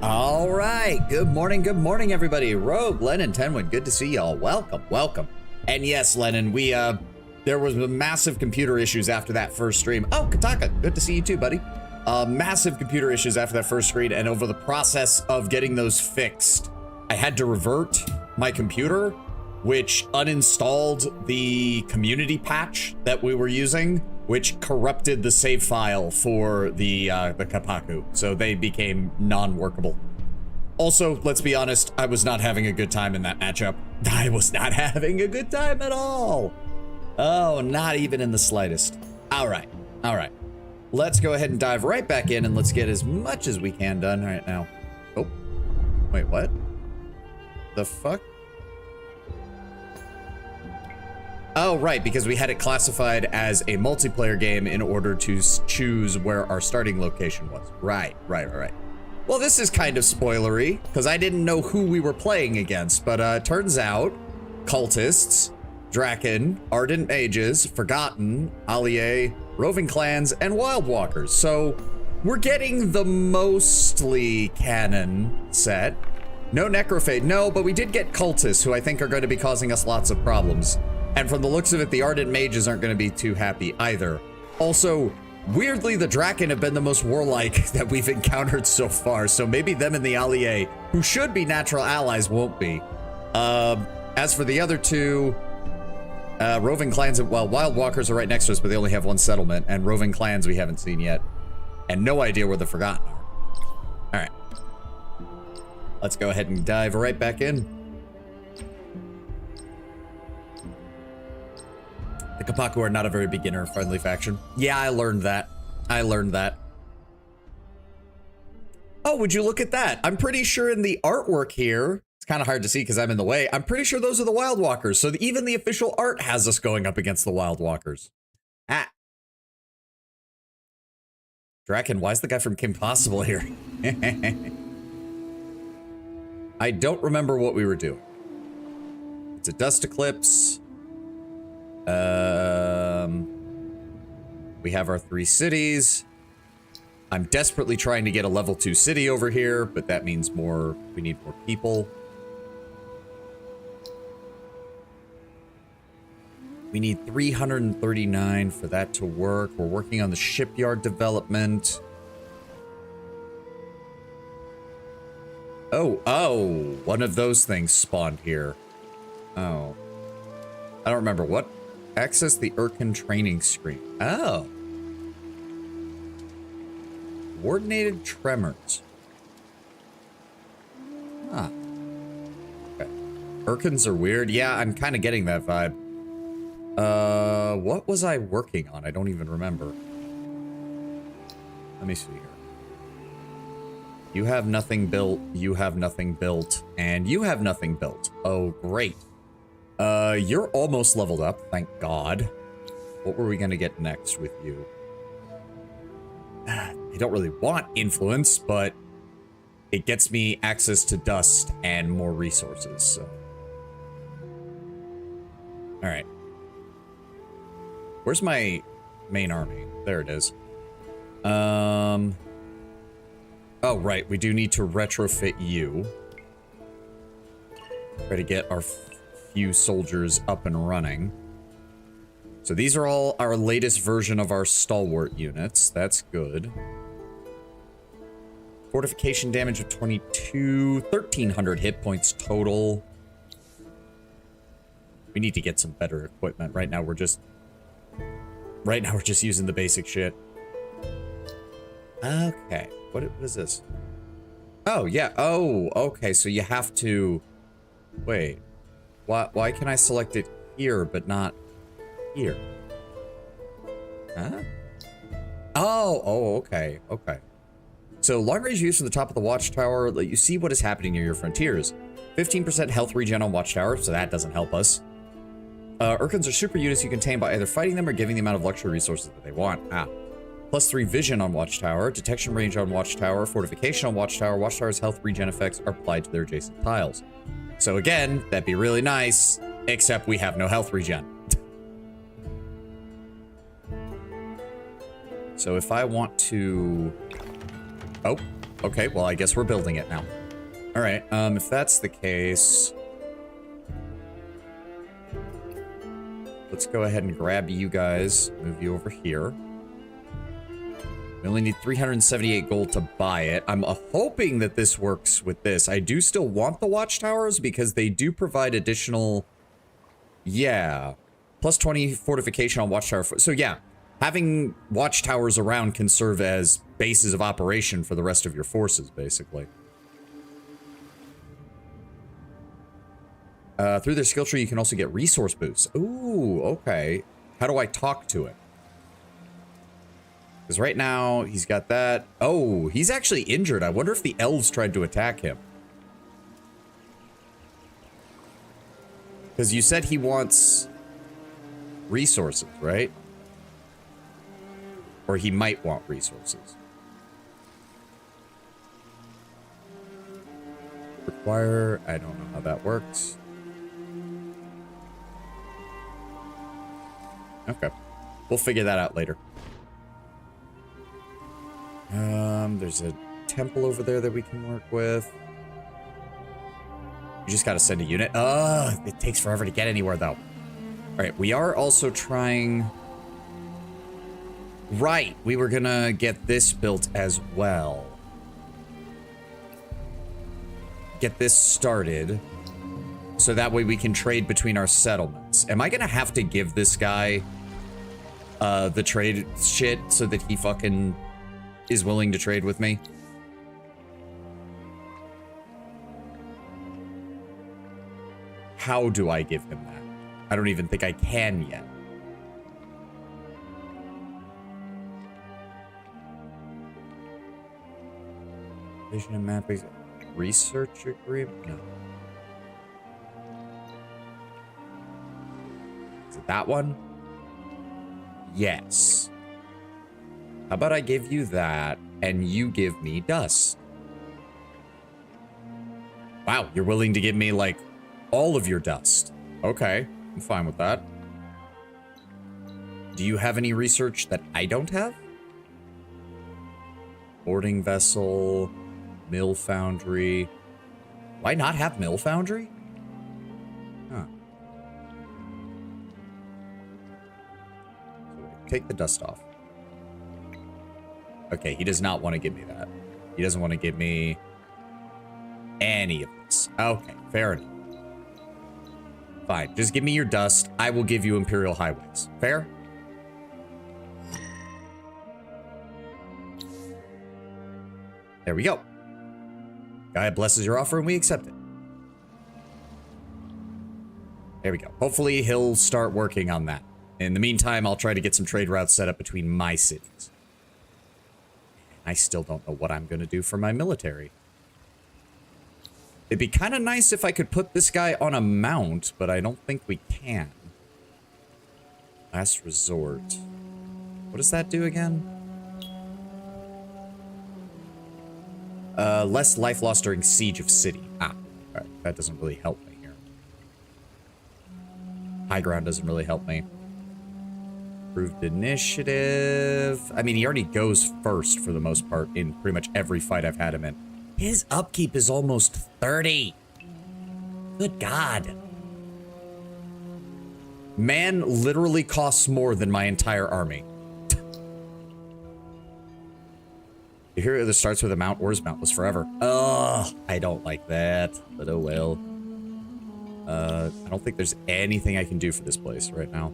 All right, good morning, everybody. Rogue, Lennon, Tenwin, good to see y'all. Welcome. And yes, Lennon, there was massive computer issues after that first stream. Oh, Kataka, good to see you too, buddy. Massive computer issues after that first stream, and over the process of getting those fixed, I had to revert my computer, which uninstalled the community patch that we were using, which corrupted the save file for the Kapaku, so they became non-workable. Also, let's be honest, I was not having a good time in that matchup. I was not having a good time at all. Oh, not even in the slightest. All right. Let's go ahead and dive right back in, and let's get as much as we can done right now. Oh, wait, what? The fuck? Oh, right, because we had it classified as a multiplayer game in order to choose where our starting location was. Right. Well, this is kind of spoilery, because I didn't know who we were playing against, but turns out, cultists, Draken, Ardent Mages, Forgotten, Allier, Roving Clans, and Wild Walkers. So, we're getting the mostly canon set. No Necrophage, no, but we did get cultists, who I think are going to be causing us lots of problems. And from the looks of it, the Ardent Mages aren't going to be too happy either. Also, weirdly, the Draken have been the most warlike that we've encountered so far, so maybe them and the Allier, who should be natural allies, won't be. As for the other two, Roving Clans, well, Wild Walkers are right next to us, but they only have one settlement, and Roving Clans we haven't seen yet. And no idea where the Forgotten are. Alright. Let's go ahead and dive right back in. The Kapaku are not a very beginner-friendly faction. Yeah, I learned that. Oh, would you look at that? I'm pretty sure in the artwork here, it's kind of hard to see because I'm in the way, I'm pretty sure those are the Wild Walkers, so even the official art has us going up against the Wild Walkers. Ah. Draken, why is the guy from Kim Possible here? I don't remember what we were doing. It's a dust eclipse. We have our 3 cities. I'm desperately trying to get a level 2 city over here, but that means we need more people. We need 339 for that to work. We're working on the shipyard development. Oh, one of those things spawned here. Oh. I don't remember what. Access the Urkin training screen. Oh. Coordinated tremors. Huh. Okay. Urkins are weird. Yeah, I'm kind of getting that vibe. What was I working on? I don't even remember. Let me see here. You have nothing built, you have nothing built, and you have nothing built. Oh, great. You're almost leveled up, thank God. What were we gonna get next with you? I don't really want influence, but it gets me access to dust and more resources, so. Alright. Where's my main army? There it is. Oh, right, we do need to retrofit you. Try to get our few soldiers up and running. So these are all our latest version of our stalwart units. That's good. Fortification damage of 22, 1,300 hit points total. We need to get some better equipment. Right now we're just using the basic shit. Okay, what is this? Oh, yeah. Oh, okay, so you have to... Wait. Why can I select it here, but not here? Huh? Oh, okay. So, long-range views from the top of the watchtower let you see what is happening near your frontiers. 15% health regen on watchtower, so that doesn't help us. Urkins are super units you can tame by either fighting them or giving the amount of luxury resources that they want. +3 vision on watchtower, detection range on watchtower, fortification on watchtower. Watchtower's health regen effects are applied to their adjacent tiles. So again, that'd be really nice, except we have no health regen. So if I want to... Oh, Okay, well, I guess we're building it now. All right, if that's the case, let's go ahead and grab you guys, move you over here. We only need 378 gold to buy it. I'm hoping that this works with this. I do still want the watchtowers because they do provide additional... Yeah. Plus 20 fortification on watchtower. So yeah, having watchtowers around can serve as bases of operation for the rest of your forces, basically. Through their skill tree, you can also get resource boosts. Ooh, okay. How do I talk to it? Because right now, he's got that. Oh, he's actually injured. I wonder if the elves tried to attack him. Because you said he wants resources, right? Or he might want resources. Require... I don't know how that works. Okay. We'll figure that out later. There's a temple over there that we can work with. You just gotta send a unit. It takes forever to get anywhere, though. Alright, we are also trying... Right, we were gonna get this built as well. Get this started. So that way we can trade between our settlements. Am I gonna have to give this guy... the trade shit so that he fucking is willing to trade with me? How do I give him that? I don't even think I can yet. Vision and mapping. Research agreement? No. Is it that one? Yes. How about I give you that, and you give me dust? Wow, you're willing to give me, like, all of your dust. Okay, I'm fine with that. Do you have any research that I don't have? Boarding vessel, mill foundry. Why not have mill foundry? Huh. Take the dust off. Okay, he does not want to give me that. He doesn't want to give me any of this. Okay, fair enough. Fine, just give me your dust. I will give you Imperial Highways. Fair? There we go. Guy blesses your offer and we accept it. There we go. Hopefully he'll start working on that. In the meantime, I'll try to get some trade routes set up between my cities. I still don't know what I'm going to do for my military. It'd be kind of nice if I could put this guy on a mount, but I don't think we can. Last resort. What does that do again? Less life lost during siege of city. Ah, alright, that doesn't really help me here. High ground doesn't really help me. Improved initiative. I mean, he already goes first for the most part in pretty much every fight I've had him in. His upkeep is almost 30. Good God. Man literally costs more than my entire army. You hear this starts with a mount or is mountless forever. Ugh, I don't like that, but oh well. I don't think there's anything I can do for this place right now.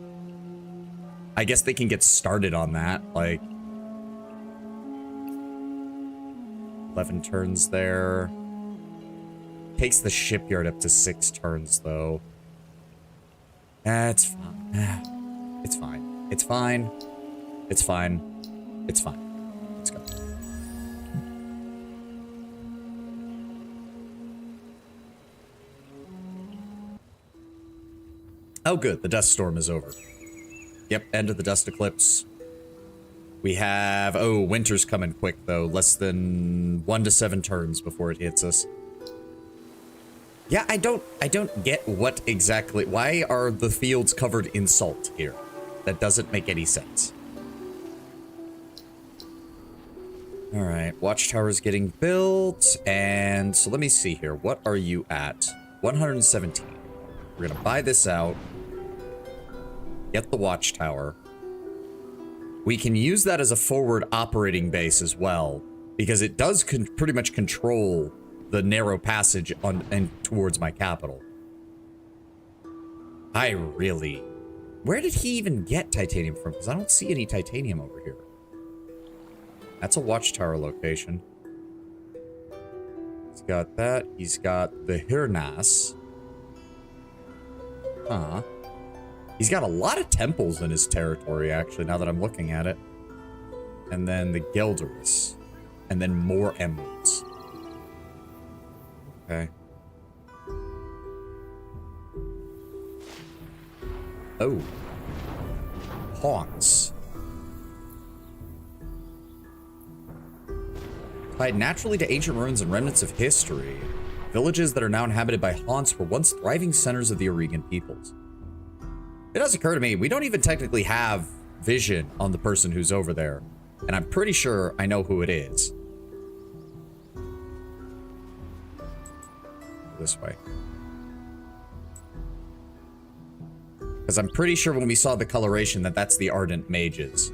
I guess they can get started on that, like 11 turns there. Takes the shipyard up to 6 turns though. It's fine. It's fine. It's fine. It's fine. It's fine. Let's go. Oh good, the dust storm is over. Yep, end of the dust eclipse. We have... Oh, winter's coming quick, though. Less than 1 to 7 turns before it hits us. Yeah, I don't get what exactly... Why are the fields covered in salt here? That doesn't make any sense. All right, watchtower's getting built, and so let me see here. What are you at? 117. We're gonna buy this out. Get the watchtower. We can use that as a forward operating base as well, because it does pretty much control the narrow passage on and towards my capital. Where did he even get titanium from? Because I don't see any titanium over here. That's a watchtower location. He's got that. He's got the Hirnas. Huh. He's got a lot of temples in his territory, actually, now that I'm looking at it. And then the Gelderus. And then more emeralds. Okay. Oh. Haunts. Tied naturally to ancient ruins and remnants of history, villages that are now inhabited by haunts were once thriving centers of the Oregon peoples. It does occur to me, we don't even technically have vision on the person who's over there, and I'm pretty sure I know who it is. This way. Because I'm pretty sure when we saw the coloration that that's the Ardent Mages.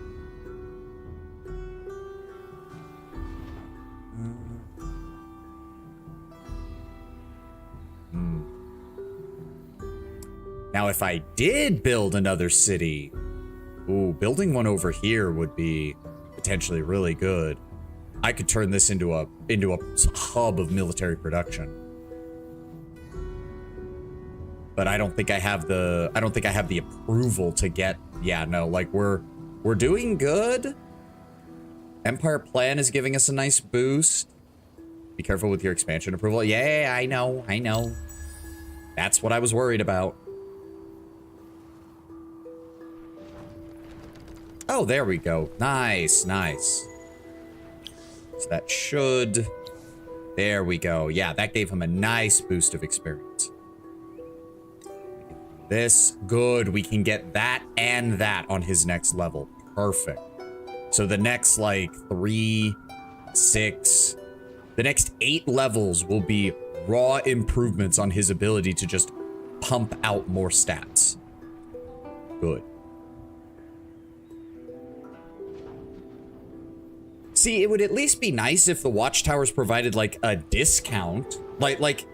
Now, if I did build another city, ooh, building one over here would be potentially really good. I could turn this into a hub of military production. But I don't think I have the approval to get. Yeah, no, like we're doing good. Empire Plan is giving us a nice boost. Be careful with your expansion approval. Yeah, I know. That's what I was worried about. Oh, there we go. Nice. So that should... There we go. Yeah, that gave him a nice boost of experience. This, good. We can get that and that on his next level. Perfect. So the next, like, 3, 6... The next 8 levels will be raw improvements on his ability to just pump out more stats. Good. See, it would at least be nice if the watchtowers provided, like, a discount. Like,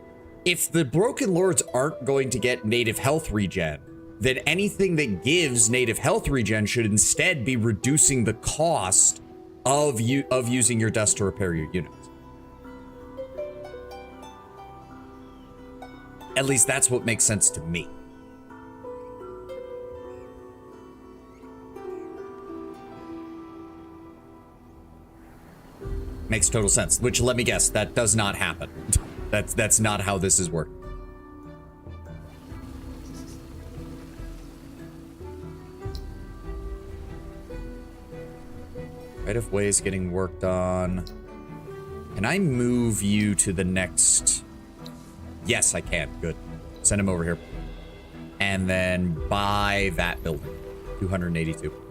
if the Broken Lords aren't going to get native health regen, then anything that gives native health regen should instead be reducing the cost of using your dust to repair your units. At least that's what makes sense to me. Makes total sense, which, let me guess, that does not happen. That's not how this is working. Right of way is getting worked on. Can I move you to the next? Yes, I can. Good. Send him over here. And then buy that building. 282.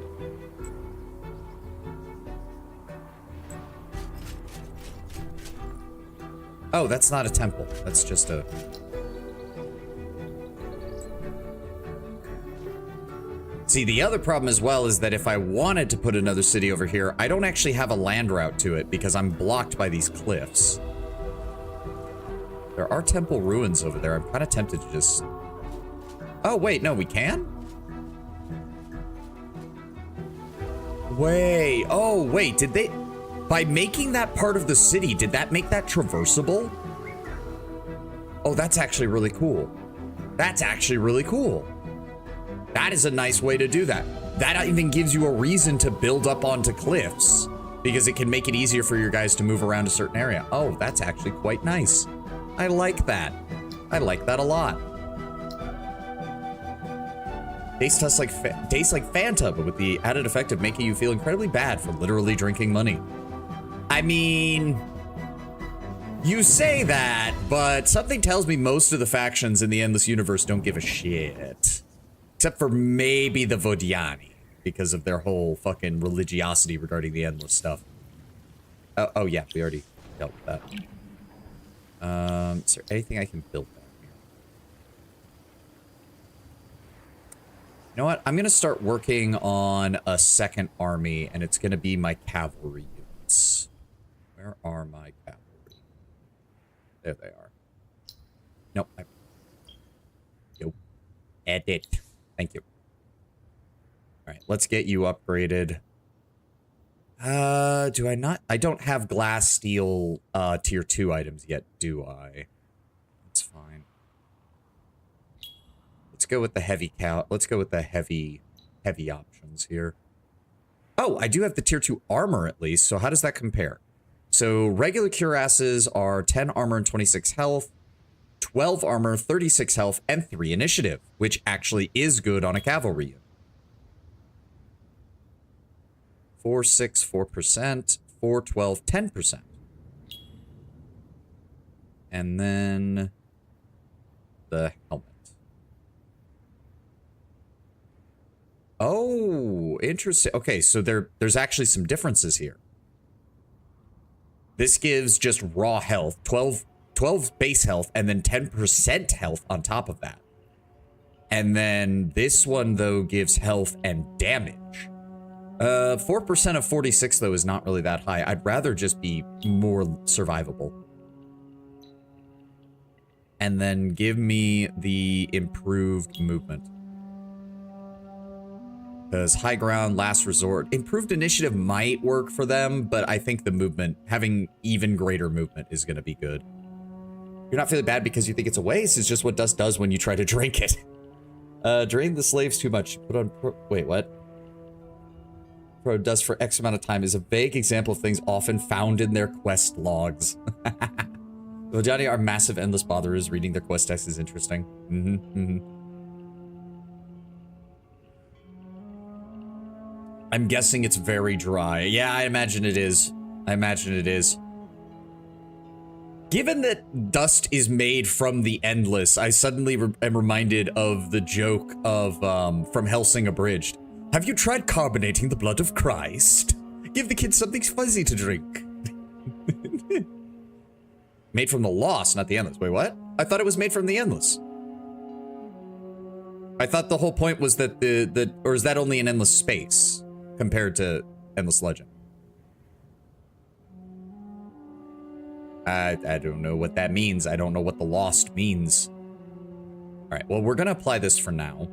Oh, that's not a temple. That's just a... See, the other problem as well is that if I wanted to put another city over here, I don't actually have a land route to it because I'm blocked by these cliffs. There are temple ruins over there. I'm kind of tempted to just... Oh, wait, no, we can? Wait, oh, wait, did they... By making that part of the city, did that make that traversable? Oh, that's actually really cool. That's actually really cool. That is a nice way to do that. That even gives you a reason to build up onto cliffs because it can make it easier for your guys to move around a certain area. Oh, that's actually quite nice. I like that. I like that a lot. Tastes like Fanta, but with the added effect of making you feel incredibly bad for literally drinking money. I mean, you say that, but something tells me most of the factions in the Endless Universe don't give a shit. Except for maybe the Vodiani, because of their whole fucking religiosity regarding the Endless stuff. Oh yeah, we already dealt with that. Is there anything I can build down here? You know what? I'm gonna start working on a second army, and it's gonna be my cavalry units. Where are my cavalry? There they are. Nope. Yo. Edit. Thank you. All right, let's get you upgraded. Do I not? I don't have glass steel tier 2 items yet, do I? That's fine. Let's go with the heavy let's go with the heavy options here. Oh, I do have the tier 2 armor at least, so how does that compare? So regular cuirasses are 10 armor and 26 health, 12 armor, 36 health, and 3 initiative, which actually is good on a cavalry unit. 4, 6, 4%, 4, 12, 10%. And then the helmet. Oh, interesting. Okay, so there's actually some differences here. This gives just raw health, 12 base health, and then 10% health on top of that. And then this one, though, gives health and damage. 4% of 46, though, is not really that high. I'd rather just be more survivable. And then give me the improved movement. Because high ground, last resort. Improved initiative might work for them, but I think the movement, having even greater movement is going to be good. You're not feeling bad because you think it's a waste. It's just what dust does when you try to drink it. Drain the slaves too much. Put on... Wait, what? Pro dust for X amount of time is a vague example of things often found in their quest logs. Well, Johnny, our massive endless botherers, reading their quest text is interesting. I'm guessing it's very dry. Yeah, I imagine it is. Given that dust is made from the endless, I suddenly am reminded of the joke of from Hellsing Abridged. Have you tried carbonating the blood of Christ? Give the kids something fuzzy to drink. Made from the Lost, not the Endless. Wait, what? I thought it was made from the Endless. I thought the whole point was that or is that only an endless space compared to Endless Legend? I don't know what that means. I don't know what the Lost means. All right, well, we're gonna apply this for now.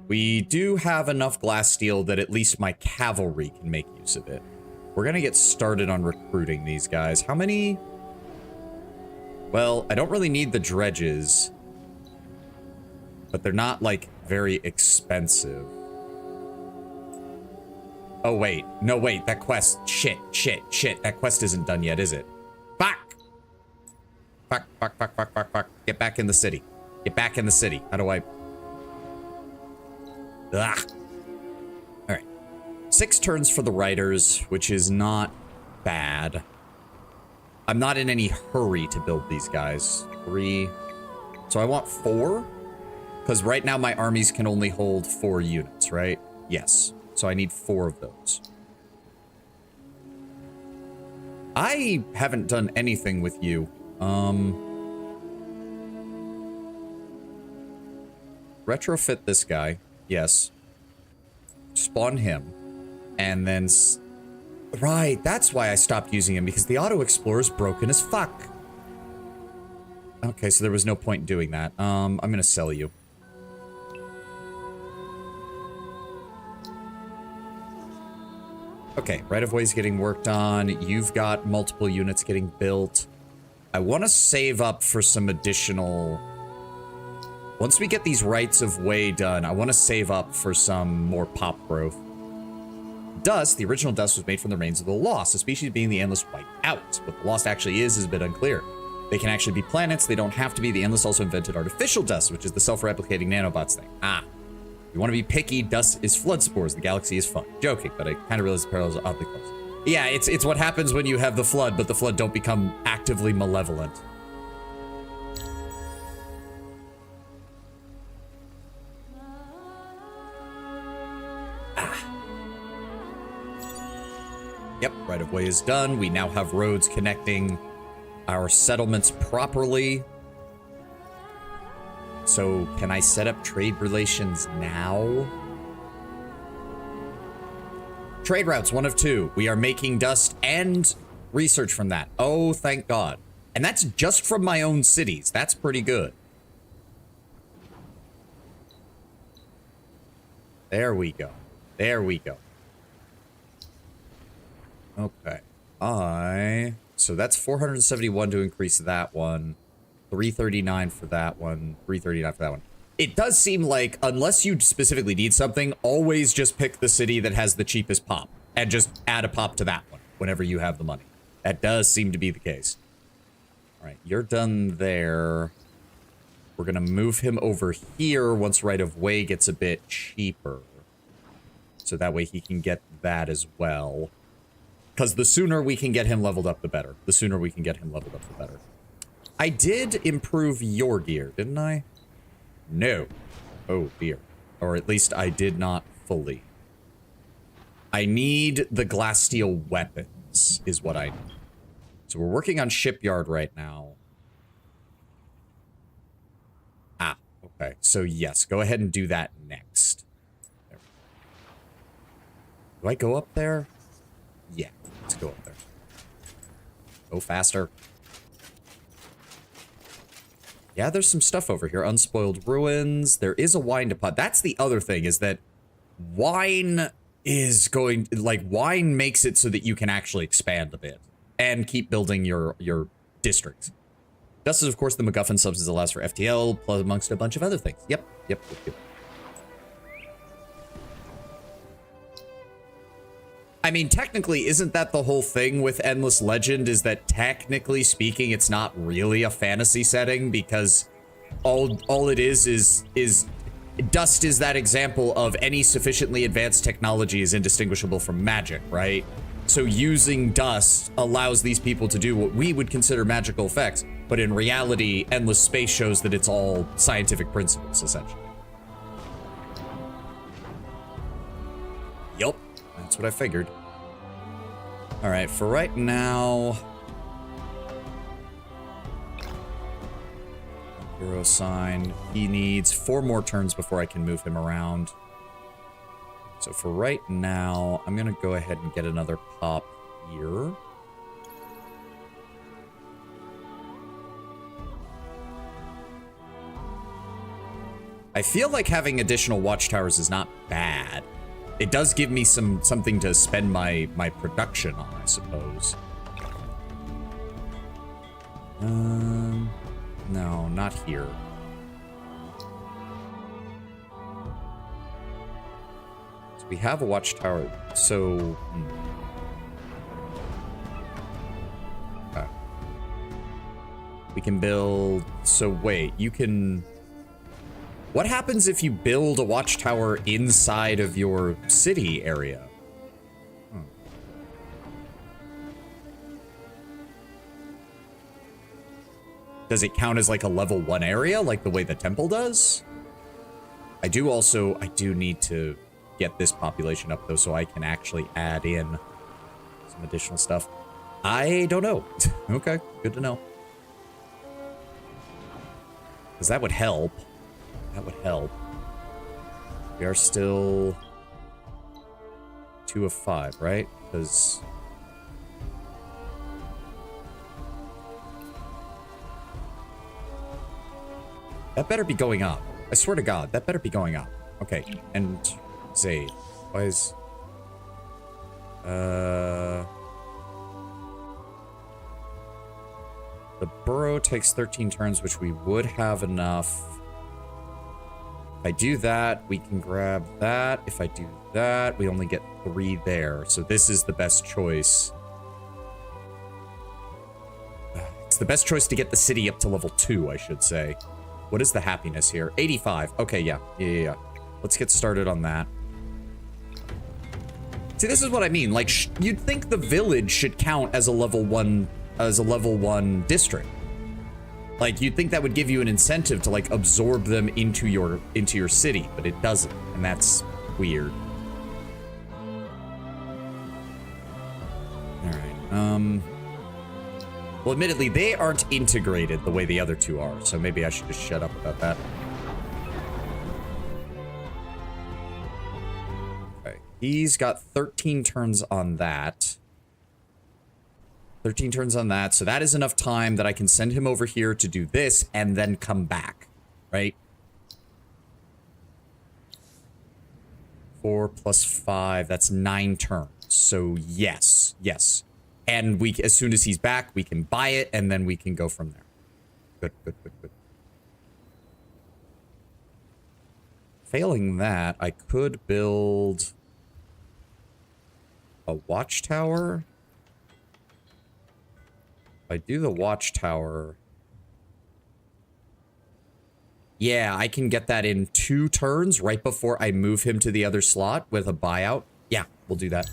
We do have enough glass steel that at least my cavalry can make use of it. We're gonna get started on recruiting these guys. How many? Well, I don't really need the dredges, but they're not, like, very expensive. Oh, wait. No, wait. That quest. Shit. That quest isn't done yet, is it? Fuck. Get back in the city. How do I... Ugh. All right. 6 turns for the riders, which is not bad. I'm not in any hurry to build these guys. 3. So I want 4? Because right now my armies can only hold 4 units, right? Yes. So I need 4 of those. I haven't done anything with you. Retrofit this guy. Yes. Spawn him. And then... Right, that's why I stopped using him, because the auto explorer is broken as fuck. Okay, so there was no point in doing that. I'm gonna sell you. Okay, right-of-way's getting worked on. You've got multiple units getting built. I want to save up for some additional... Once we get these rights-of-way done, I want to save up for some more pop growth. Dust, the original dust was made from the remains of the Lost, the species being the Endless wiped out. What the Lost actually is a bit unclear. They can actually be planets, they don't have to be. The Endless also invented artificial dust, which is the self-replicating nanobots thing. Ah. If you want to be picky, dust is flood spores, the galaxy is fun. Joking, but I kind of realize the parallels are oddly close. Yeah, it's what happens when you have the flood, but the flood don't become actively malevolent. Yep, right-of-way is done. We now have roads connecting our settlements properly. So, can I set up trade relations now? Trade routes, 1 of 2. We are making dust and research from that. Oh, thank God. And that's just from my own cities. That's pretty good. There we go. There we go. Okay. So that's 471 to increase that one. 339 for that one. 339 for that one. It does seem like, unless you specifically need something, always just pick the city that has the cheapest pop. And just add a pop to that one whenever you have the money. That does seem to be the case. Alright, you're done there. We're gonna move him over here once right-of-way gets a bit cheaper. So that way he can get that as well. Because the sooner we can get him leveled up, the better. The sooner we can get him leveled up, the better. I did improve your gear, didn't I? No. Oh, dear. Or at least I did not fully. I need the glass steel weapons, is what I need. So we're working on shipyard right now. Ah, okay. So yes, go ahead and do that next. There. Do I go up there? Yeah, let's go up there. Go faster. Yeah, there's some stuff over here. Unspoiled ruins. There is a wine deposit. That's the other thing, is that wine is going... Like, wine makes it so that you can actually expand a bit. And keep building your district. Dust is, of course, the MacGuffin substance that allows for FTL, plus amongst a bunch of other things. Yep. I mean, technically, isn't that the whole thing with Endless Legend, is that technically speaking, it's not really a fantasy setting, because all it is Dust is that example of any sufficiently advanced technology is indistinguishable from magic, right? So using dust allows these people to do what we would consider magical effects, but in reality, Endless Space shows that it's all scientific principles, essentially. Yup, that's what I figured. All right, for right now... Hero sign. He needs 4 more turns before I can move him around. So for right now, I'm going to go ahead and get another pop here. I feel like having additional watchtowers is not bad. It does give me something to spend my production on, I suppose. No, not here. So we have a watchtower, so... Okay. We can build... So wait, you can... What happens if you build a watchtower inside of your city area? Does it count as like a level 1 area, like the way the temple does? I do need to get this population up, though, so I can actually add in some additional stuff. I don't know. Okay, good to know. Because that would help. That would help. We are still 2 of 5, right? Because... That better be going up. I swear to God, that better be going up. Okay, and Zaid. Why is... The burrow takes 13 turns, which we would have enough. If I do that, we can grab that. If I do that, we only get 3 there. So this is the best choice. It's the best choice to get the city up to level 2, I should say. What is the happiness here? 85. Okay, yeah. Let's get started on that. See, this is what I mean. Like, you'd think the village should count as a level 1 district. Like, you'd think that would give you an incentive to like absorb them into your city, but it doesn't, and that's weird. Well, admittedly, they aren't integrated the way the other two are, so maybe I should just shut up about that. Okay, he's got 13 turns on that. 13 turns on that, so that is enough time that I can send him over here to do this and then come back, right? 4 plus 5, that's 9 turns. So yes, yes. And we, as soon as he's back, we can buy it, and then we can go from there. Good, good, good, good. Failing that, I could build a watchtower. If I do the watchtower... Yeah, I can get that in 2 turns right before I move him to the other slot with a buyout. Yeah, we'll do that.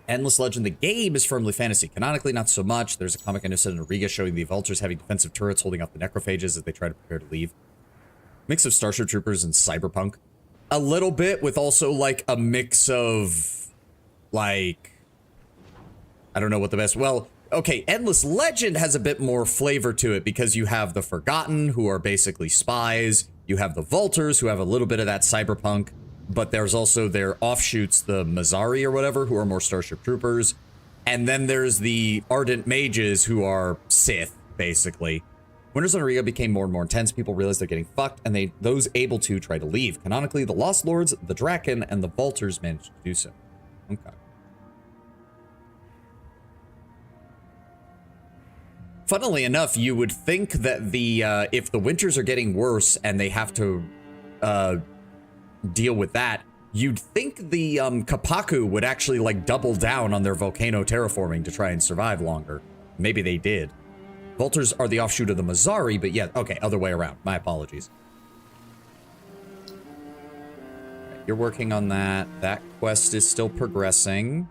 Endless Legend, the game, is firmly fantasy. Canonically, not so much. There's a comic I know set in Riga showing the vultures having defensive turrets holding off the necrophages as they try to prepare to leave. Mix of Starship Troopers and Cyberpunk. A little bit, with also, like, a mix of, like... I don't know what the best... Well, okay, Endless Legend has a bit more flavor to it because you have the Forgotten, who are basically spies. You have the Vultures, who have a little bit of that Cyberpunk. But there's also their offshoots, the Mazari or whatever, who are more Starship Troopers. And then there's the Ardent Mages, who are Sith, basically. Winters on Riga became more and more intense. People realized they're getting fucked, and those able to try to leave. Canonically, the Lost Lords, the Draken, and the Vultures managed to do so. Okay. Funnily enough, you would think that the, if the winters are getting worse and they have to, deal with that, you'd think the Kapaku would actually like double down on their volcano terraforming to try and survive longer. Maybe they did. Vultures are the offshoot of the Mazari, but yeah, okay, other way around. My apologies. Right, you're working on that. That quest is still progressing.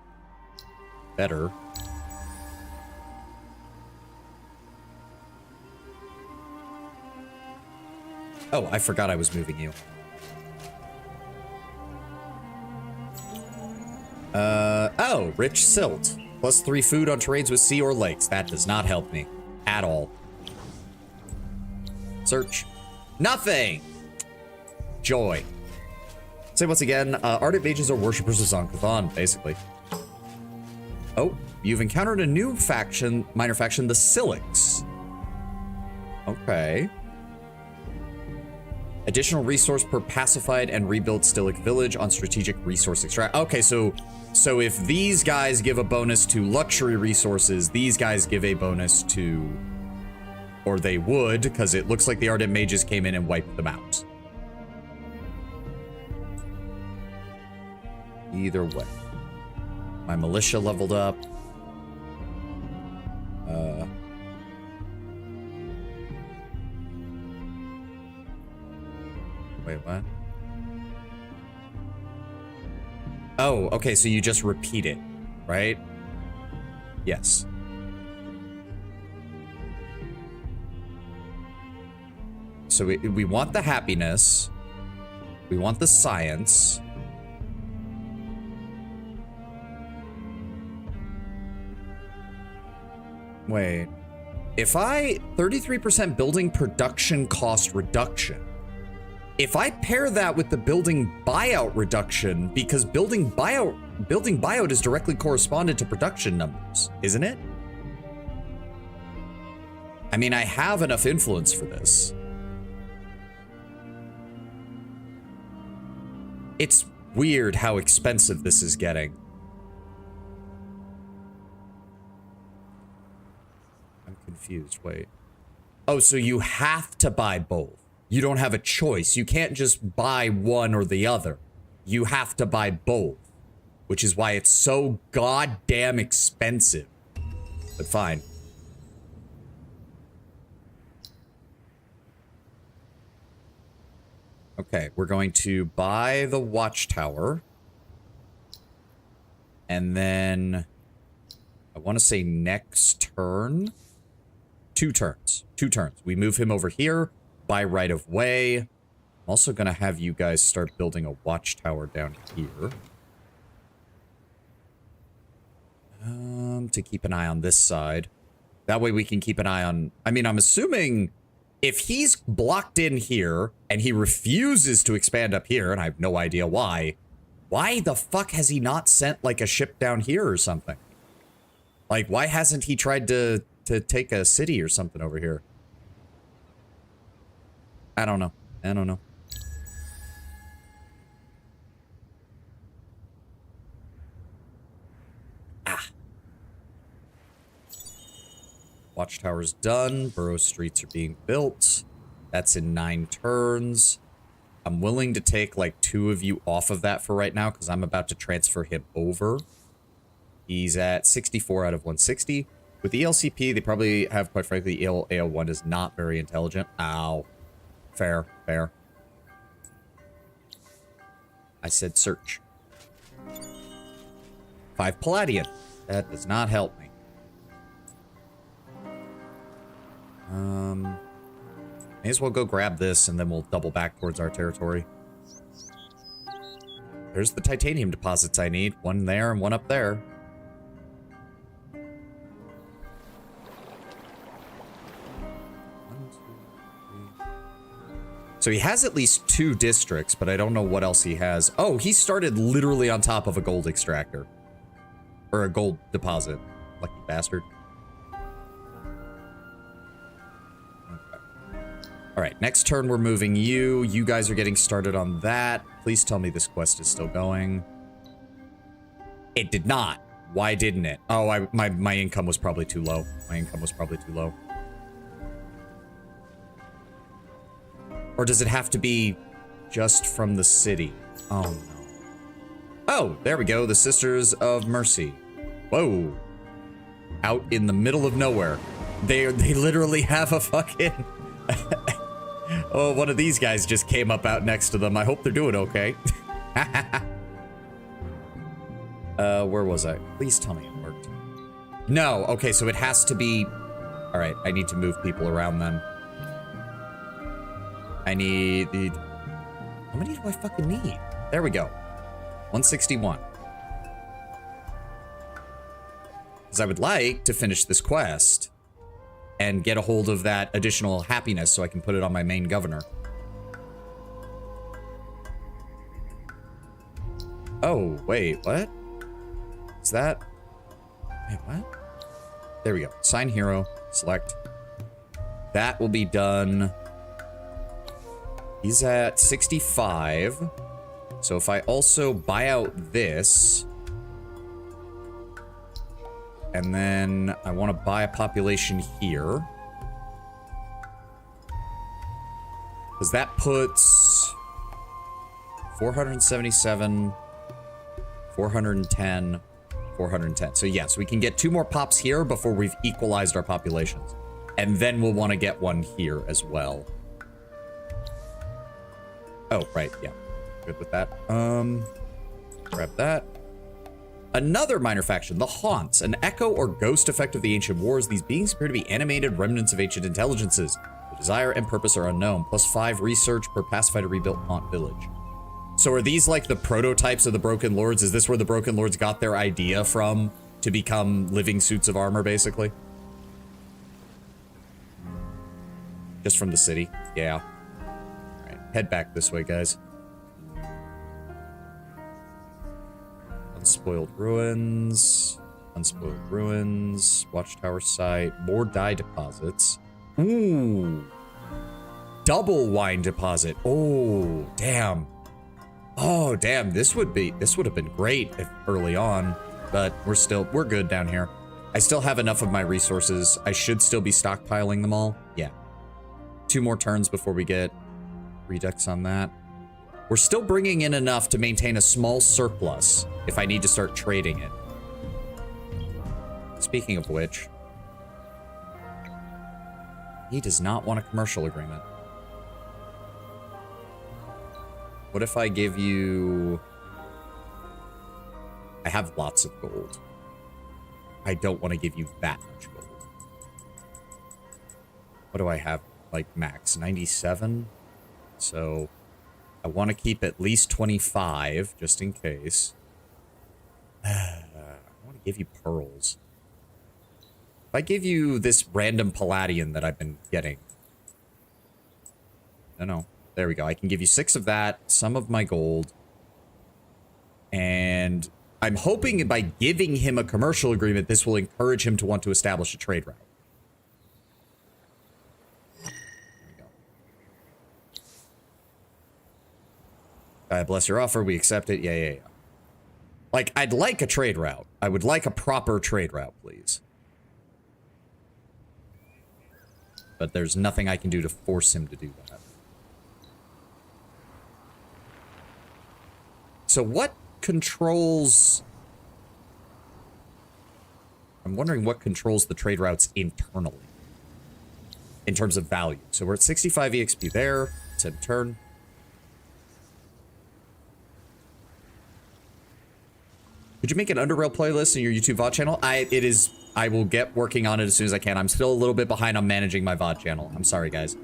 Better. Oh, I forgot I was moving you. Oh, rich silt. +3 food on terrains with sea or lakes. That does not help me. At all. Search. Nothing! Joy. Say once again, Ardent Mages are worshippers of Zon-Kuthon, basically. Oh, you've encountered a new faction, minor faction, the Silix. Okay. Additional resource per pacified and rebuilt Stilic village on strategic resource extract. Okay, so if these guys give a bonus to luxury resources, these guys give a bonus to, or they would, because it looks like the Ardent Mages came in and wiped them out. Either way. My militia leveled up. Wait, what? Oh, okay, so you just repeat it, right? Yes. So we want the happiness. We want the science. Wait. If I... 33% building production cost reduction. If I pair that with the building buyout reduction, because building buyout is directly corresponded to production numbers, isn't it? I mean, I have enough influence for this. It's weird how expensive this is getting. I'm confused, wait. Oh, so you have to buy both. You don't have a choice. You can't just buy one or the other. You have to buy both, which is why it's so goddamn expensive. But fine. Okay, we're going to buy the watchtower. And then I want to say next turn. 2 turns. 2 turns. We move him over here. By right of way. I'm also going to have you guys start building a watchtower down here. To keep an eye on this side. That way we can keep an eye on... I mean, I'm assuming if he's blocked in here and he refuses to expand up here, and I have no idea why the fuck has he not sent, like, a ship down here or something? Like, why hasn't he tried to take a city or something over here? I don't know. I don't know. Watchtower's done. Borough streets are being built. That's in 9 turns. I'm willing to take like 2 of you off of that for right now because I'm about to transfer him over. He's at 64 out of 160. With the ELCP, they probably have, quite frankly, AO1 is not very intelligent. Ow. Fair, fair. I said search. 5 Palladian. That does not help me. May as well go grab this and then we'll double back towards our territory. There's the titanium deposits I need. One there and one up there. So he has at least 2 districts, but I don't know what else he has. Oh, he started literally on top of a gold extractor. Or a gold deposit. Lucky bastard. All right, next turn we're moving you. You guys are getting started on that. Please tell me this quest is still going. It did not. Why didn't it? Oh, my income was probably too low. My income was probably too low. Or does it have to be just from the city? Oh, no. Oh, there we go. The Sisters of Mercy. Whoa. Out in the middle of nowhere. They literally have a fucking... Oh, one of these guys just came up out next to them. I hope they're doing okay. Where was I? Please tell me it worked. No, okay, so it has to be... All right, I need to move people around then. I need the... How many do I fucking need? There we go. 161. Because I would like to finish this quest and get a hold of that additional happiness so I can put it on my main governor. Oh, wait, what? Is that... Wait, what? There we go. Sign hero. Select. That will be done. He's at 65. So if I also buy out this... And then I want to buy a population here. Because that puts 477, 410, 410. So yes, we can get 2 more pops here before we've equalized our populations. And then we'll want to get one here as well. Oh, right, yeah. Good with that. Grab that. Another minor faction, the Haunts, an echo or ghost effect of the ancient wars. These beings appear to be animated remnants of ancient intelligences. The desire and purpose are unknown. +5 research per pacified or rebuilt Haunt village. So are these like the prototypes of the Broken Lords? Is this where the Broken Lords got their idea from to become living suits of armor, basically? Just from the city? Yeah. All right, head back this way, guys. Unspoiled ruins. Unspoiled ruins. Watchtower site. More dye deposits. Ooh. Double wine deposit. Oh, damn. Oh, damn. This would have been great if early on, but we're good down here. I still have enough of my resources. I should still be stockpiling them all. Yeah. 2 more turns before we get redux on that. We're still bringing in enough to maintain a small surplus if I need to start trading it. Speaking of which, he does not want a commercial agreement. What if I give you... I have lots of gold. I don't want to give you that much gold. What do I have? Like max 97? So... I want to keep at least 25, just in case. I want to give you pearls. If I give you this random Palladian that I've been getting. No. There we go. I can give you 6 of that, some of my gold. And I'm hoping by giving him a commercial agreement, this will encourage him to want to establish a trade route. There we go. God bless your offer. We accept it. Yeah. Like, I'd like a trade route. I would like a proper trade route, please. But there's nothing I can do to force him to do that. So what controls... I'm wondering what controls the trade routes internally. In terms of value. So we're at 65 EXP there. It's in turn. Could you make an Underrail playlist in your YouTube VOD channel? I will get working on it as soon as I can. I'm still a little bit behind on managing my VOD channel. I'm sorry, guys.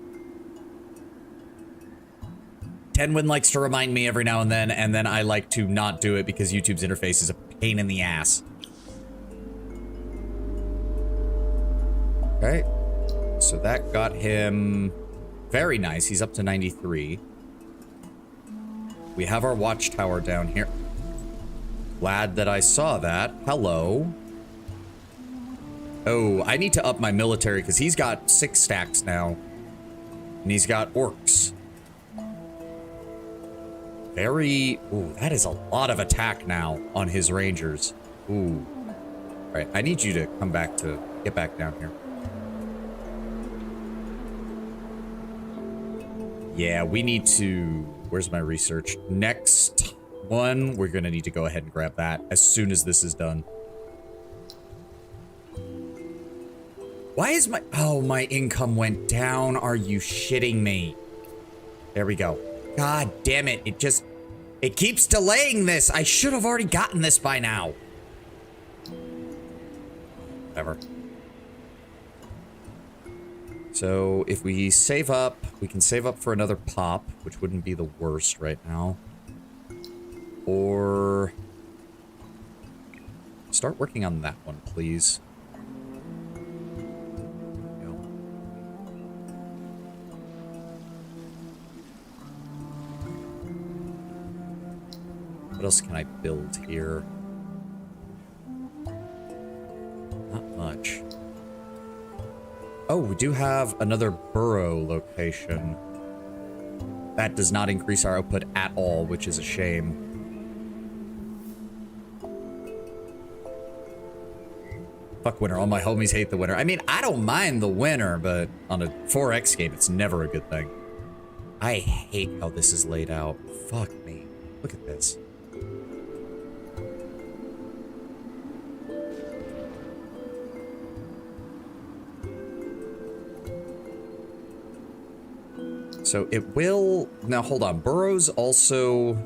Tenwin likes to remind me every now and then I like to not do it because YouTube's interface is a pain in the ass. Okay. So that got him very nice. He's up to 93. We have our watchtower down here. Glad that I saw that. Hello. Oh, I need to up my military because he's got 6 stacks now. And he's got orcs. Very... Ooh, that is a lot of attack now on his rangers. Ooh. All right, I need you to come back to... Get back down here. Yeah, we need to... Where's my research? Next one, we're gonna need to go ahead and grab that as soon as this is done. Why is my... Oh, my income went down. Are you shitting me? There we go. God damn it. It just... It keeps delaying this. I should have already gotten this by now. Whatever. So, if we save up, we can save up for another pop, which wouldn't be the worst right now. Or... Start working on that one, please. What else can I build here? Not much. Oh, we do have another burrow location. That does not increase our output at all, which is a shame. Fuck winter. All my homies hate the winter. I mean, I don't mind the winter, but on a 4X game, it's never a good thing. I hate how this is laid out. Fuck me. Look at this. So it will... Now, hold on. Burrows also...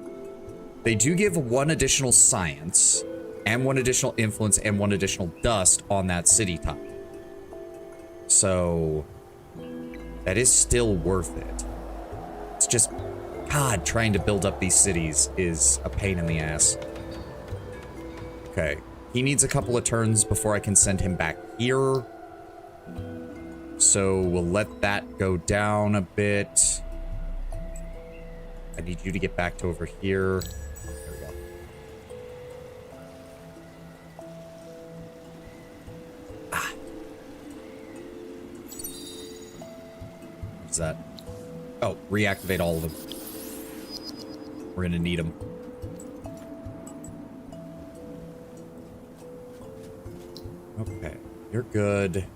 They do give 1 additional science, and 1 additional influence, and 1 additional dust on that city top. So... That is still worth it. It's just... God, trying to build up these cities is a pain in the ass. Okay. He needs a couple of turns before I can send him back here. So we'll let that go down a bit. I need you to get back to over here. There we go. Ah. What's that? Oh, reactivate all of them. We're gonna need them. Okay, you're good.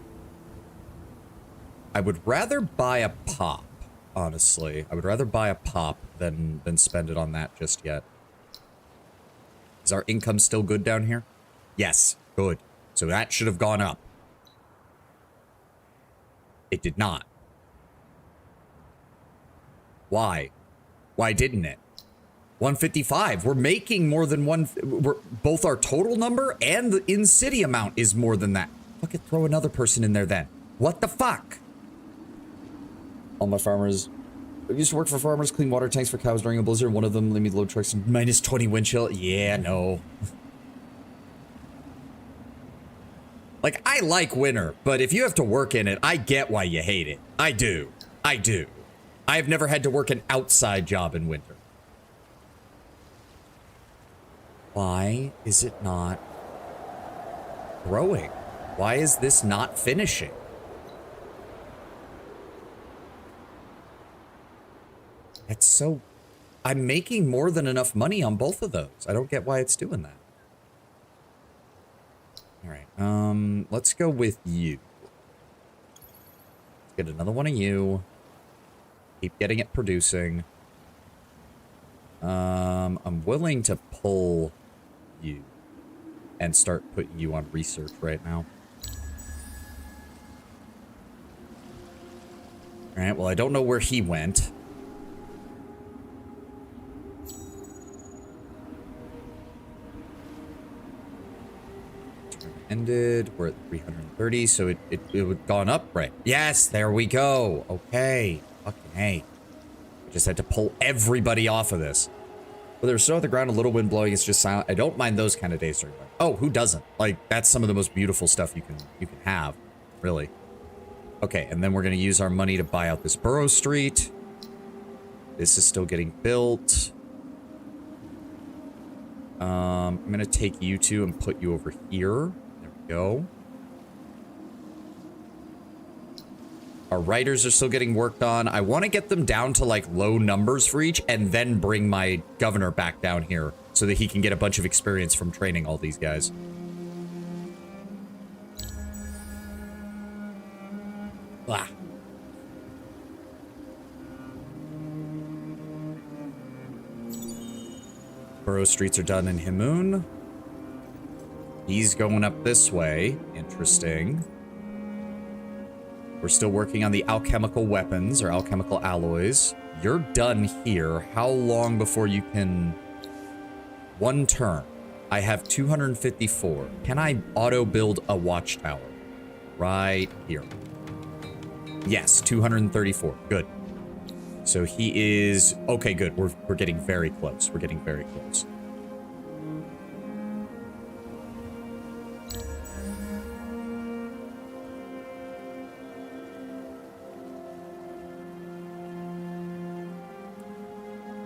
I would rather buy a pop, honestly. I would rather buy a pop than spend it on that just yet. Is our income still good down here? Yes, good. So that should have gone up. It did not. Why? Why didn't it? 155. We're making more than one. Both our total number and the in-city amount is more than that. Fuck it, throw another person in there then. What the fuck? All my farmers... I used to work for farmers, clean water tanks for cows during a blizzard. One of them let me load trucks in minus 20 wind chill. Yeah, no. Like, I like winter, but if you have to work in it, I get why you hate it. I do. I do. I've never had to work an outside job in winter. Why is it not growing? Why is this not finishing? That's so... I'm making more than enough money on both of those. I don't get why it's doing that. All right, let's go with you. Let's get another one of you. Keep getting it producing. I'm willing to pull you and start putting you on research right now. All right, well, I don't know where he went. Ended. We're at 330, so it would gone up, right? Yes, there we go. Okay. Fucking hey. I just had to pull everybody off of this. Well, there's snow on the ground, a little wind blowing, it's just silent. I don't mind those kind of days during winter. Oh, who doesn't? Like, that's some of the most beautiful stuff you can have, really. Okay, and then we're gonna use our money to buy out this Borough Street. This is still getting built. I'm gonna take you two and put you over here. There we go. Our writers are still getting worked on. I want to get them down to like low numbers for each and then bring my governor back down here so that he can get a bunch of experience from training all these guys. Ah. Borough streets are done in Himoon. He's going up this way. Interesting. We're still working on the alchemical weapons or alchemical alloys. You're done here. How long before you can... 1 turn. I have 254. Can I auto-build a watchtower? Right here. Yes, 234. Good. So he is... Okay, good. We're getting very close. We're getting very close.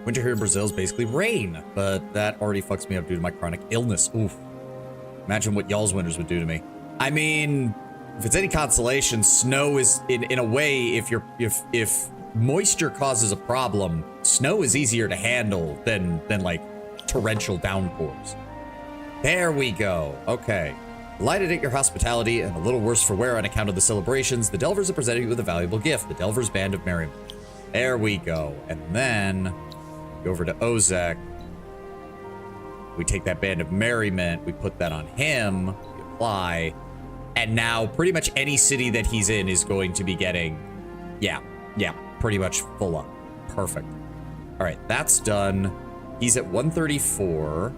Winter here in Brazil is basically rain, but that already fucks me up due to my chronic illness. Oof. Imagine what y'all's winters would do to me. I mean, if it's any consolation, snow is in a way, if moisture causes a problem, snow is easier to handle than like torrential downpours. There we go. Okay. Delighted at your hospitality and a little worse for wear on account of the celebrations, the Delvers have presented you with a valuable gift, the Delvers Band of Merriment. There we go. And then go over to Ozek. We take that Band of Merriment, we put that on him, we apply, and now pretty much any city that he's in is going to be getting, yeah, pretty much full up. Perfect. All right, that's done. He's at 134.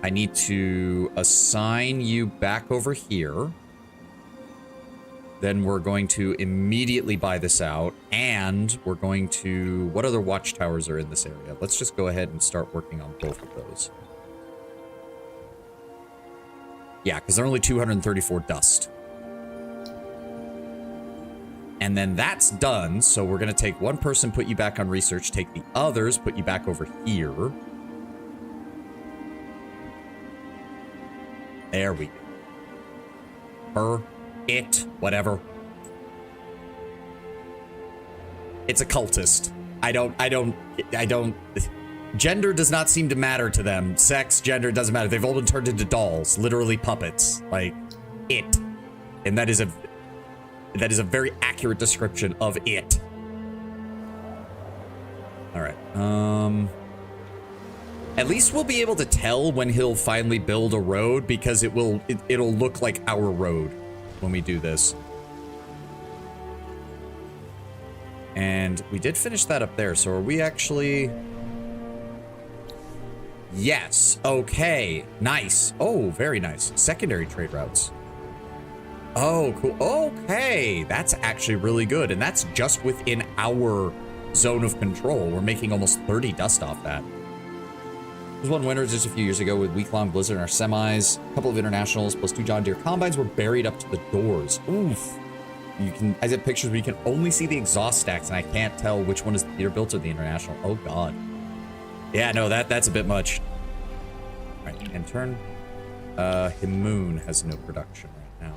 I need to assign you back over here. Then we're going to immediately buy this out, and we're going to... What other watchtowers are in this area? Let's just go ahead and start working on both of those. Yeah, because they're only 234 dust. And then that's done, so we're going to take one person, put you back on research, take the others, put you back over here. There we go. Her. It, whatever. It's a cultist. I don't, gender does not seem to matter to them. Sex, gender, doesn't matter. They've all been turned into dolls, literally puppets. Like, it. And that is a very accurate description of it. All right, at least we'll be able to tell when he'll finally build a road, because it'll look like our road when we do this. And we did finish that up there, so are we actually... Yes, okay, nice. Oh, very nice. Secondary trade routes. Oh, cool. Okay, that's actually really good, and that's just within our zone of control. We're making almost 30 dust off that. There's one winter just a few years ago with week-long blizzard in our semis. A couple of internationals plus 2 John Deere combines were buried up to the doors. Oof. I have pictures where you can only see the exhaust stacks, and I can't tell which one is the Peterbilt or the international. Oh god. Yeah, no, that's a bit much. All right, and turn. Himoon has no production right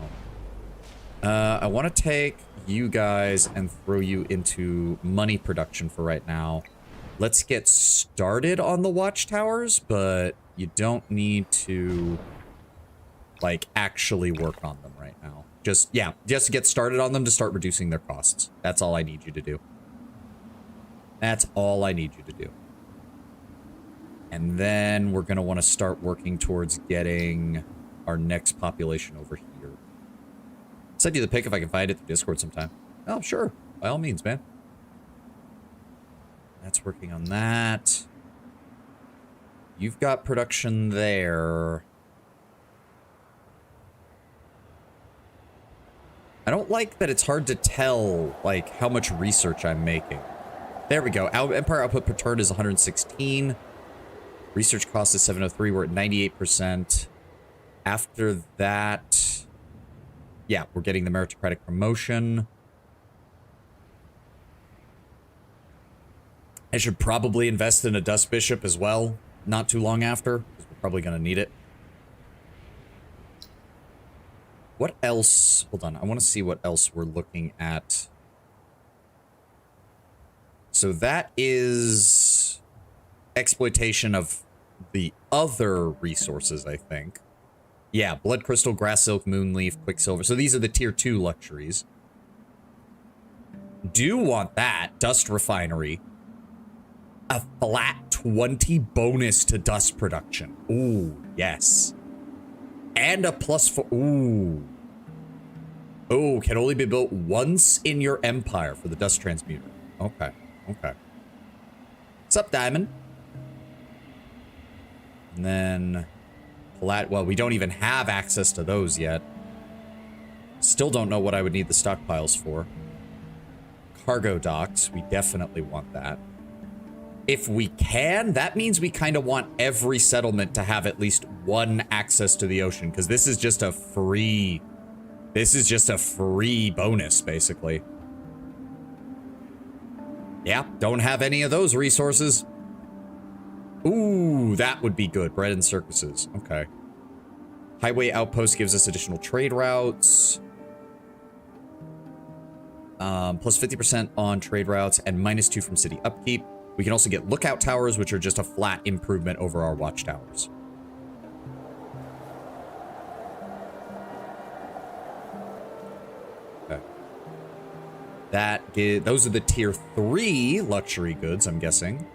now. I want to take you guys and throw you into money production for right now. Let's get started on the watchtowers, but you don't need to, like, actually work on them right now. Just get started on them to start reducing their costs. That's all I need you to do. That's all I need you to do. And then we're going to want to start working towards getting our next population over here. Send you the pic if I can find it through Discord sometime. Oh, sure. By all means, man. That's working on that. You've got production there. I don't like that it's hard to tell, like, how much research I'm making. There we go. Empire output per turn is 116. Research cost is 703. We're at 98%. After that, yeah, we're getting the meritocratic promotion. I should probably invest in a Dust Bishop as well, not too long after, because we're probably going to need it. What else? Hold on, I want to see what else we're looking at. So that is exploitation of the other resources, I think. Yeah, Blood Crystal, Grass Silk, Moonleaf, Quicksilver. So these are the tier 2 luxuries. Do want that. Dust Refinery. A flat 20 bonus to dust production. Ooh, yes. And a +4. Ooh. Oh, can only be built once in your empire for the dust transmuter. Okay, okay. What's up, Diamond? And then, well, we don't even have access to those yet. Still don't know what I would need the stockpiles for. Cargo docks, we definitely want that. If we can, that means we kind of want every settlement to have at least one access to the ocean, because this is just a free... This is just a free bonus, basically. Yeah, don't have any of those resources. Ooh, that would be good. Bread and circuses. Okay. Highway outpost gives us additional trade routes. Plus 50% on trade routes and -2 from city upkeep. We can also get lookout towers, which are just a flat improvement over our watchtowers. Okay. Those are the tier 3 luxury goods, I'm guessing.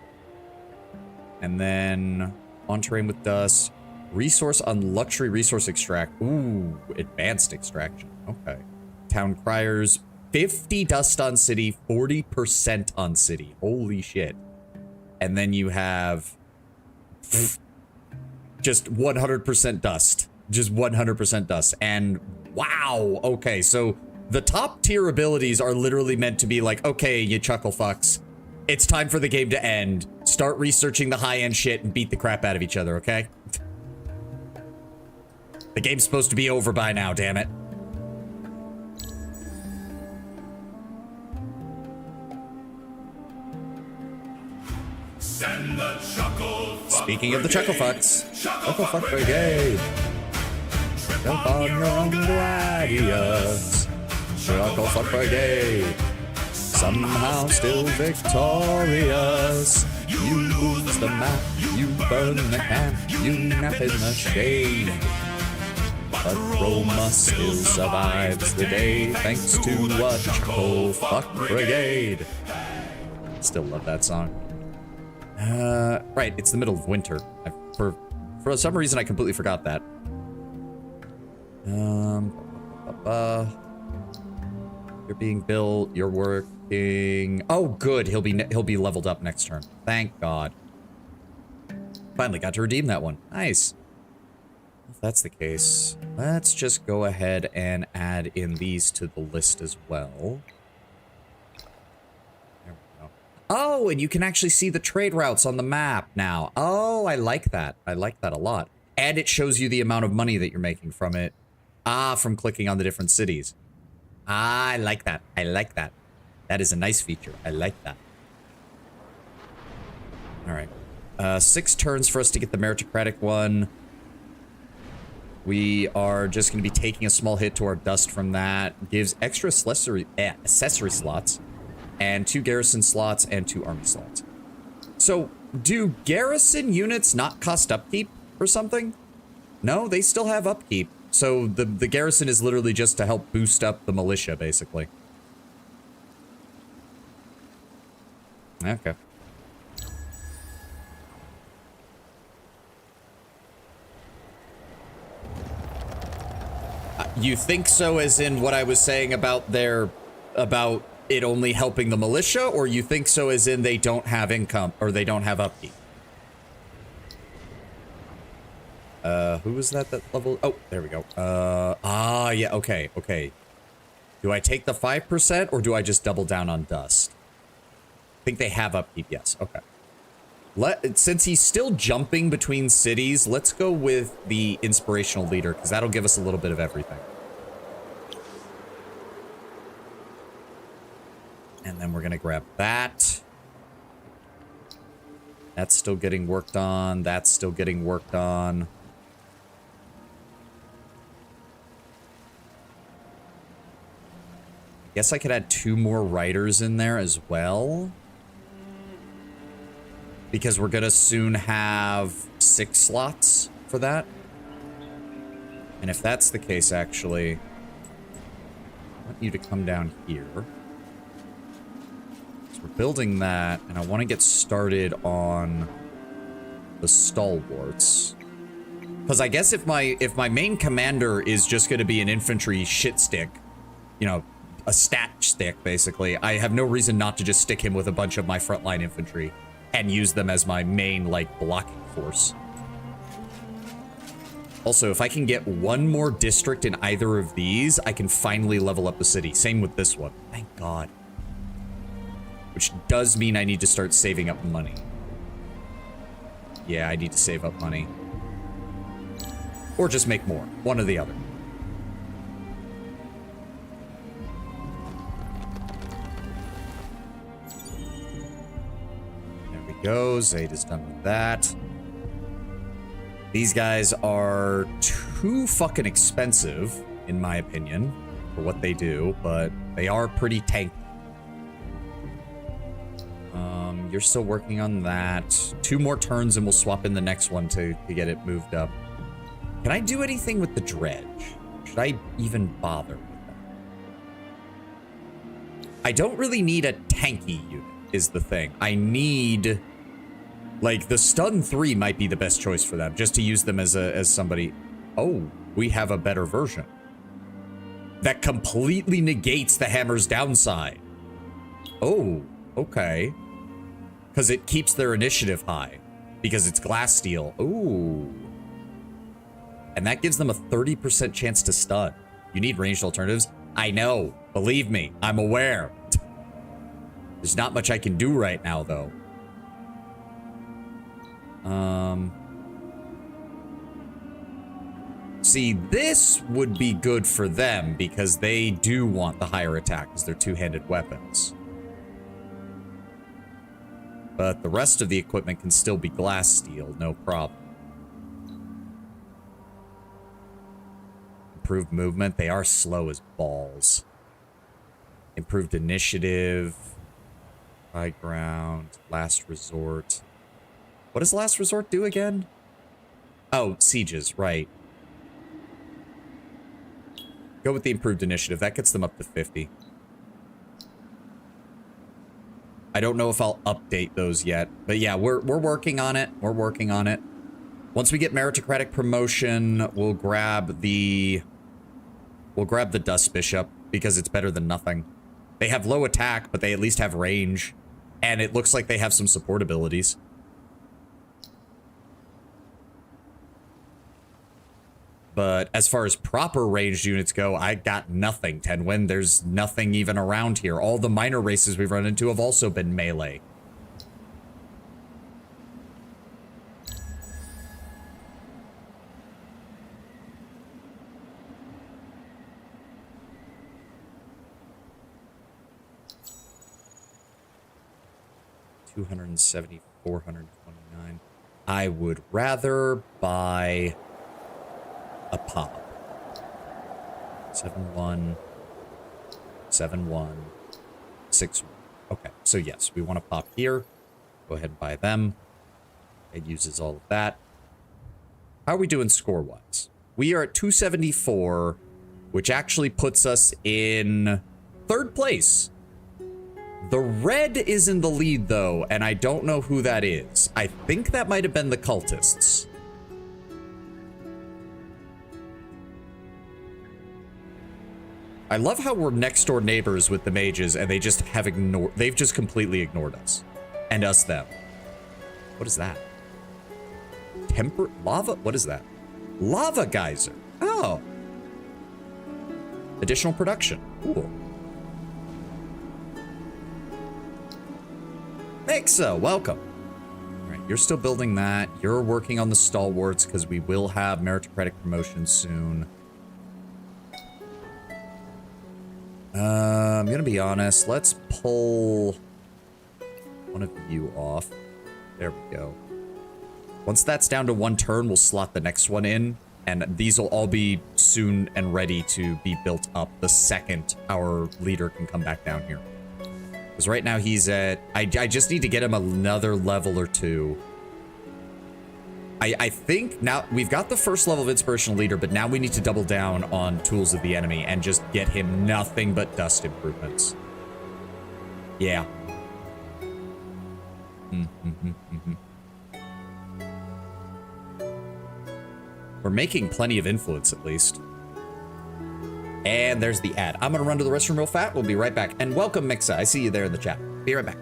And then on terrain with dust. Resource on luxury resource extract. Ooh, advanced extraction. Okay. Town criers. 50 dust on city, 40% on city. Holy shit. And then you have just 100% dust. Just 100% dust. And wow. Okay, so the top tier abilities are literally meant to be like, okay, you chuckle fucks. It's time for the game to end. Start researching the high-end shit and beat the crap out of each other, okay? The game's supposed to be over by now, damn it. Speaking of the chuckle fucks, chuckle fuck brigade. Jump on your own gladius. Chuckle fuck brigade. Somehow still victorious. You lose the map, you burn the camp, you nap in the shade. But Roma still survives the day thanks to a chuckle fuck brigade. Still love that song. Right, it's the middle of winter. For some reason, I completely forgot that. You're being built. You're working. Oh, good. He'll be leveled up next turn. Thank God. Finally got to redeem that one. Nice. If that's the case, let's just go ahead and add in these to the list as well. There we go. Oh, and you can actually see the trade routes on the map now. Oh, I like that. I like that a lot. And it shows you the amount of money that you're making from it. Ah, from clicking on the different cities. Ah, I like that. I like that. That is a nice feature. I like that. All right. 6 turns for us to get the meritocratic one. We are just going to be taking a small hit to our dust from that. Gives extra accessory slots. And 2 garrison slots and 2 army slots. So, do garrison units not cost upkeep or something? No, they still have upkeep. So, the garrison is literally just to help boost up the militia, basically. Okay. You think so as in what I was saying about about it only helping the militia, or you think so as in they don't have income, or they don't have upkeep? Who was that level? Oh, there we go. Yeah, okay, okay. Do I take the 5%, or do I just double down on dust? I think they have upkeep, yes, okay. Since he's still jumping between cities, let's go with the inspirational leader, because that'll give us a little bit of everything. And then we're going to grab that. That's still getting worked on. That's still getting worked on. Guess I could add 2 more riders in there as well. Because we're going to soon have 6 slots for that. And if that's the case, actually, I want you to come down here. So we're building that, and I want to get started on the stalwarts. Because I guess if my main commander is just going to be an infantry shit stick, you know, a stat stick, basically, I have no reason not to just stick him with a bunch of my frontline infantry and use them as my main, like, blocking force. Also, if I can get 1 more district in either of these, I can finally level up the city. Same with this one. Thank God. Which does mean I need to start saving up money. Yeah, I need to save up money. Or just make more. One or the other. Go. Zayd is done with that. These guys are too fucking expensive, in my opinion, for what they do, but they are pretty tanky. You're still working on that. 2 more turns and we'll swap in the next one to get it moved up. Can I do anything with the dredge? Should I even bother with that? I don't really need a tanky unit, is the thing. I need... Like, the stun 3 might be the best choice for them, just to use them as somebody... Oh, we have a better version. That completely negates the hammer's downside. Oh, okay. Because it keeps their initiative high. Because it's glass steel. Ooh. And that gives them a 30% chance to stun. You need ranged alternatives? I know. Believe me, I'm aware. There's not much I can do right now, though. See, this would be good for them because they do want the higher attack because they're 2-handed weapons. But the rest of the equipment can still be glass steel, no problem. Improved movement, they are slow as balls. Improved initiative, high ground, last resort. What does last resort do again? Oh, sieges, right. Go with the improved initiative. That gets them up to 50. I don't know if I'll update those yet. But yeah, we're working on it. We're working on it. Once we get meritocratic promotion, we'll grab the Dust Bishop because it's better than nothing. They have low attack, but they at least have range. And it looks like they have some support abilities. But as far as proper ranged units go, I got nothing, Tenwin. There's nothing even around here. All the minor races we've run into have also been melee. 270, 429. I would rather buy a pop. 7-1, 7-1, 6-1. Okay, so yes, we want to pop here. Go ahead and buy them. It uses all of that. How are we doing score-wise? We are at 274, which actually puts us in 3rd place. The red is in the lead, though, and I don't know who that is. I think that might have been the cultists. I love how we're next door neighbors with the mages, and they just have ignored. They've just completely ignored us, and us them. What is that? Temper lava? What is that? Lava geyser. Oh. Additional production. Cool. Mixa, welcome. All right, you're still building that. You're working on the stalwarts because we will have meritocratic promotion soon. I'm gonna be honest. Let's pull one of you off. There we go. Once that's down to 1 turn, we'll slot the next one in, and these will all be soon and ready to be built up the second our leader can come back down here. Because right now he's at... I just need to get him another level or 2. I think now we've got the 1st level of inspirational leader, but now we need to double down on tools of the enemy and just get him nothing but dust improvements. Yeah. We're making plenty of influence, at least. And there's the ad. I'm going to run to the restroom real fast. We'll be right back. And welcome, Mixa. I see you there in the chat. Be right back.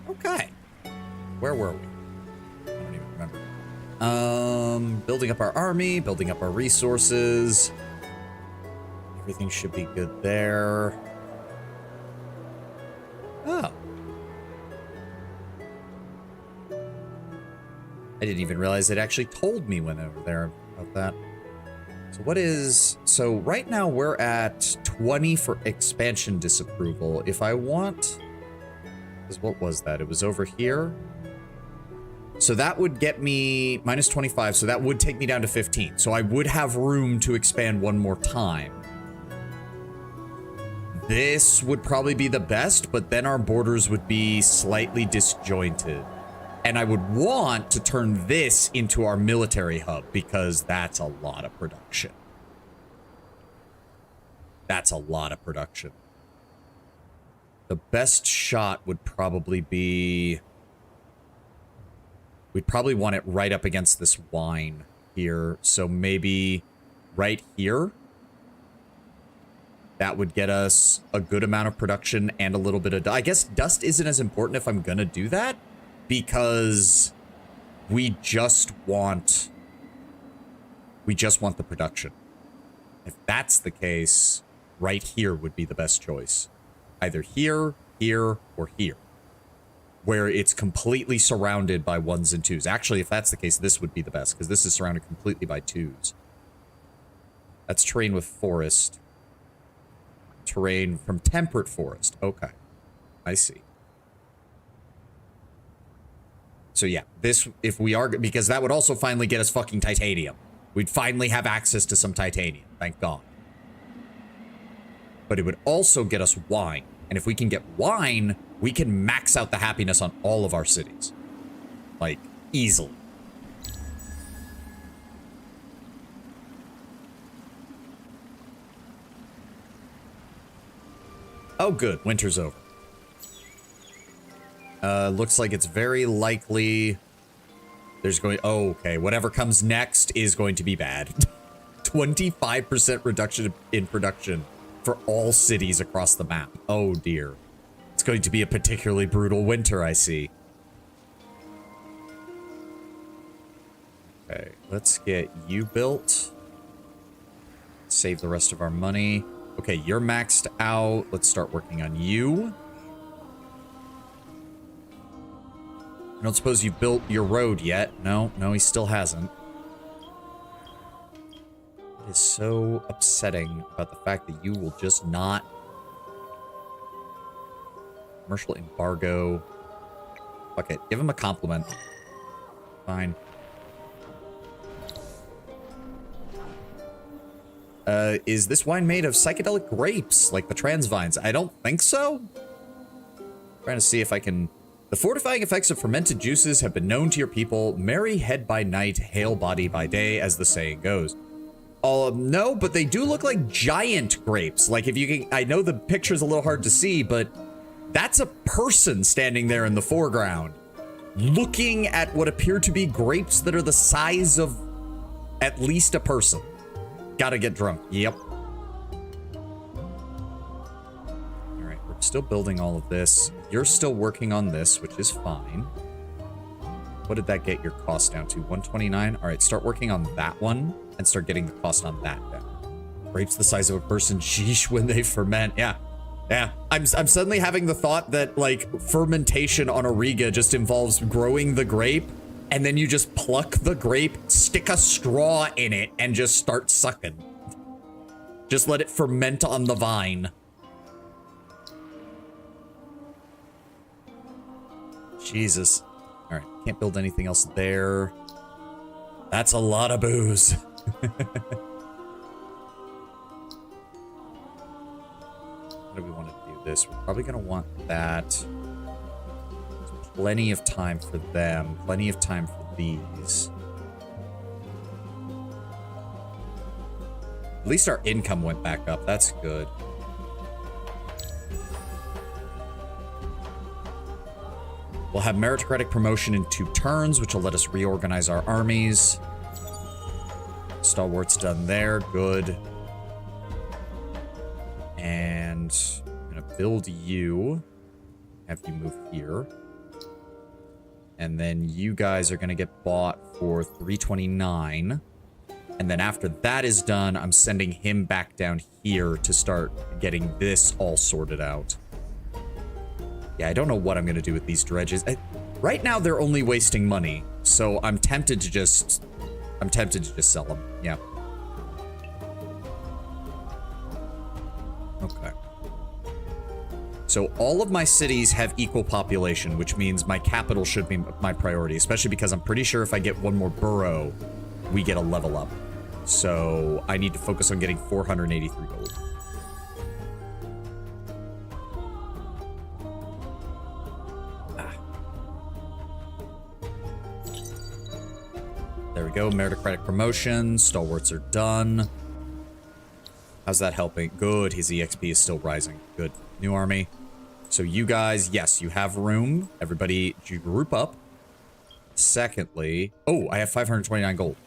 Okay. Where were we? I don't even remember. Building up our army, building up our resources. Everything should be good there. Oh. I didn't even realize it actually told me when over there about that. So what is... So right now we're at 20 for expansion disapproval. If I want... What was that? It was over here. So that would get me minus 25. So that would take me down to 15. So I would have room to expand one more time. This would probably be the best, but then our borders would be slightly disjointed. And I would want to turn this into our military hub because that's a lot of production. That's a lot of production. The best shot would probably be... We'd probably want it right up against this wine here. So maybe right here. That would get us a good amount of production and a little bit of... I guess dust isn't as important if I'm going to do that. Because we just want... the production. If that's the case, right here would be the best choice. Either here, here, or here. Where it's completely surrounded by 1s and 2s. Actually, if that's the case, this would be the best, because this is surrounded completely by 2s. That's terrain with forest. Terrain from temperate forest. Okay. I see. So yeah, this, if we are, because that would also finally get us fucking titanium. We'd finally have access to some titanium. Thank God. But it would also get us wine. And if we can get wine, we can max out the happiness on all of our cities. Like, easily. Oh, good. Winter's over. Looks like it's very likely there's going... Oh, okay. Whatever comes next is going to be bad. 25% reduction in production for all cities across the map. Oh, dear. It's going to be a particularly brutal winter, I see. Okay, let's get you built. Save the rest of our money. Okay, you're maxed out. Let's start working on you. I don't suppose you've built your road yet. No, he still hasn't. It is so upsetting about the fact that you will just not... Commercial embargo. Fuck it. Give him a compliment. Fine. Is this wine made of psychedelic grapes, like the trans vines? I don't think so. Trying to see if I can... The fortifying effects of fermented juices have been known to your people. Merry head by night, hale body by day, as the saying goes. No, but they do look like giant grapes. Like, if you can... I know the picture's a little hard to see, but that's a person standing there in the foreground, looking at what appear to be grapes that are the size of at least a person. Gotta get drunk. Yep. Alright, we're still building all of this. You're still working on this, which is fine. What did that get your cost down to? 129? Alright, start working on that one and start getting the cost on that down. Grapes the size of a person. Sheesh, when they ferment. Yeah. Yeah. I'm suddenly having the thought that, like, fermentation on a Riga just involves growing the grape, and then you just pluck the grape, stick a straw in it, and just start sucking. Just let it ferment on the vine. Jesus. All right, can't build anything else there. That's a lot of booze. How do we want to do this? We're probably going to want that. Plenty of time for them. Plenty of time for these. At least our income went back up. That's good. We'll have meritocratic promotion in 2 turns, which will let us reorganize our armies. Stalwart's done there. Good. And I'm going to build you. Have you move here. And then you guys are going to get bought for 329. And then after that is done, I'm sending him back down here to start getting this all sorted out. Yeah, I don't know what I'm going to do with these dredges. Right now, they're only wasting money. So I'm tempted to just sell them. Yeah. Okay. So all of my cities have equal population, which means my capital should be my priority, especially because I'm pretty sure if I get one more borough, we get a level up. So I need to focus on getting 483 gold. There we go. Meritocratic promotion. Stalwarts are done. How's that helping? Good. His EXP is still rising. Good. New army. So you guys, yes, you have room. Everybody, you group up. Secondly, oh, I have 529 gold.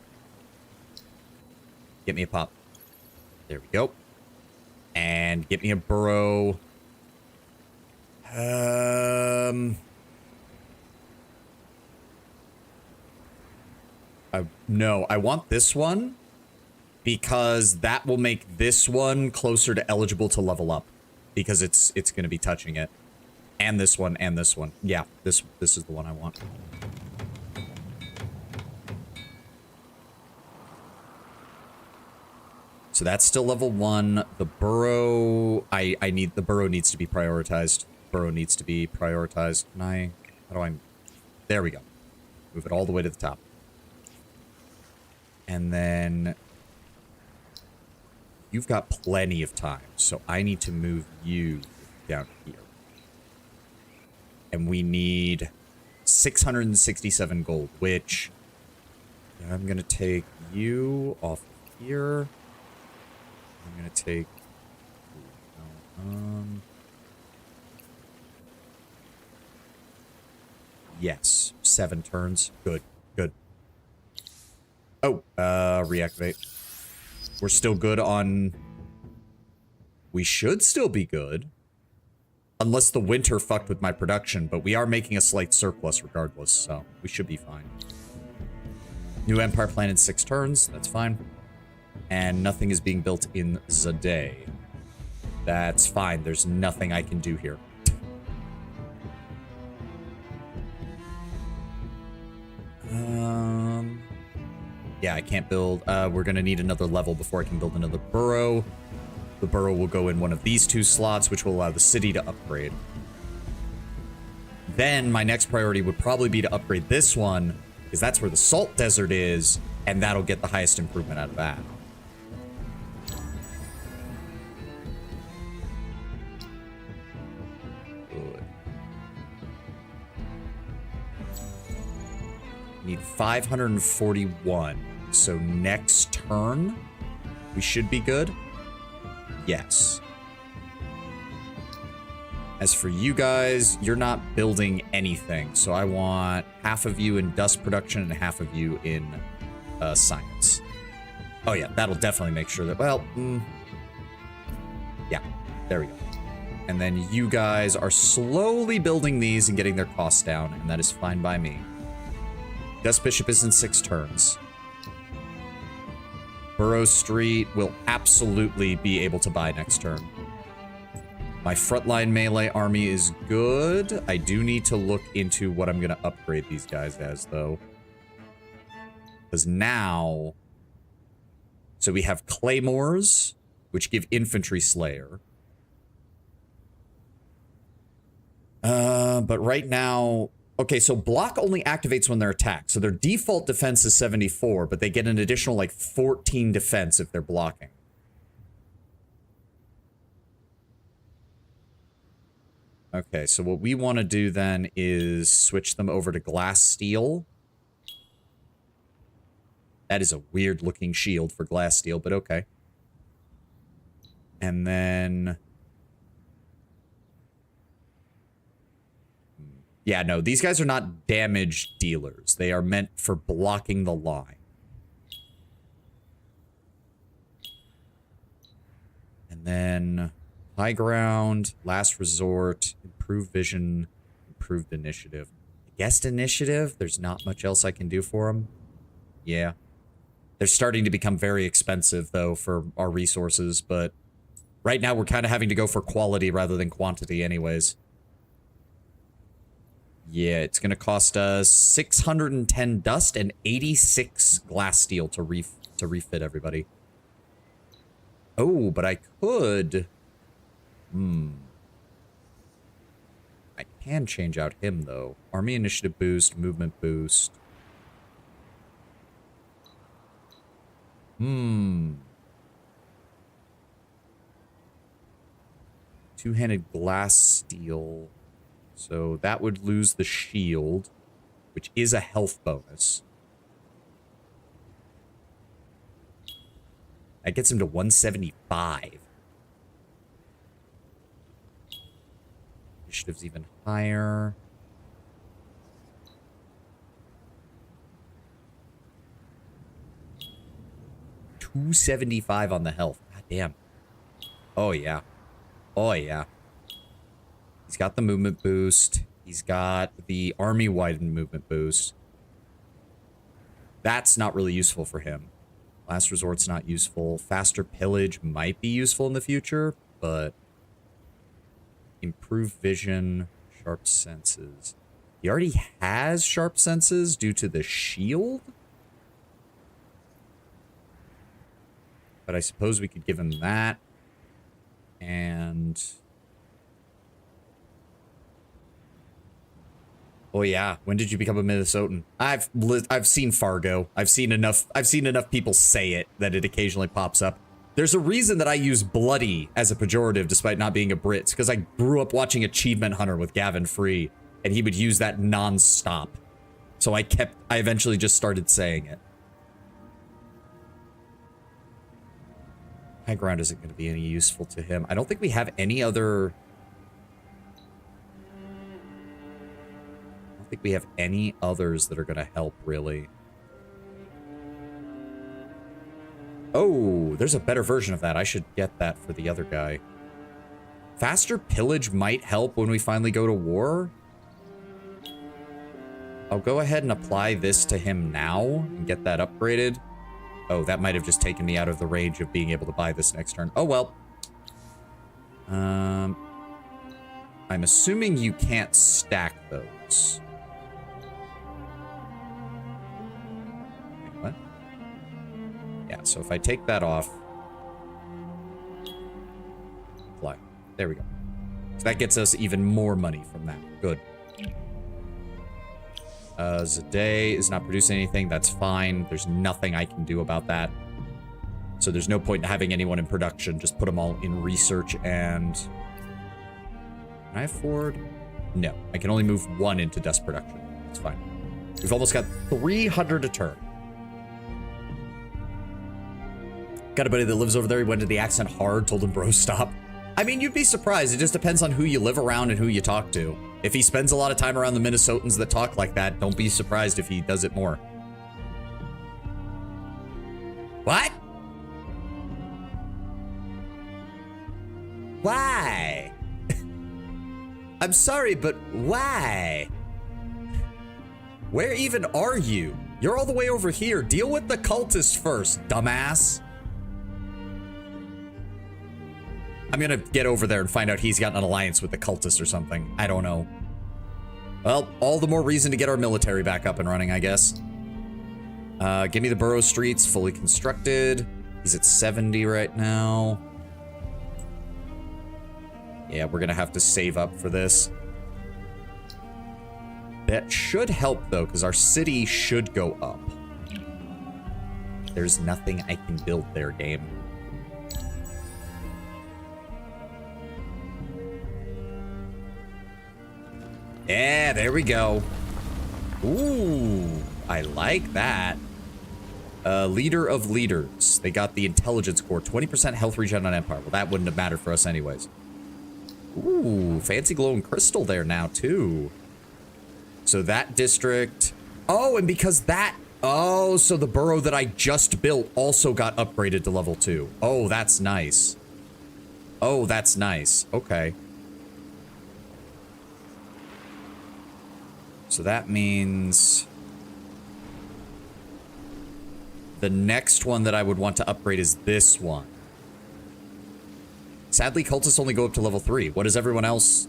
Get me a pop. There we go. And get me a borough. No, I want this one because that will make this one closer to eligible to level up because it's going to be touching it. And this one and this one. Yeah, this is the one I want. So that's still level 1. The borough, the borough needs to be prioritized. Borough needs to be prioritized. There we go. Move it all the way to the top. And then you've got plenty of time, so I need to move you down here. And we need 667 gold, which I'm going to take you off here. I'm going to take... yes, 7 turns. Good, good. Oh, reactivate. We're still good on... we should still be good. Unless the winter fucked with my production, but we are making a slight surplus regardless, so we should be fine. New Empire plan in 6 turns, that's fine. And nothing is being built in the day. That's fine, there's nothing I can do here. Yeah, I can't build, we're gonna need another level before I can build another burrow. The burrow will go in one of these 2 slots, which will allow the city to upgrade. Then my next priority would probably be to upgrade this one, because that's where the salt desert is, and that'll get the highest improvement out of that. Good. Need 541, so next turn, we should be good. Yes. As for you guys, you're not building anything, so I want half of you in dust production and half of you in science. Oh yeah, that'll definitely make sure that, well, yeah, there we go. And then you guys are slowly building these and getting their costs down, and that is fine by me. Dust Bishop is in 6 turns. Burrow Street will absolutely be able to buy next turn. My frontline melee army is good. I do need to look into what I'm going to upgrade these guys as, though. Because now... so we have Claymores, which give Infantry Slayer. But right now... okay, so block only activates when they're attacked. So their default defense is 74, but they get an additional, like, 14 defense if they're blocking. Okay, so what we want to do then is switch them over to glass steel. That is a weird-looking shield for glass steel, but okay. And then... yeah, no, these guys are not damage dealers. They are meant for blocking the line. And then high ground, last resort, improved vision, improved initiative. Guest initiative, there's not much else I can do for them. Yeah. They're starting to become very expensive, though, for our resources, but right now we're kind of having to go for quality rather than quantity anyways. Yeah, it's going to cost us 610 dust and 86 glass steel to refit everybody. Oh, but I could... I can change out him, though. Army initiative boost, movement boost. Two-handed glass steel... so that would lose the shield, which is a health bonus. That gets him to 175. Initiative's even higher. $275 on the health. God damn. Oh, yeah. Oh, yeah. He's got the movement boost. He's got the army widened movement boost. That's not really useful for him. Last resort's not useful. Faster pillage might be useful in the future, but improved vision, sharp senses. He already has sharp senses due to the shield. But I suppose we could give him that. And... oh yeah, when did you become a Minnesotan? I've seen Fargo. I've seen enough people say it that it occasionally pops up. There's a reason that I use bloody as a pejorative despite not being a Brit. It's because I grew up watching Achievement Hunter with Gavin Free. And he would use that non-stop. So I eventually just started saying it. High ground isn't going to be any useful to him. I don't think we have any other... I don't think we have any others that are going to help, really. Oh, there's a better version of that. I should get that for the other guy. Faster pillage might help when we finally go to war. I'll go ahead and apply this to him now and get that upgraded. Oh, that might have just taken me out of the range of being able to buy this next turn. Oh, well. I'm assuming you can't stack those. Wait, what? Yeah, so if I take that off. Apply. There we go. So that gets us even more money from that. Good. Zade is not producing anything. That's fine. There's nothing I can do about that. So there's no point in having anyone in production. Just put them all in research and... Can I afford? No. I can only move one into dust production. That's fine. We've almost got 300 a turn. Got a buddy that lives over there. He went to the accent hard, told him, bro, stop. I mean, you'd be surprised. It just depends on who you live around and who you talk to. If he spends a lot of time around the Minnesotans that talk like that, don't be surprised if he does it more. What? Why? I'm sorry, but why? Where even are you? You're all the way over here. Deal with the cultists first, dumbass. I'm gonna get over there and find out he's got an alliance with the cultists or something. I don't know. Well, all the more reason to get our military back up and running, I guess. Give me the borough streets, fully constructed. He's at 70 right now. Yeah, we're gonna have to save up for this. That should help, though, because our city should go up. There's nothing I can build there, game. Yeah, there we go. Ooh, I like that. Leader of leaders. They got the intelligence core. 20% health regen on Empire. Well, that wouldn't have mattered for us anyways. Ooh, fancy glowing crystal there now, too. So that district... Oh, and because that... Oh, so the borough that I just built also got upgraded to level 2. Oh, that's nice. Oh, that's nice. Okay. So that means the next one that I would want to upgrade is this one. Sadly, cultists only go up to level 3. What does everyone else?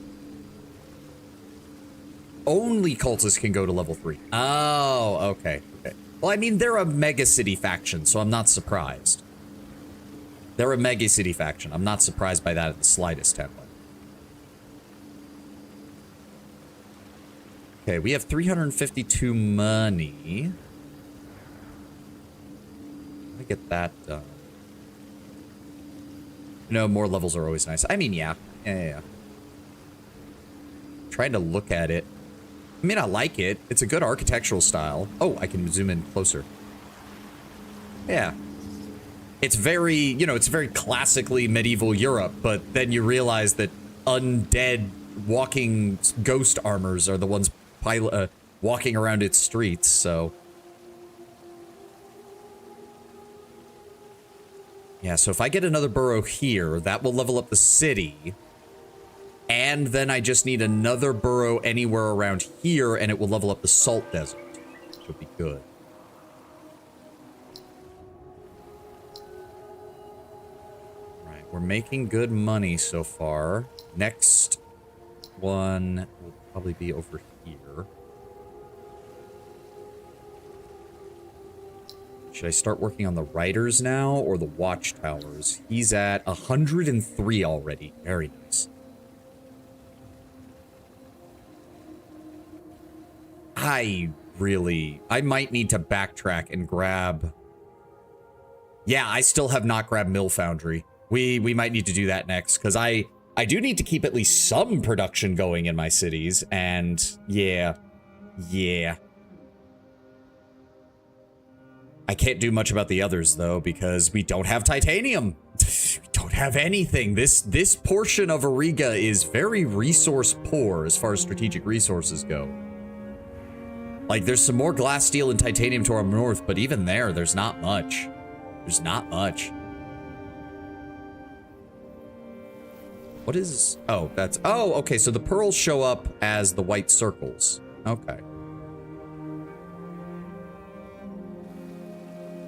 Only cultists can go to level 3. Oh, okay. Okay. Well, I mean, they're a mega city faction, so I'm not surprised. They're a mega city faction. I'm not surprised by that at the slightest, template. Okay, we have 352 money. Let me get that done. You know, more levels are always nice. I mean, yeah. Yeah. Trying to look at it. I mean, I like it. It's a good architectural style. Oh, I can zoom in closer. Yeah. It's very, you know, it's very classically medieval Europe, but then you realize that undead walking ghost armors are the ones walking around its streets, so... Yeah, so if I get another borough here, that will level up the city. And then I just need another borough anywhere around here, and it will level up the salt desert. Which would be good. Alright, we're making good money so far. Next one will probably be over here. Should I start working on the riders now or the watchtowers? He's at 103 already. Very nice. I might need to backtrack and grab... Yeah, I still have not grabbed Mill Foundry. We might need to do that next, because I I do need to keep at least some production going in my cities, and yeah. I can't do much about the others, though, because we don't have titanium. We don't have anything. This portion of Ariga is very resource poor as far as strategic resources go. Like, there's some more glass, steel, and titanium to our north, but even there, there's not much. There's not much. What is... Oh, that's... Oh, okay, so the pearls show up as the white circles. Okay.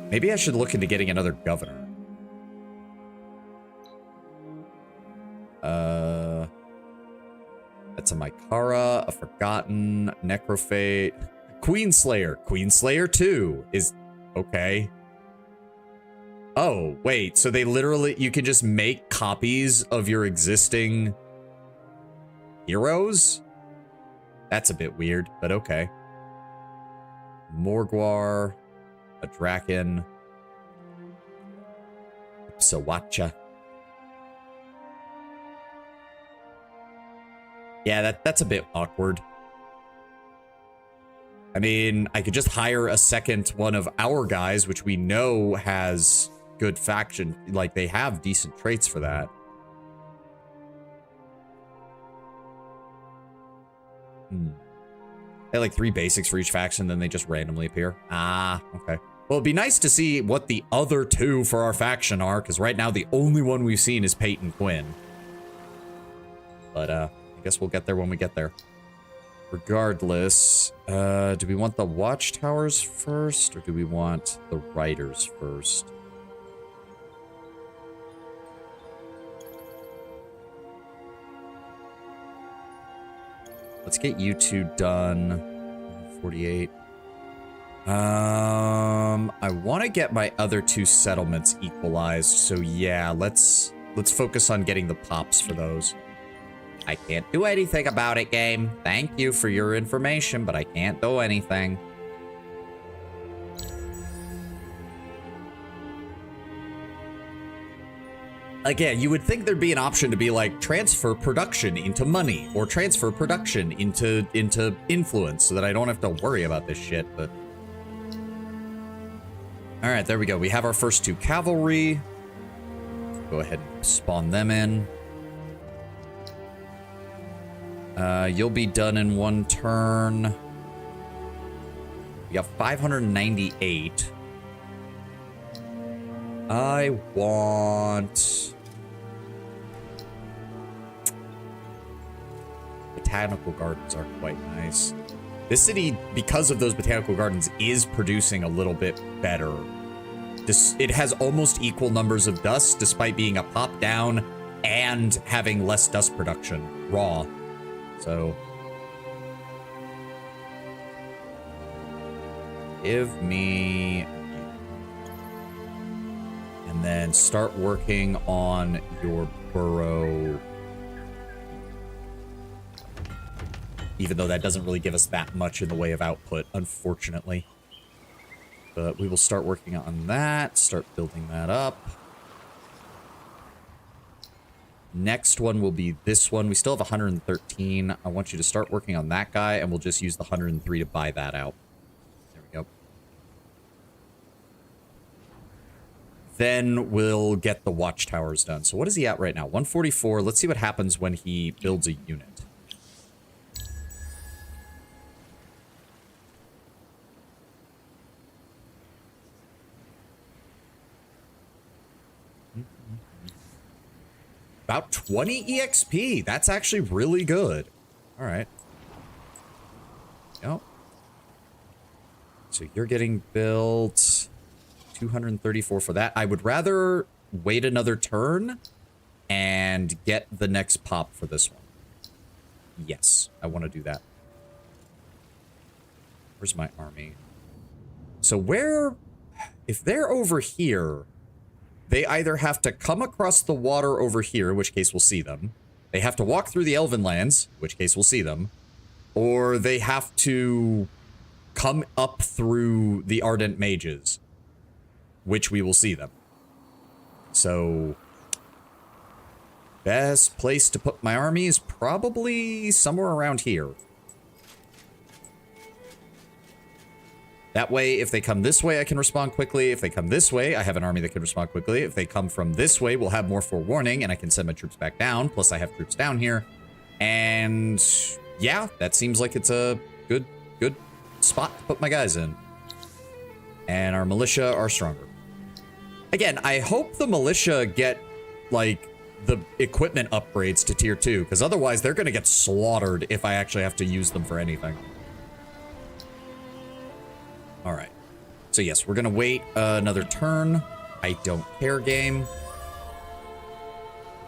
Maybe I should look into getting another governor. That's a Mycara, a Forgotten, Necrophate, Queenslayer. Queenslayer 2 is... Okay. Oh, wait, so they literally... You can just make copies of your existing heroes? That's a bit weird, but okay. Morgwar, a Draken, Sawacha. Yeah, that's a bit awkward. I mean, I could just hire a second one of our guys, which we know has good faction. Like, they have decent traits for that. They have like 3 basics for each faction, then they just randomly appear. Ah, okay. Well, it'd be nice to see what the other 2 for our faction are, because right now the only one we've seen is Peyton Quinn. But, I guess we'll get there when we get there. Regardless, do we want the watchtowers first, or do we want the riders first? Let's get you 2 done. 48. I want to get my other 2 settlements equalized, so yeah, let's focus on getting the pops for those. I can't do anything about it, game. Thank you for your information, but I can't do anything. Again, you would think there'd be an option to be like, transfer production into money, or transfer production into influence, so that I don't have to worry about this shit, but... Alright, there we go. We have our first 2 cavalry. Go ahead and spawn them in. You'll be done in 1 turn. We got 598. I want... Botanical gardens are quite nice. This city, because of those botanical gardens, is producing a little bit better. It has almost equal numbers of dust, despite being a pop down and having less dust production, raw. So, give me, and then start working on your burrow. Even though that doesn't really give us that much in the way of output, unfortunately. But we will start working on that, start building that up. Next one will be this one. We still have 113. I want you to start working on that guy, and we'll just use the 103 to buy that out. There we go. Then we'll get the watchtowers done. So what is he at right now? 144. Let's see what happens when he builds a unit. About 20 EXP. That's actually really good. All right. Yep. So you're getting built. 234 for that. I would rather wait another turn and get the next pop for this one. Yes, I want to do that. Where's my army? So where... If they're over here... They either have to come across the water over here, in which case we'll see them. They have to walk through the Elven Lands, in which case we'll see them. Or they have to come up through the Ardent Mages, which we will see them. So... Best place to put my army is probably somewhere around here. That way, if they come this way, I can respond quickly. If they come this way, I have an army that can respond quickly. If they come from this way, we'll have more forewarning, and I can send my troops back down. Plus, I have troops down here. And yeah, that seems like it's a good spot to put my guys in. And our militia are stronger. Again, I hope the militia get, like, the equipment upgrades to tier 2, because otherwise they're going to get slaughtered if I actually have to use them for anything. All right. So yes, we're going to wait another turn. I don't care, game.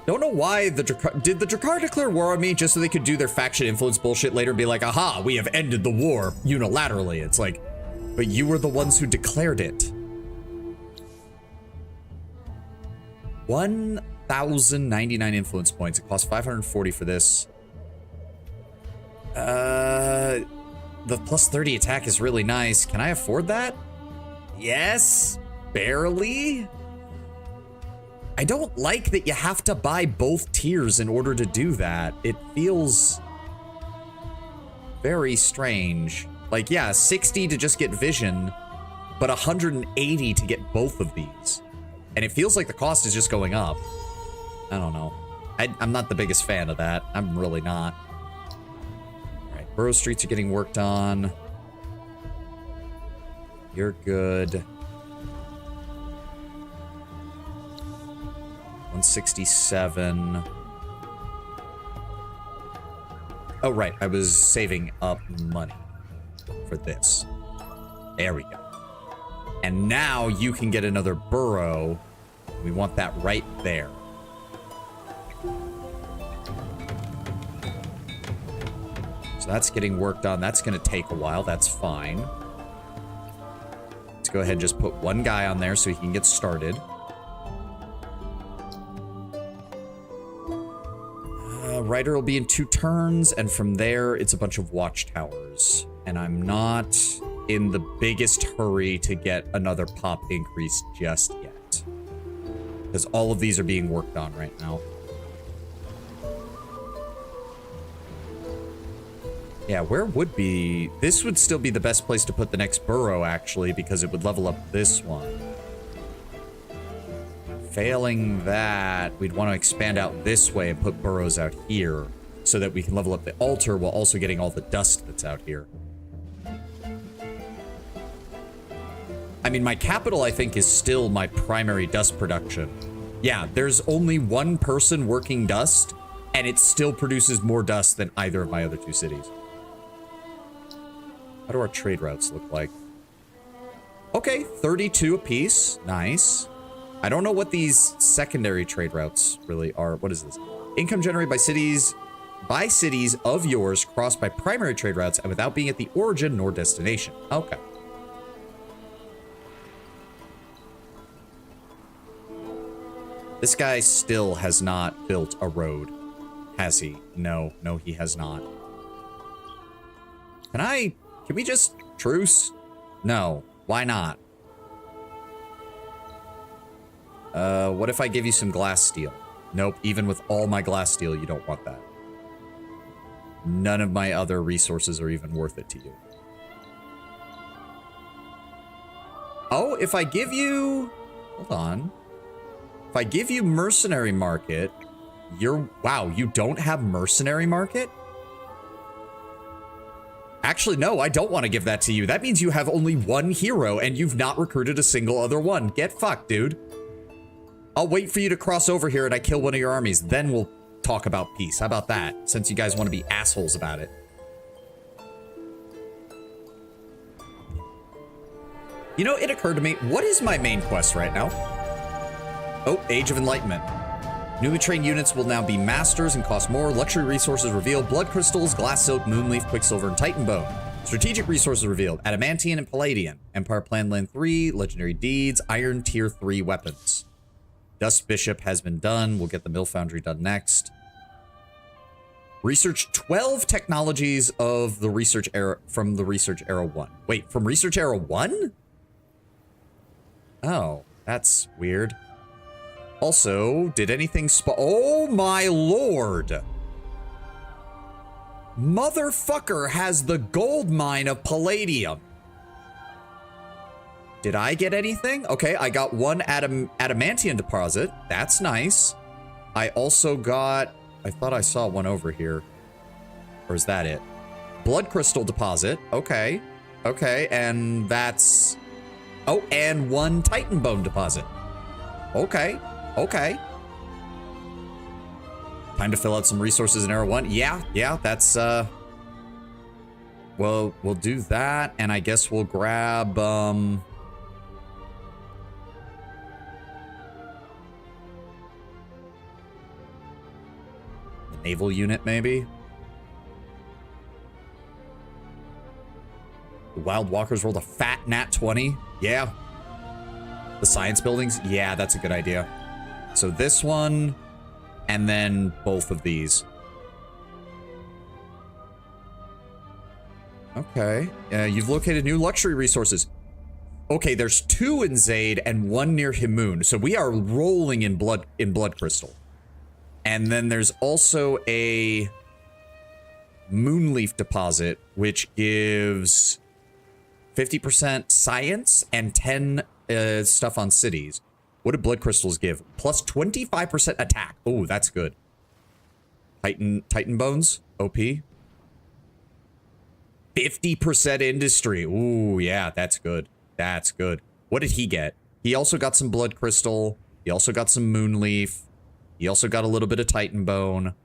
Don't know why did the Drakkar declare war on me just so they could do their faction influence bullshit later and be like, aha, we have ended the war unilaterally. It's like, but you were the ones who declared it. 1,099 influence points. It costs 540 for this. The plus 30 attack is really nice. Can I afford that? Yes, barely. I don't like that you have to buy both tiers in order to do that. It feels very strange. Like, yeah, 60 to just get vision, but 180 to get both of these. And it feels like the cost is just going up. I don't know. I'm not the biggest fan of that. I'm really not. All right, borough streets are getting worked on. You're good. 167. Oh, right. I was saving up money for this. There we go. And now you can get another borough. We want that right there. So that's getting worked on. That's going to take a while. That's fine. Let's go ahead and just put one guy on there so he can get started. Rider will be in 2 turns, and from there, it's a bunch of watchtowers. And I'm not in the biggest hurry to get another pop increase just yet. Because all of these are being worked on right now. Yeah, where would be... This would still be the best place to put the next borough, actually, because it would level up this one. Failing that, we'd want to expand out this way and put boroughs out here so that we can level up the altar while also getting all the dust that's out here. I mean, my capital, I think, is still my primary dust production. Yeah, there's only one person working dust, and it still produces more dust than either of my other 2 cities. How do our trade routes look like? Okay, 32 apiece. Nice. I don't know what these secondary trade routes really are. What is this? Income generated by cities of yours crossed by primary trade routes and without being at the origin nor destination. Okay. This guy still has not built a road, has he? No, he has not. Can we just truce? No, why not? What if I give you some glass steel? Nope, even with all my glass steel, you don't want that. None of my other resources are even worth it to you. Oh, if I give you... Hold on. If I give you mercenary market, wow, you don't have mercenary market? Actually, no, I don't want to give that to you. That means you have only one hero and you've not recruited a single other one. Get fucked, dude. I'll wait for you to cross over here and I kill one of your armies. Then we'll talk about peace. How about that? Since you guys want to be assholes about it. You know, it occurred to me, what is my main quest right now? Oh, Age of Enlightenment. Newly trained units will now be masters and cost more. Luxury resources revealed. Blood crystals, glass silk, moonleaf, quicksilver, and titan bone. Strategic resources revealed. Adamantian and Palladian. Empire Plan Land 3. Legendary deeds. Iron Tier 3 weapons. Dust Bishop has been done. We'll get the Mill Foundry done next. Research 12 technologies of the Research Era from the Research Era 1. Wait, from Research Era 1? Oh, that's weird. Also, did anything oh my lord. Motherfucker has the gold mine of palladium. Did I get anything? Okay, I got one adamantium deposit. That's nice. I also got, I thought I saw one over here. Or is that it? Blood crystal deposit. Okay. Okay, and that's... Oh, and one titan bone deposit. Okay. Okay. Time to fill out some resources in Era 1. Yeah, that's, well, we'll do that, and I guess we'll grab, the naval unit, maybe? The Wild Walkers rolled a fat nat 20. Yeah. The science buildings? Yeah, that's a good idea. So this one, and then both of these. Okay. You've located new luxury resources. Okay, there's 2 in Zaid and 1 near Himoon. So we are rolling in blood crystal. And then there's also a Moonleaf deposit, which gives 50% science and 10 stuff on cities. What do blood crystals give? Plus 25% attack. Oh, that's good. Titan bones, OP. 50% industry. Ooh, yeah, that's good. That's good. What did he get? He also got some blood crystal. He also got some moonleaf. He also got a little bit of titan bone.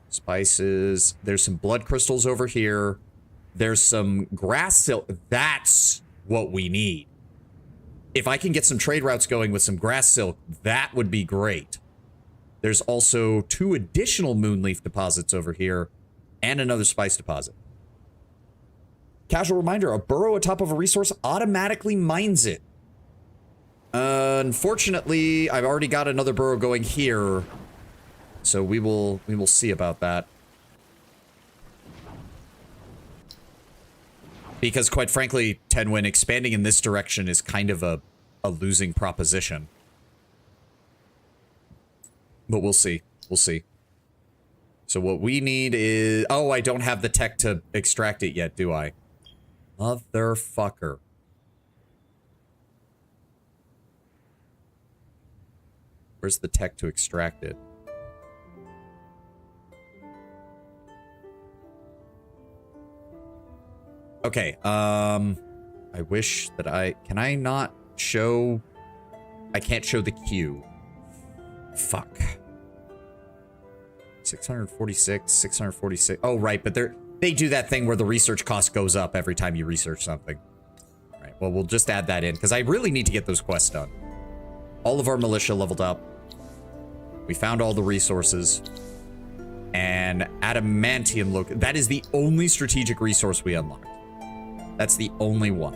Spices. There's some blood crystals over here. There's some grass silk. That's what we need. If I can get some trade routes going with some grass silk, that would be great. There's also 2 additional moonleaf deposits over here and another spice deposit. Casual reminder, a burrow atop of a resource automatically mines it. Unfortunately, I've already got another burrow going here, so we will see about that. Because quite frankly, Tenwin, expanding in this direction is kind of a losing proposition. But we'll see. We'll see. So what we need is... Oh, I don't have the tech to extract it yet, do I? Motherfucker. Where's the tech to extract it? Okay, I wish that can I not show... I can't show the queue. Fuck. 646, 646. Oh, right, but they do that thing where the research cost goes up every time you research something. All right, well, we'll just add that in, because I really need to get those quests done. All of our militia leveled up. We found all the resources. And adamantium, that is the only strategic resource we unlocked. That's the only one.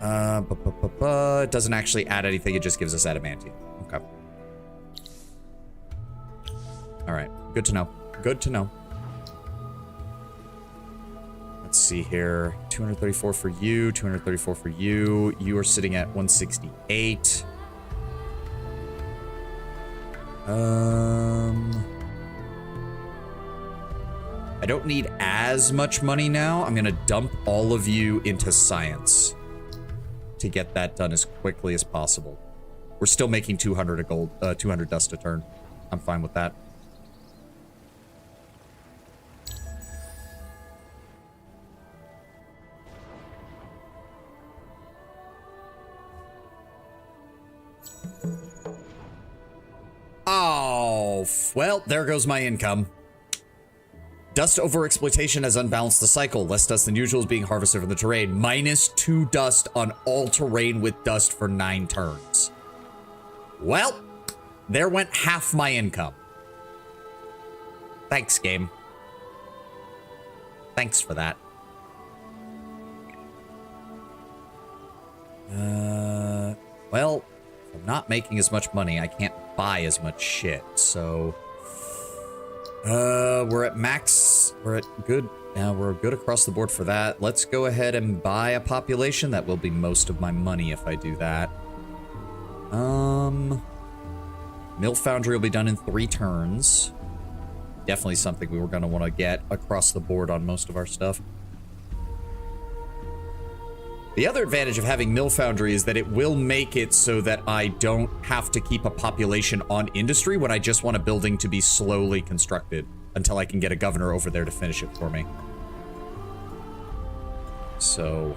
It doesn't actually add anything, it just gives us adamantium. Okay. Alright, good to know. Good to know. Let's see here. 234 for you, 234 for you. You are sitting at 168. I don't need as much money now. I'm gonna dump all of you into science to get that done as quickly as possible. We're still making 200 a gold, 200 dust a turn. I'm fine with that. Oh, well, there goes my income. Dust overexploitation has unbalanced the cycle. Less dust than usual is being harvested from the terrain. -2 dust on all terrain with dust for 9 turns. Well, there went half my income. Thanks, game. Thanks for that. Well, if I'm not making as much money, I can't buy as much shit, so... we're at max. We're at good Now we're good across the board for that. Let's go ahead and buy a population. That will be most of my money if I do that. Mill Foundry will be done in 3 turns. Definitely something we were going to want to get across the board on most of our stuff. The other advantage of having Mill Foundry is that it will make it so that I don't have to keep a population on industry when I just want a building to be slowly constructed until I can get a governor over there to finish it for me. So,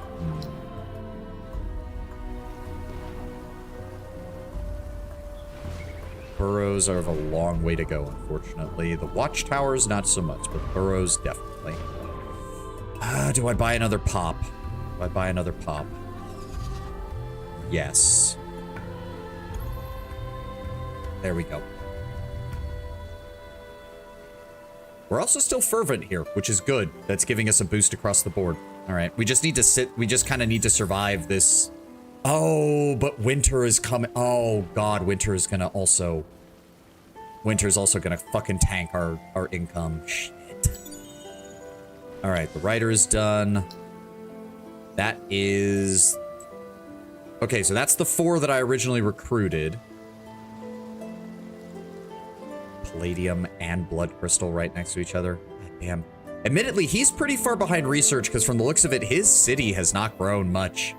burrows are of a long way to go, unfortunately. The watchtowers, not so much, but burrows, definitely. Do I buy another pop? Do I buy another pop? Yes. There we go. We're also still fervent here, which is good. That's giving us a boost across the board. All right, we just need to sit. We just kind of need to survive this. Oh, but winter is coming. Oh, God, winter is going to also. Winter's also going to fucking tank our income. Shit. All right, the writer is done. That is. Okay, so that's the 4 that I originally recruited. Palladium and blood crystal right next to each other. God damn. Admittedly, he's pretty far behind research because from the looks of it, his city has not grown much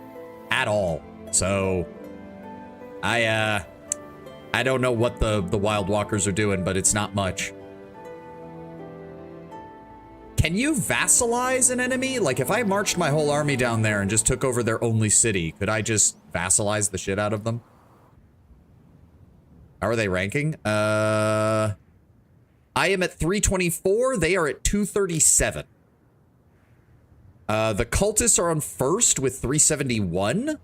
at all. So I don't know what the Wild Walkers are doing, but it's not much. Can you vassalize an enemy? Like if I marched my whole army down there and just took over their only city, could I just vassalize the shit out of them? How are they ranking? I am at 324. They are at 237. The cultists are on first with 371.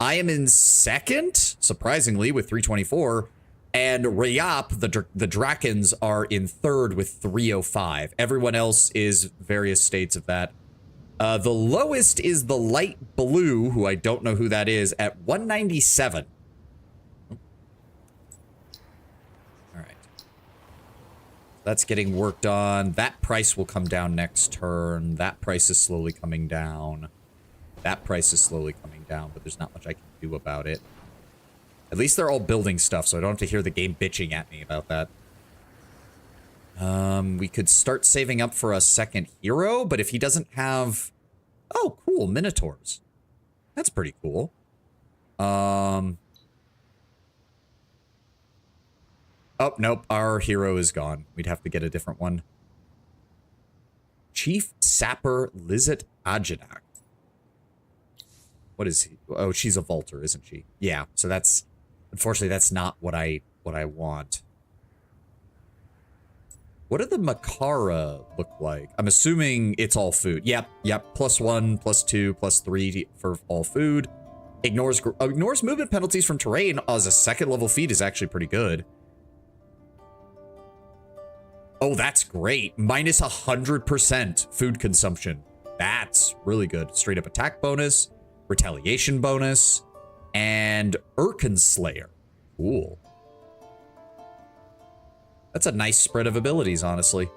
I am in second, surprisingly, with 324. And Rayap, the Drakens, are in third with 305. Everyone else is various states of that. The lowest is the light blue, who I don't know who that is, at 197. That's getting worked on. That price will come down next turn. That price is slowly coming down. That price is slowly coming down, but there's not much I can do about it. At least they're all building stuff, so I don't have to hear the game bitching at me about that. We could start saving up for a second hero, but if he doesn't have... Oh, cool, Minotaurs. That's pretty cool. Oh, nope. Our hero is gone. We'd have to get a different one. Chief Sapper Lizet Ajanak. What is he? Oh, she's a vaulter, isn't she? Yeah. So that's... Unfortunately, that's not what I want. What do the Makara look like? I'm assuming it's all food. Yep. +1, +2, +3 for all food. Ignores movement penalties from terrain as a second level feat is actually pretty good. Oh, that's great. Minus 100% food consumption. That's really good. Straight up attack bonus, retaliation bonus, and Urkin Slayer. Cool. That's a nice spread of abilities, honestly.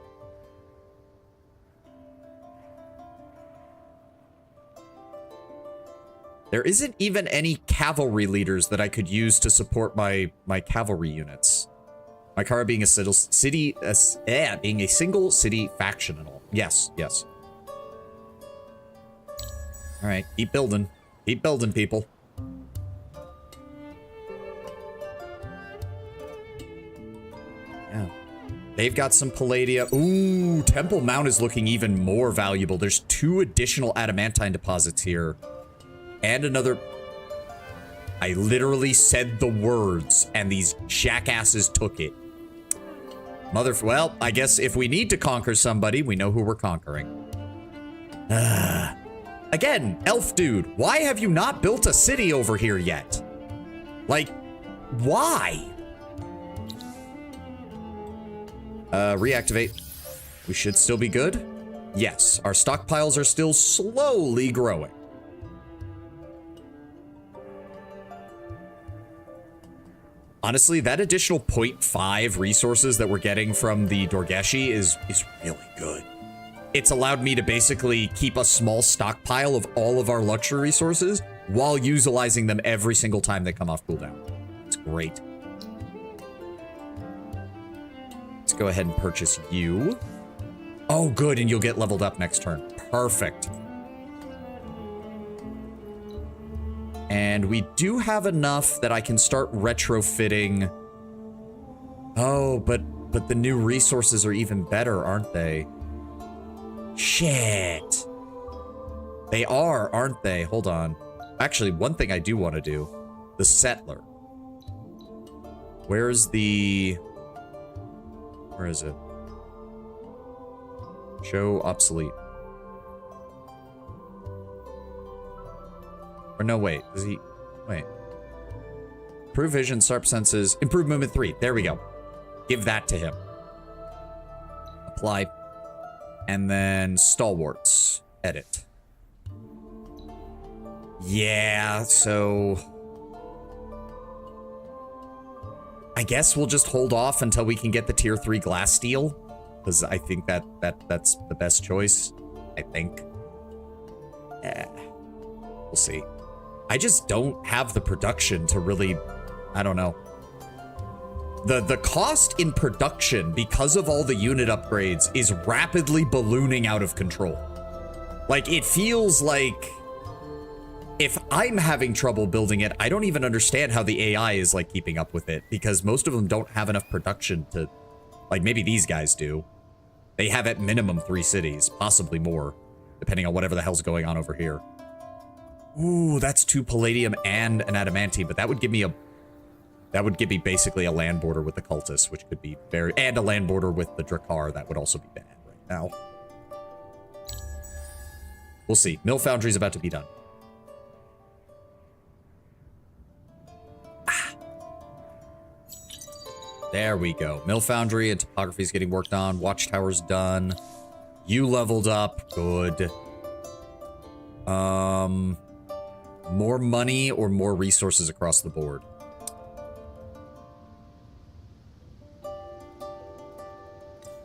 There isn't even any cavalry leaders that I could use to support my cavalry units. Makara being a single city faction and all. Yes. All right, keep building. Keep building, people. Yeah. They've got some Palladia. Ooh, Temple Mount is looking even more valuable. There's 2 additional adamantine deposits here. And another... I literally said the words, and these jackasses took it. Well, I guess if we need to conquer somebody, we know who we're conquering. Again, elf dude, why have you not built a city over here yet? Like, why? Reactivate. We should still be good. Yes, our stockpiles are still slowly growing. Honestly, that additional 0.5 resources that we're getting from the Dorgeshi is really good. it's allowed me to basically keep a small stockpile of all of our luxury resources while utilizing them every single time they come off cooldown. It's great. Let's go ahead and purchase you. Oh, good, and you'll get leveled up next turn. Perfect. And we do have enough that I can start retrofitting. Oh, but the new resources are even better, aren't they? Shit. They are, aren't they? Hold on. Actually, one thing I do want to do. The settler. Where's the... Where is it? Show obsolete. Or no, wait. Does he... Wait. Improve vision, sharp senses. Improve movement 3. There we go. Give that to him. Apply. And then stalwarts. Edit. Yeah, so... I guess we'll just hold off until we can get the tier 3 glass steel. Because I think that's the best choice. I think. Yeah. We'll see. I just don't have the production to really... I don't know. The cost in production, because of all the unit upgrades, is rapidly ballooning out of control. Like, it feels like... If I'm having trouble building it, I don't even understand how the AI is, like, keeping up with it. Because most of them don't have enough production to... Like, maybe these guys do. They have at minimum 3 cities, possibly more. Depending on whatever the hell's going on over here. Ooh, that's 2 palladium and an adamantine, but that would give me a... That would give me basically a land border with the cultists, which could be very... And a land border with the Drakkar, that would also be bad right now. We'll see. Mill Foundry's about to be done. There we go. Mill Foundry and topography is getting worked on. Watchtower's done. You leveled up. Good. More money or more resources across the board?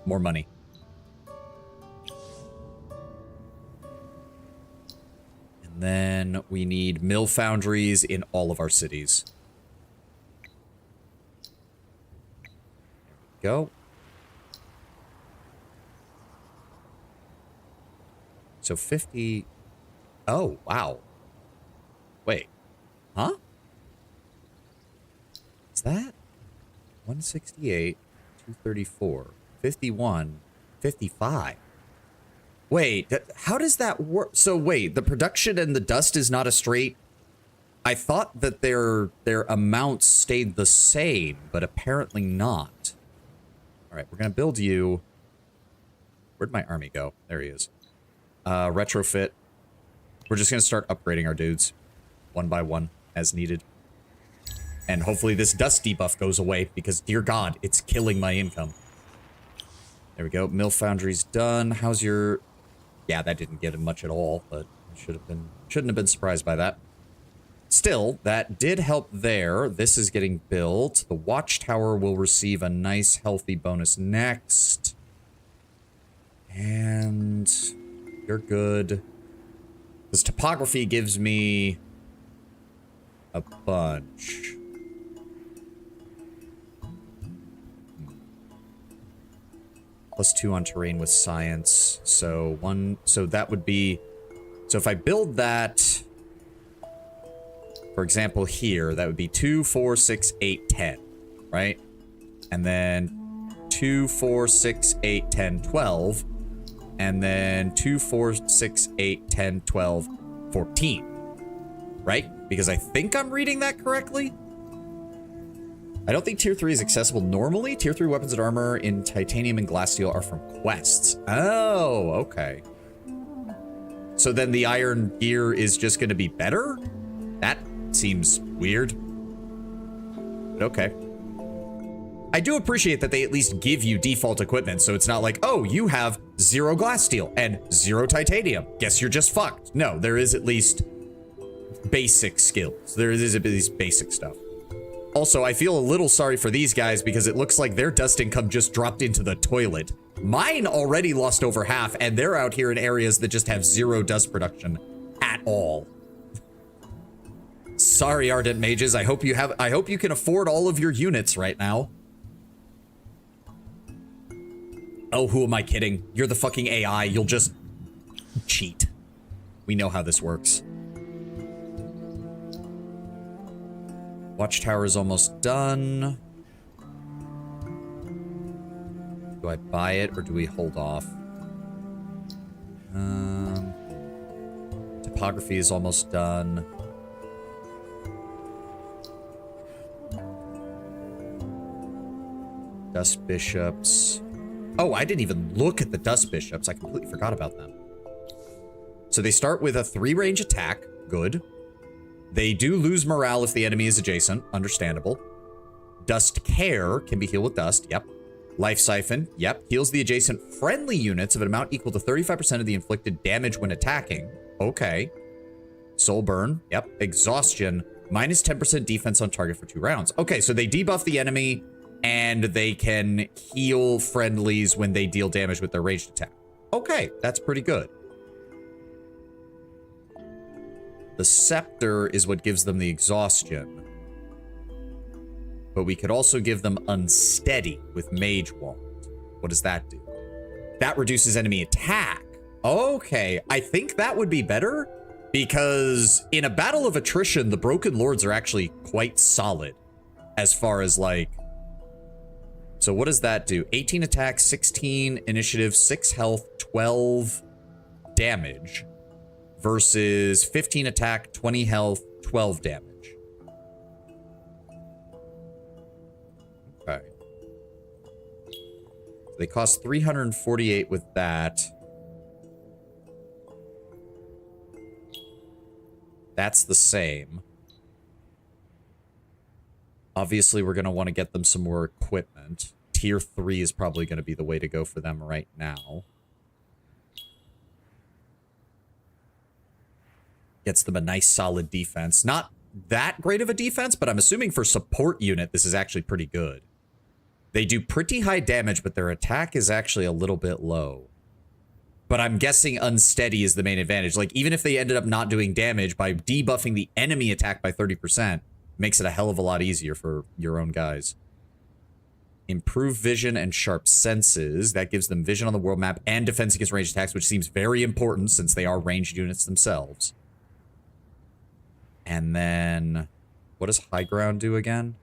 More money. And then we need mill foundries in all of our cities. Go. So 50. Oh, wow. Wait. Huh? Is that 168, 234, 51, 55? Wait, how does that work? So wait, the production and the dust is not a straight... I thought that their amounts stayed the same, but apparently not. All right, we're going to build you. Where'd my army go? There he is. Retrofit. We're just going to start upgrading our dudes one by one as needed. And hopefully this dust debuff goes away because, dear God, it's killing my income. There we go. Mill Foundry's done. How's your... Yeah, that didn't get him much at all, but shouldn't have been surprised by that. Still, that did help there. This is getting built. The Watchtower will receive a nice, healthy bonus next. And you're good. This topography gives me a bunch. +2 on terrain with science. So that would be... So if I build that... For example, here, that would be 2, 4, 6, 8, 10, right? And then 2, 4, 6, 8, 10, 12. And then 2, 4, 6, 8, 10, 12, 14. Right? Because I think I'm reading that correctly. I don't think Tier 3 is accessible normally. Tier 3 weapons and armor in titanium and glass steel are from quests. Oh, okay. So then the iron gear is just going to be better? That seems weird. But okay. I do appreciate that they at least give you default equipment, so it's not like, oh, you have 0 glass steel and 0 titanium. Guess you're just fucked. No, there is at least basic skills. There is at least basic stuff. Also, I feel a little sorry for these guys because it looks like their dust income just dropped into the toilet. Mine already lost over half, and they're out here in areas that just have zero dust production at all. Sorry, Ardent Mages. I hope you can afford all of your units right now. Oh, who am I kidding? You're the fucking AI. You'll just cheat. We know how this works. Watchtower is almost done. Do I buy it or do we hold off? Topography is almost done. Dust Bishops. Oh, I didn't even look at the Dust Bishops. I completely forgot about them. So they start with a 3-range attack. Good. They do lose morale if the enemy is adjacent. Understandable. Dust Care can be healed with dust. Yep. Life Siphon. Yep. Heals the adjacent friendly units of an amount equal to 35% of the inflicted damage when attacking. Okay. Soul Burn. Yep. Exhaustion. Minus 10% defense on target for 2 rounds. Okay, so they debuff the enemy, and they can heal friendlies when they deal damage with their ranged attack. Okay, that's pretty good. The Scepter is what gives them the exhaustion. But we could also give them Unsteady with Mage Wand. What does that do? That reduces enemy attack. Okay, I think that would be better, because in a battle of attrition, the Broken Lords are actually quite solid as far as, like... So what does that do? 18 attack, 16 initiative, 6 health, 12 damage versus 15 attack, 20 health, 12 damage. Okay. So they cost 348 with that. That's the same. Obviously, we're going to want to get them some more equipment. Tier 3 is probably going to be the way to go for them right now. Gets them a nice solid defense. Not that great of a defense, but I'm assuming for support unit, this is actually pretty good. They do pretty high damage, but their attack is actually a little bit low. But I'm guessing Unsteady is the main advantage. Like, even if they ended up not doing damage, by debuffing the enemy attack by 30%, makes it a hell of a lot easier for your own guys. Improve vision and sharp senses. That gives them vision on the world map and defense against ranged attacks, which seems very important since they are ranged units themselves. And then, what does High Ground do again?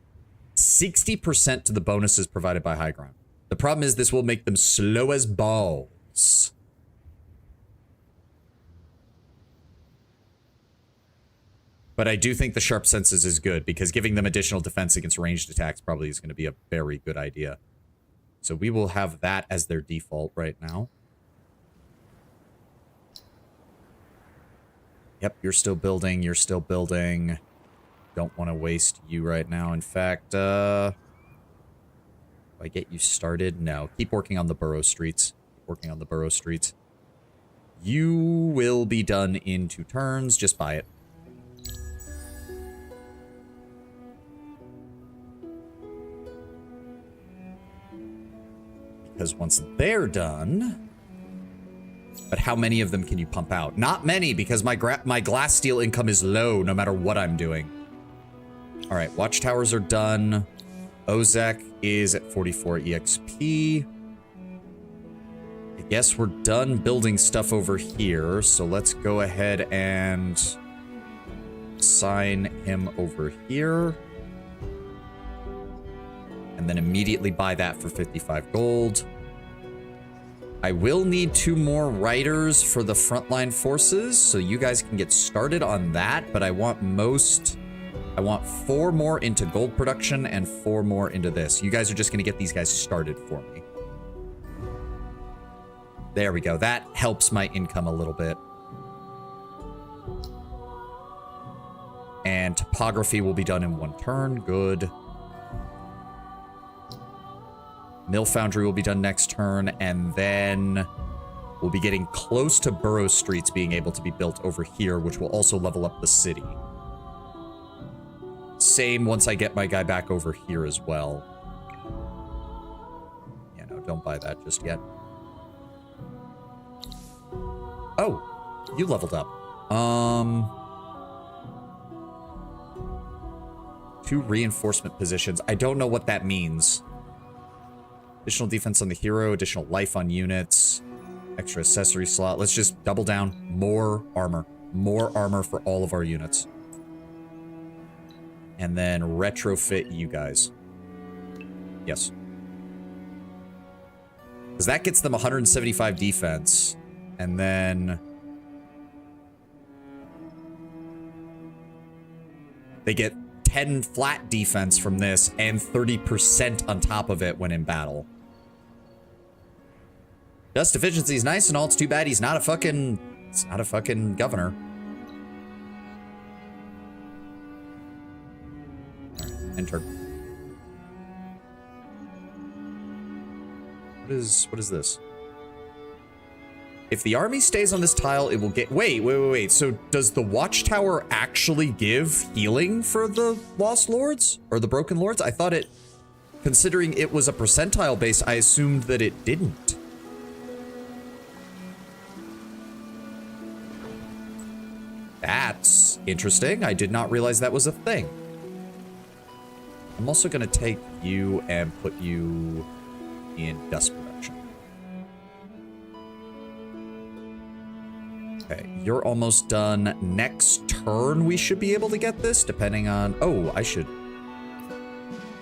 60% to the bonuses provided by High Ground. The problem is this will make them slow as balls. But I do think the Sharp Senses is good, because giving them additional defense against ranged attacks probably is going to be a very good idea. So we will have that as their default right now. Yep, you're still building, you're still building. Don't want to waste you right now. In fact, do I get you started? No, keep working on the Burrow Streets. Keep working on the Burrow Streets. You will be done in 2 turns, just buy it. Because once they're done... But how many of them can you pump out? Not many, because my glass steel income is low no matter what I'm doing. All right, watchtowers are done. Ozek is at 44 EXP. I guess we're done building stuff over here, so let's go ahead and sign him over here. And then immediately buy that for 55 gold. I will need 2 more riders for the frontline forces, so you guys can get started on that, but I want 4 more into gold production and 4 more into this. You guys are just going to get these guys started for me. There we go. That helps my income a little bit. And topography will be done in 1 turn. Good. Mill Foundry will be done next turn, and then we'll be getting close to Burrow Streets being able to be built over here, which will also level up the city. Same once I get my guy back over here as well. Yeah, no, don't buy that just yet. Oh, you leveled up. 2 reinforcement positions. I don't know what that means. Additional defense on the hero, additional life on units, extra accessory slot. Let's just double down. More armor. More armor for all of our units. And then retrofit you guys. Yes. Because that gets them 175 defense. And then they get 10 flat defense from this and 30% on top of it when in battle. Dust efficiency is nice and all. It's too bad he's not a fucking... It's not a fucking governor. Alright, enter. What is this? If the army stays on this tile, it will get... Wait. So does the watchtower actually give healing for the Lost Lords? Or the Broken Lords? I thought it... Considering it was a percentile base, I assumed that it didn't. That's interesting. I did not realize that was a thing. I'm also going to take you and put you in dust production. Okay, you're almost done. Next turn, we should be able to get this, depending on... Oh, I should...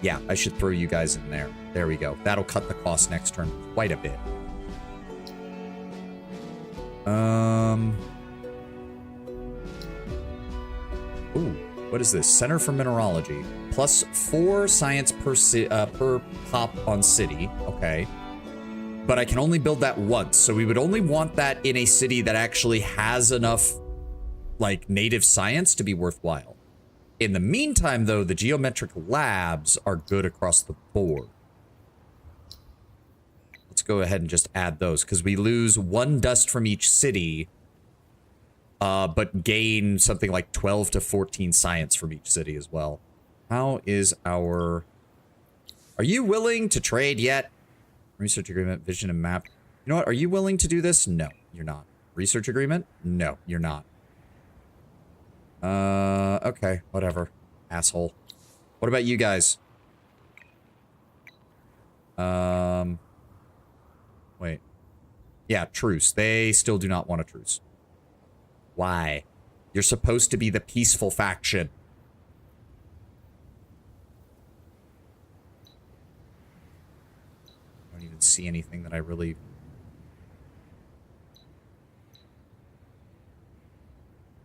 Yeah, I should throw you guys in there. There we go. That'll cut the cost next turn quite a bit. Ooh, what is this? Center for Mineralogy. Plus 4 science per pop on city. Okay. But I can only build that once, so we would only want that in a city that actually has enough, like, native science to be worthwhile. In the meantime, though, the geometric labs are good across the board. Let's go ahead and just add those, because we lose 1 dust from each city, but gain something like 12 to 14 science from each city as well. How is our... Are you willing to trade yet? Research agreement, vision and map. You know what? Are you willing to do this? No, you're not. Research agreement? No, you're not. Okay, whatever. Asshole. What about you guys? Wait. Yeah, truce. They still do not want a truce. Why? You're supposed to be the peaceful faction. I don't even see anything that I really...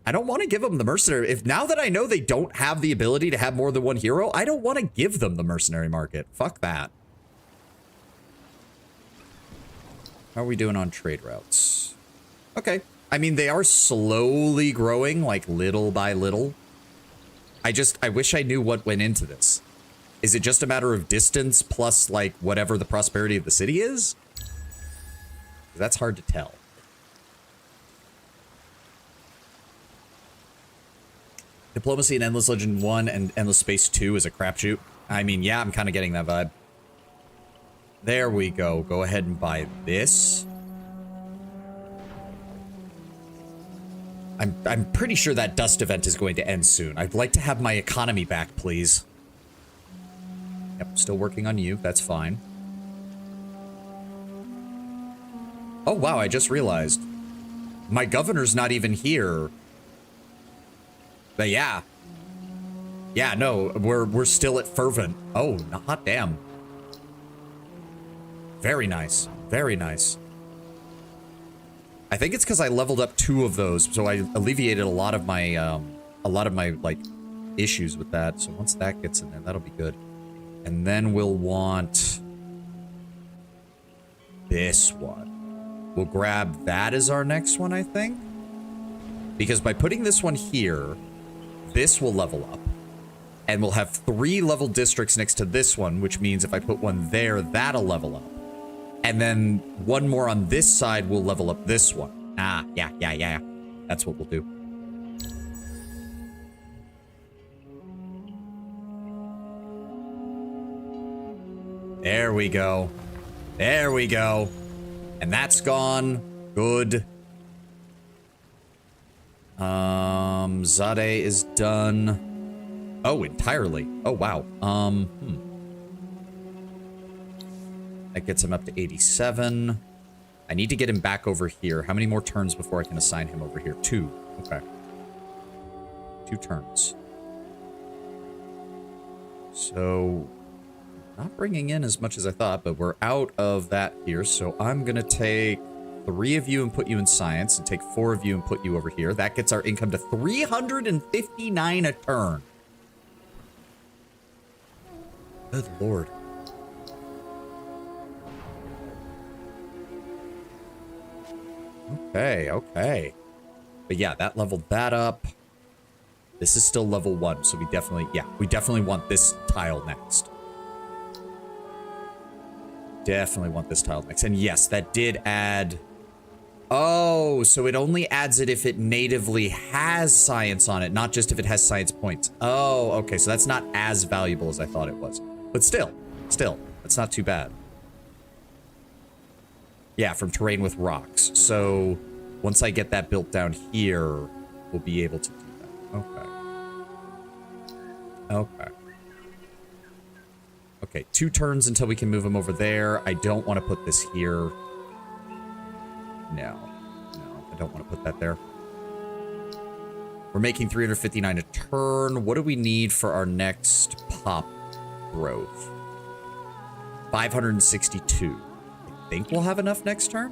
I don't want to give them the mercenary. If now that I know they don't have the ability to have more than 1 hero, I don't want to give them the mercenary market. Fuck that. How are we doing on trade routes? Okay. I mean, they are slowly growing, like, little by little. I wish I knew what went into this. Is it just a matter of distance plus, like, whatever the prosperity of the city is? That's hard to tell. Diplomacy in Endless Legend 1 and Endless Space 2 is a crapshoot. I mean, yeah, I'm kind of getting that vibe. There we go. Go ahead and buy this. I'm pretty sure that dust event is going to end soon. I'd like to have my economy back, please. Yep, still working on you. That's fine. Oh, wow, I just realized. My governor's not even here. But yeah. Yeah, no, we're still at fervent. Oh, hot damn. Very nice. Very nice. I think it's because I leveled up 2 of those, so I alleviated a lot of my like issues with that. So once that gets in there, that'll be good. And then we'll want this one. We'll grab that as our next one, I think. Because by putting this one here, this will level up. And we'll have 3 level districts next to this one, which means if I put one there, that'll level up. And then 1 more on this side will level up this one. Ah, yeah. That's what we'll do. There we go. There we go. And that's gone. Good. Zade is done. Oh, entirely. Oh, wow. That gets him up to 87. I need to get him back over here. How many more turns before I can assign him over here? 2. Okay. 2 turns. So, not bringing in as much as I thought, but we're out of that here. So I'm going to take 3 of you and put you in science, and take 4 of you and put you over here. That gets our income to 359 a turn. Good Lord. Okay, okay. But yeah, that leveled that up. This is still level 1, so we definitely want this tile next. Definitely want this tile next. And yes, that did add... Oh, so it only adds it if it natively has science on it, not just if it has science points. Oh, okay, so that's not as valuable as I thought it was. But still, that's not too bad. Yeah, from terrain with rocks. So once I get that built down here, we'll be able to do that. Okay. Okay. Okay, 2 turns until we can move him over there. I don't want to put this here. No, I don't want to put that there. We're making 359 a turn. What do we need for our next pop growth? 562. I think we'll have enough next turn.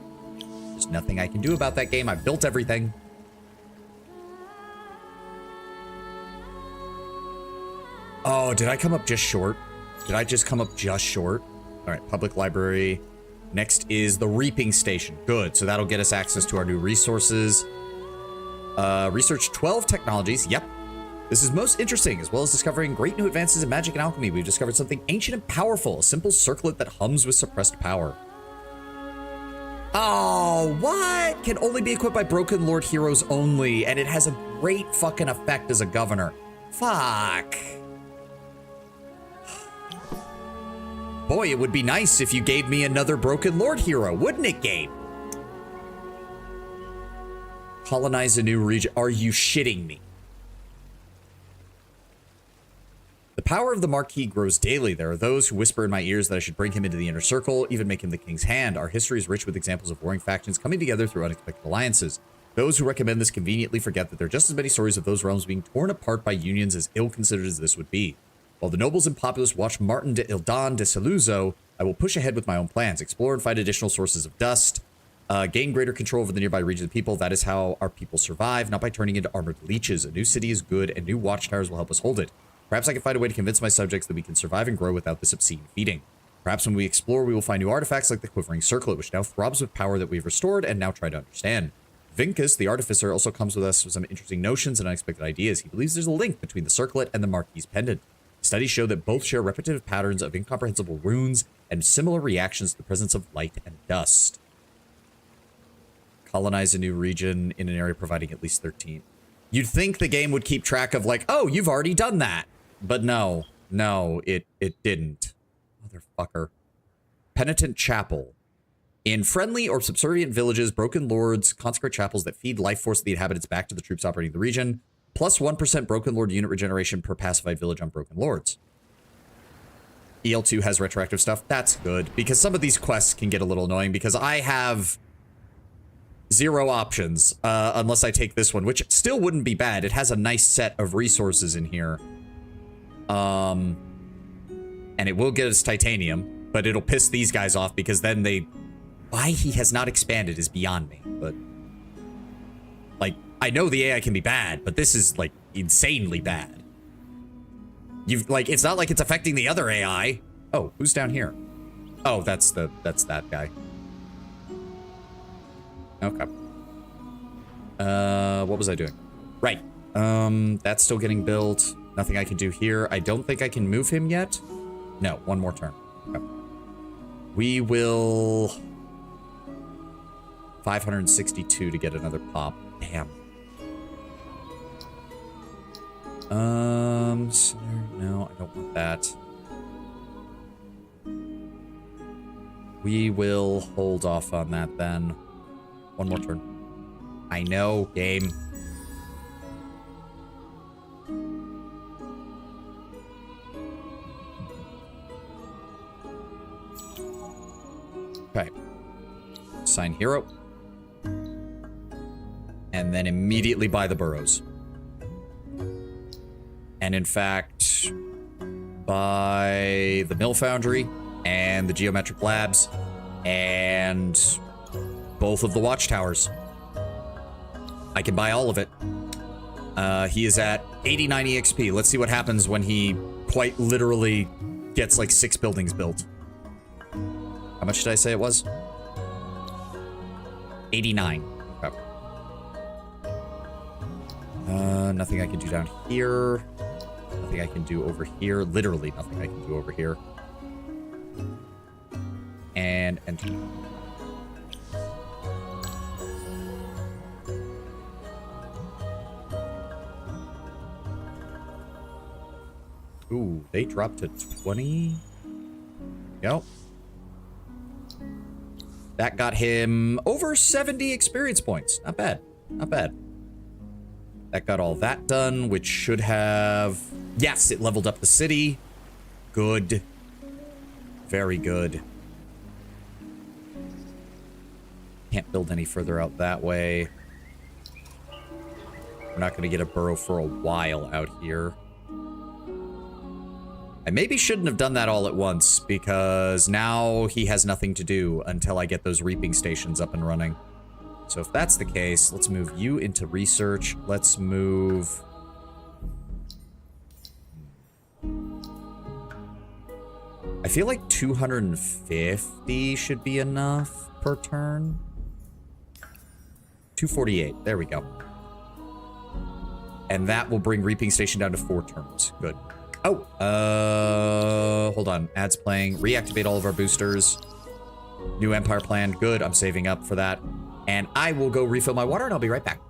There's nothing I can do about that game. I've built everything. Oh, did I come up just short? Did I just come up just short? All right, public library. Next is the reaping station. Good, so that'll get us access to our new resources. Research 12 technologies. Yep. This is most interesting. As well as discovering great new advances in magic and alchemy, we've discovered something ancient and powerful. A simple circlet that hums with suppressed power. Oh, what? Can only be equipped by Broken Lord heroes only, and it has a great fucking effect as a governor. Fuck. Boy, it would be nice if you gave me another Broken Lord hero, wouldn't it, game? Colonize a new region. Are you shitting me? The power of the Marquis grows daily. There are those who whisper in my ears that I should bring him into the inner circle, even make him the king's hand. Our history is rich with examples of warring factions coming together through unexpected alliances. Those who recommend this conveniently forget that there are just as many stories of those realms being torn apart by unions as ill-considered as this would be. While the nobles and populace watch Martin de Ildan de Saluzzo, I will push ahead with my own plans, explore and find additional sources of dust, gain greater control over the nearby region of people. That is how our people survive, not by turning into armored leeches. A new city is good, and new watchtowers will help us hold it. Perhaps I can find a way to convince my subjects that we can survive and grow without this obscene feeding. Perhaps when we explore, we will find new artifacts like the quivering circlet, which now throbs with power that we've restored and now try to understand. Vincus, the artificer, also comes with us with some interesting notions and unexpected ideas. He believes there's a link between the circlet and the Marquis pendant. Studies show that both share repetitive patterns of incomprehensible runes and similar reactions to the presence of light and dust. Colonize a new region in an area providing at least 13. You'd think the game would keep track of like, oh, you've already done that. But no, it didn't. Motherfucker. Penitent Chapel. In friendly or subservient villages, Broken Lords consecrate chapels that feed life force of the inhabitants back to the troops operating the region. Plus 1% Broken Lord unit regeneration per pacified village on Broken Lords. EL2 has retroactive stuff. That's good, because some of these quests can get a little annoying, because I have 0 options, unless I take this one, which still wouldn't be bad. It has a nice set of resources in here. And it will get us titanium, but it'll piss these guys off, because then they... Why he has not expanded is beyond me, but... Like, I know the AI can be bad, but this is, like, insanely bad. You've, like, it's not like it's affecting the other AI. Oh, who's down here? Oh, that's that guy. Okay. What was I doing? Right. That's still getting built. Nothing I can do here. I don't think I can move him yet. No, one more turn. Okay. We will... 562 to get another pop. Damn. No, I don't want that. We will hold off on that then. One more turn. I know, game. Okay. Assign hero. And then immediately buy the burrows. And in fact, buy the mill foundry and the geometric labs and both of the watchtowers. I can buy all of it. He is at 89 EXP. Let's see what happens when he quite literally gets like 6 buildings built. How much did I say it was? 89. Okay. Nothing I can do down here. Nothing I can do over here. Literally nothing I can do over here. And enter. Ooh, they dropped to 20. Yep. That got him over 70 experience points. Not bad. Not bad. That got all that done, which should have... Yes, it leveled up the city. Good. Very good. Can't build any further out that way. We're not going to get a burrow for a while out here. I maybe shouldn't have done that all at once, because now he has nothing to do until I get those reaping stations up and running. So if that's the case, let's move you into research. Let's move... I feel like 250 should be enough per turn. 248. There we go. And that will bring reaping station down to 4 turns. Good. Oh, hold on. Ads playing. Reactivate all of our boosters. New Empire plan. Good. I'm saving up for that. And I will go refill my water and I'll be right back.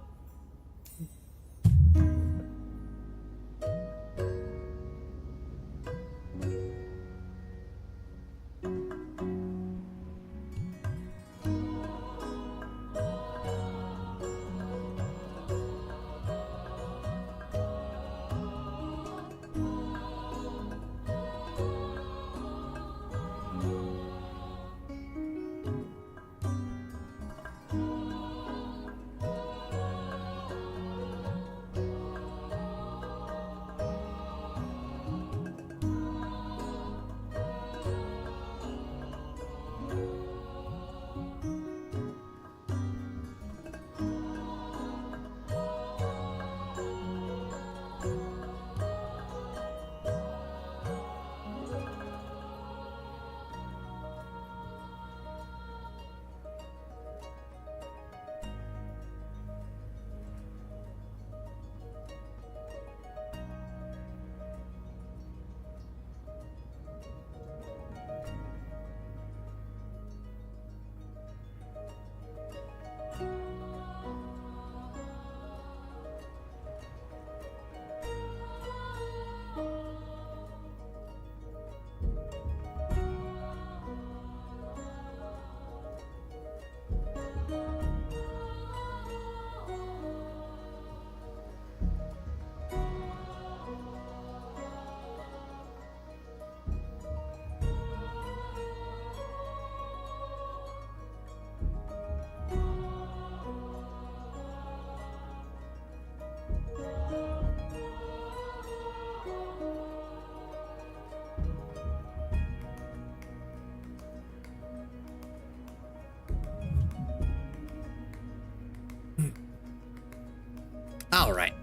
All right.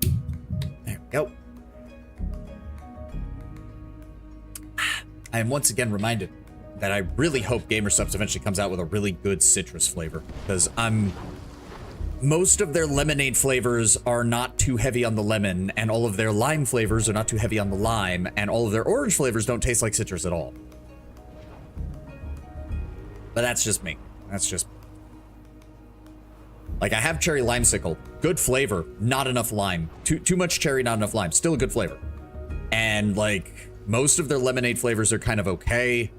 There we go. I am once again reminded that I really hope GamerSupps eventually comes out with a really good citrus flavor, because most of their lemonade flavors are not too heavy on the lemon, and all of their lime flavors are not too heavy on the lime, and all of their orange flavors don't taste like citrus at all. But that's just me. That's just... Like, I have cherry limesicle. Good flavor, not enough lime. Too much cherry, not enough lime. Still a good flavor. And, like, most of their lemonade flavors are kind of okay.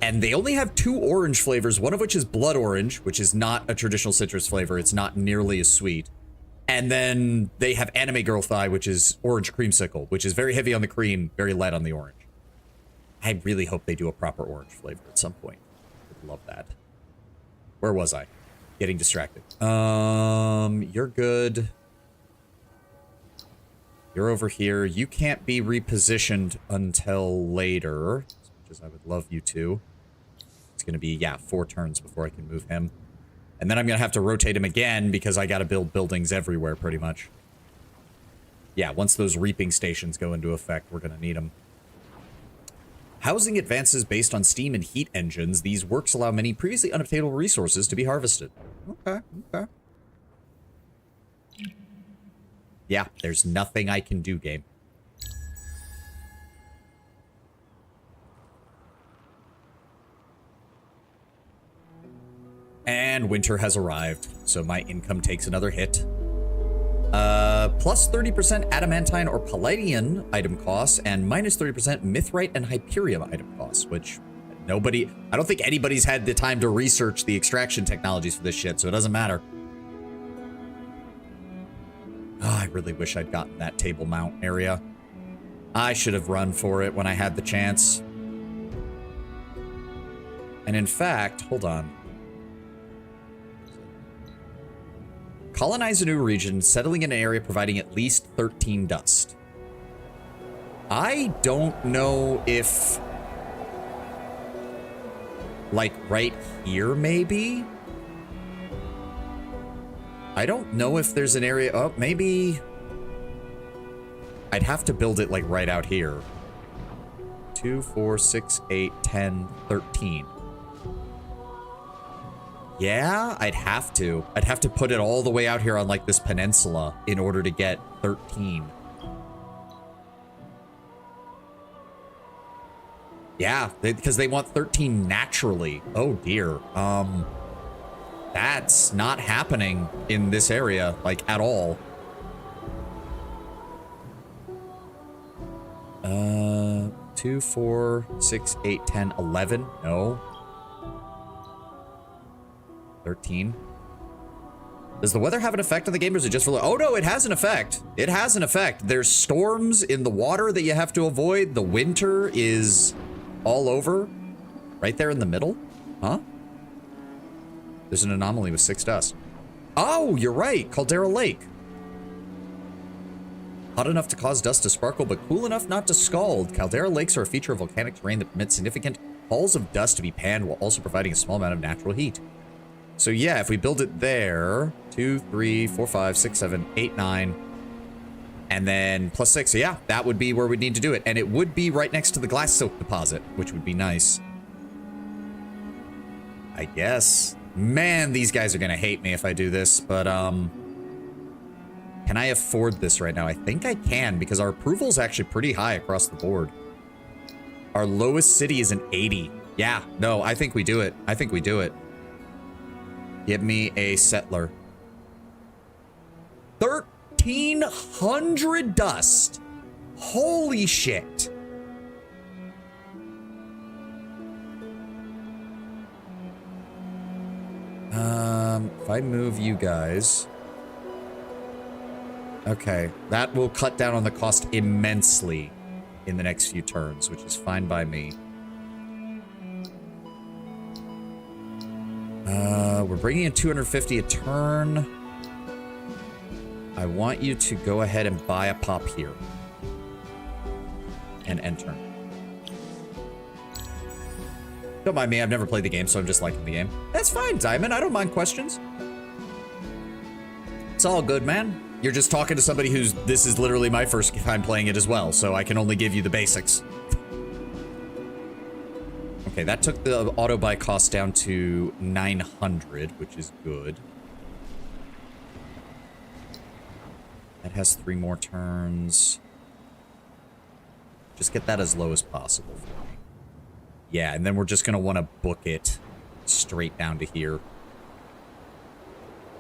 And they only have 2 orange flavors, one of which is blood orange, which is not a traditional citrus flavor. It's not nearly as sweet. And then they have anime girl thigh, which is orange creamsicle, which is very heavy on the cream, very light on the orange. I really hope they do a proper orange flavor at some point. I'd love that. Where was I? Getting distracted. You're good. You're over here. You can't be repositioned until later, as much as I would love you to. It's going to be, yeah, 4 turns before I can move him. And then I'm going to have to rotate him again because I got to build buildings everywhere pretty much. Yeah, once those reaping stations go into effect, we're going to need them. Housing advances based on steam and heat engines. These works allow many previously unobtainable resources to be harvested. Okay, okay. Yeah, there's nothing I can do, game. And winter has arrived, so my income takes another hit. Plus 30% adamantine or palladian item costs, and minus 30% mithrite and hyperium item costs, which nobody... I don't think anybody's had the time to research the extraction technologies for this shit, so it doesn't matter. Oh, I really wish I'd gotten that table mount area. I should have run for it when I had the chance. And in fact, hold on. Colonize a new region, settling in an area providing at least 13 dust. I don't know if... like, right here, maybe? I don't know if there's an area... oh, maybe... I'd have to build it, like, right out here. 2, 4, 6, 8, 10, 13. Yeah, I'd have to. I'd have to put it all the way out here on, like, this peninsula in order to get 13. Yeah, because they want 13 naturally. Oh, dear. That's not happening in this area, like, at all. 2, 4, 6, 8, 10, 11. No. 13. Does the weather have an effect on the game, or is it just for... oh, no, it has an effect. It has an effect. There's storms in the water that you have to avoid. The winter is all over. Right there in the middle. Huh? There's an anomaly with 6 dust. Oh, you're right. Caldera Lake. Hot enough to cause dust to sparkle, but cool enough not to scald. Caldera Lakes are a feature of volcanic terrain that permits significant halls of dust to be panned while also providing a small amount of natural heat. So yeah, if we build it there, 2, 3, 4, 5, 6, 7, 8, 9, and then plus 6. So yeah, that would be where we'd need to do it. And it would be right next to the glass silk deposit, which would be nice. I guess. Man, these guys are gonna hate me if I do this, but can I afford this right now? I think I can, because our approval is actually pretty high across the board. Our lowest city is an 80. Yeah, no, I think we do it. I think we do it. Give me a settler. 1,300 dust. Holy shit. If I move you guys... okay, that will cut down on the cost immensely in the next few turns, which is fine by me. We're bringing in 250 a turn. I want you to go ahead and buy a pop here. And enter. Don't mind me, I've never played the game, so I'm just liking the game. That's fine, Diamond, I don't mind questions. It's all good, man. You're just talking to somebody who's... this is literally my first time playing it as well, so I can only give you the basics. Okay, that took the auto buy cost down to 900, which is good. That has 3 more turns. Just get that as low as possible for me. Yeah, and then we're just going to want to book it straight down to here.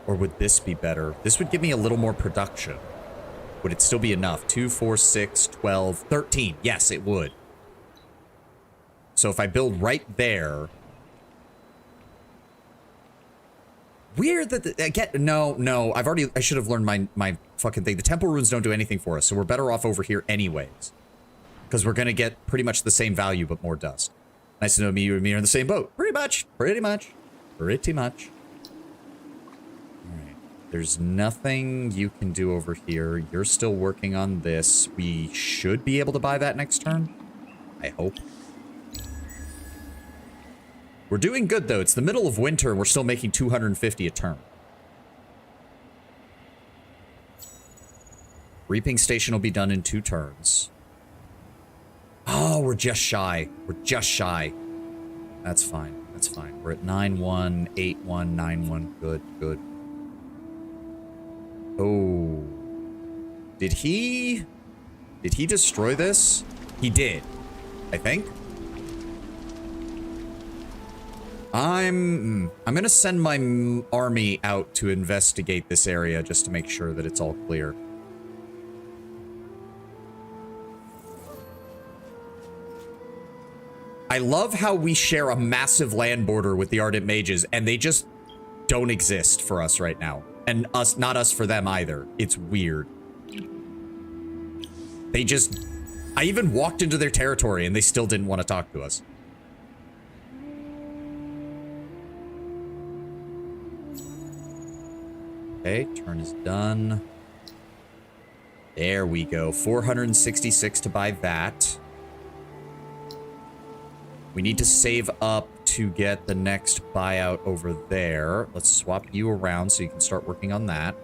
Or would this be better? This would give me a little more production. Would it still be enough? 2, 4, 6, 12, 13. Yes, it would. So if I build right there... weird that... again, no. I should have learned my fucking thing. The temple runes don't do anything for us, so we're better off over here anyways. because we're going to get pretty much the same value, but more dust. Nice to know you and me are in the same boat. Pretty much. Pretty much. Pretty much. All right. There's nothing you can do over here. You're still working on this. We should be able to buy that next turn. I hope. We're doing good, though. It's the middle of winter, and we're still making 250 a turn. Reaping station will be done in 2 turns. Oh, we're just shy. We're just shy. That's fine. That's fine. We're at 9-1, 8-1, 9-1. Good, good. Oh. Did he destroy this? He did, I think. I'm gonna send my army out to investigate this area just to make sure that it's all clear. I love how we share a massive land border with the Ardent Mages, and they just don't exist for us right now. And us, not us for them either. It's weird. They just... I even walked into their territory, and they still didn't want to talk to us. Okay, turn is done. There we go. 466 to buy that. We need to save up to get the next buyout over there. Let's swap you around so you can start working on that.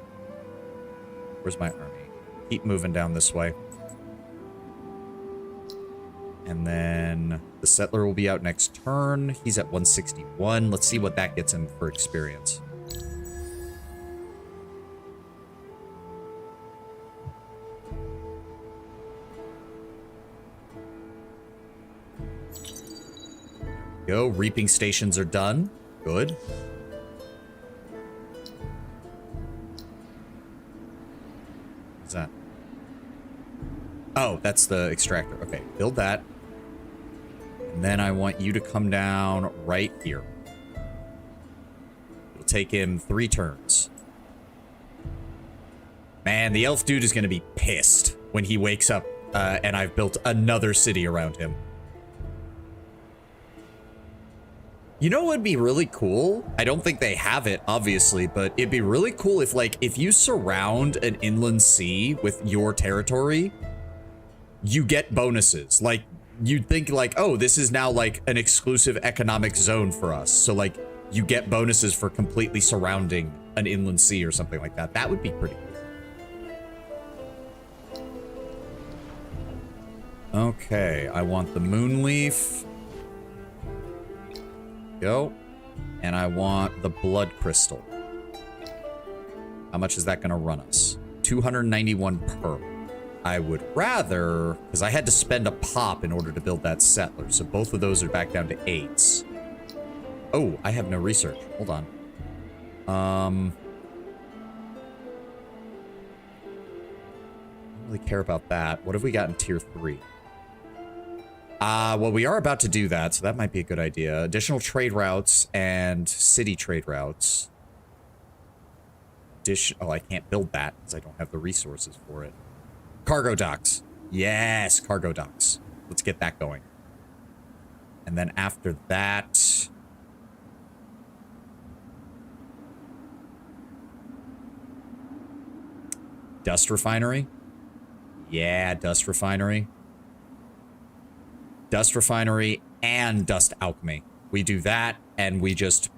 Where's my army? Keep moving down this way. And then the settler will be out next turn. He's at 161. Let's see what that gets him for experience. Go. Reaping stations are done. Good. What's that? Oh, that's the extractor. Okay, build that. And then I want you to come down right here. It'll take him 3 turns. Man, the elf dude is going to be pissed when he wakes up and I've built another city around him. You know what would be really cool? I don't think they have it, obviously, but it'd be really cool if, like, if you surround an inland sea with your territory, you get bonuses. Like, you'd think, like, oh, this is now, like, an exclusive economic zone for us. So, like, you get bonuses for completely surrounding an inland sea or something like that. That would be pretty cool. Okay, I want the Moonleaf. Go. And I want the blood crystal. How much is that going to run us? 291 per. I would rather, because I had to spend a pop in order to build that settler, so both of those are back down to 8s. Oh, I have no research. Hold on. I don't really care about that. What have we got in tier 3? Well, we are about to do that, so that might be a good idea. Additional trade routes and city trade routes. Oh, I can't build that because I don't have the resources for it. Cargo docks. Yes, cargo docks. Let's get that going. And then after that... Dust refinery. Yeah, dust refinery. Dust refinery and dust alchemy. We do that and we just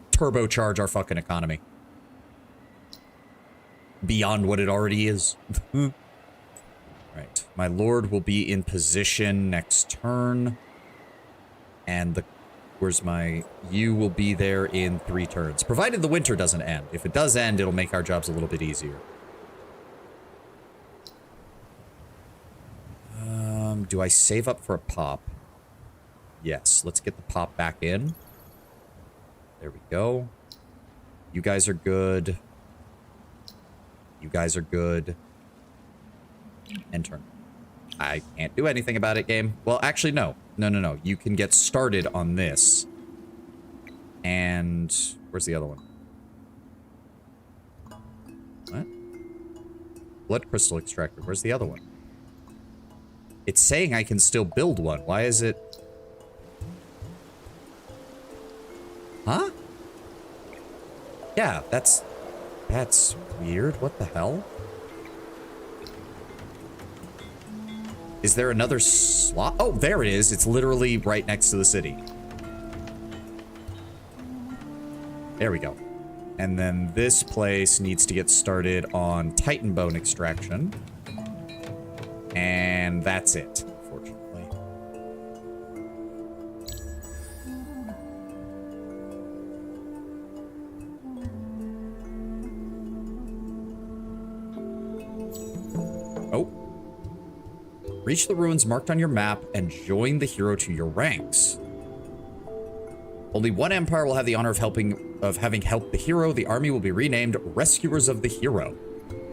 turbocharge our fucking economy. Beyond what it already is. Right. My lord will be in position next turn. And the... Where's my... You will be there in 3 turns. Provided the winter doesn't end. If it does end, it'll make our jobs a little bit easier. Do I save up for a pop? Yes. Let's get the pop back in. There we go. You guys are good. You guys are good. End turn. I can't do anything about it, game. Well, actually, no. No. You can get started on this. And... Where's the other one? What? Blood crystal extractor. Where's the other one? It's saying I can still build one. Why is it? Huh? Yeah, that's weird. What the hell? Is there another slot? Oh, there it is. It's literally right next to the city. There we go. And then this place needs to get started on Titan bone extraction. And that's it, fortunately. Oh. Reach the ruins marked on your map and join the hero to your ranks. Only one empire will have the honor of having helped the hero. The army will be renamed Rescuers of the Hero.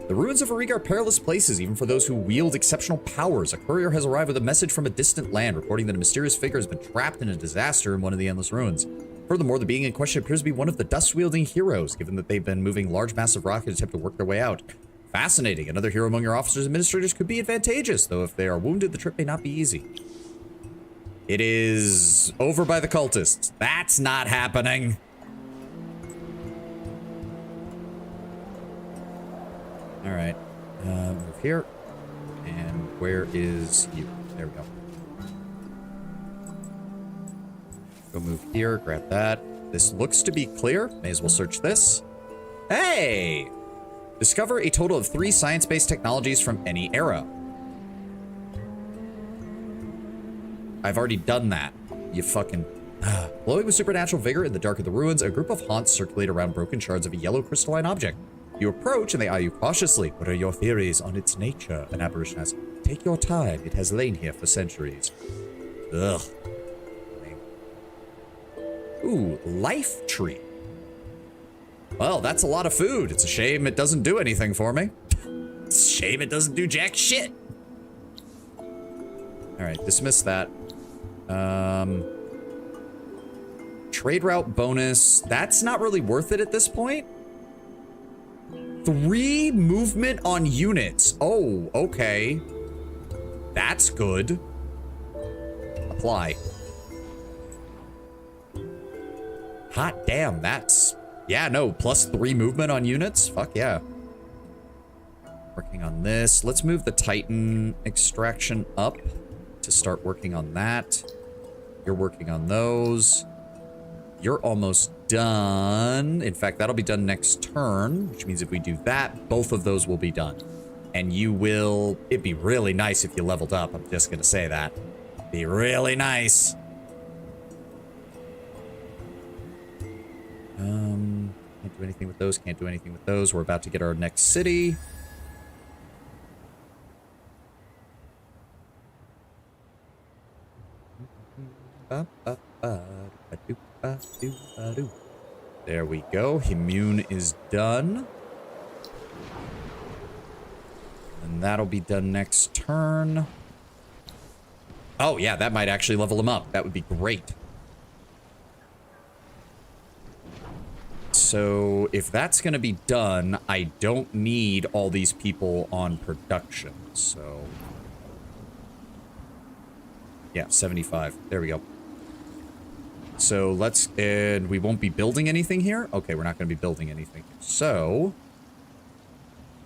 The ruins of Ariga are perilous places, even for those who wield exceptional powers. A courier has arrived with a message from a distant land, reporting that a mysterious figure has been trapped in a disaster in one of the Endless Ruins. Furthermore, the being in question appears to be one of the dust-wielding heroes, given that they've been moving large massive rockets to attempt to work their way out. Fascinating. Another hero among your officers and administrators could be advantageous, though if they are wounded, the trip may not be easy. It is over by the cultists. That's not happening. All right, move here. And where is you? There we go. Go move here, grab that. This looks to be clear. May as well search this. Hey! Discover a total of 3 science-based technologies from any era. I've already done that. You fucking... Glowing with supernatural vigor in the dark of the ruins, a group of haunts circulate around broken shards of a yellow crystalline object. You approach and they eye you cautiously. What are your theories on its nature? An apparition asks. Take your time. It has lain here for centuries. Ugh. Ooh, life tree. Well, that's a lot of food. It's a shame it doesn't do anything for me. It's a shame it doesn't do jack shit. All right, dismiss that. Trade route bonus. That's not really worth it at this point. 3 movement on units. Oh, okay. That's good. Apply. Hot damn, that's... Yeah, no, plus 3 movement on units? Fuck yeah. Working on this. Let's move the Titan extraction up to start working on that. You're working on those. You're almost done. In fact, that'll be done next turn, which means if we do that, both of those will be done. And you will... It'd be really nice if you leveled up. I'm just gonna say that. Be really nice. Can't do anything with those. Can't do anything with those. We're about to get our next city. There we go. Immune is done. And that'll be done next turn. Oh, yeah, that might actually level him up. That would be great. So if that's going to be done, I don't need all these people on production. So yeah, 75. There we go. So let's, and we won't be building anything here. Okay, we're not going to be building anything. So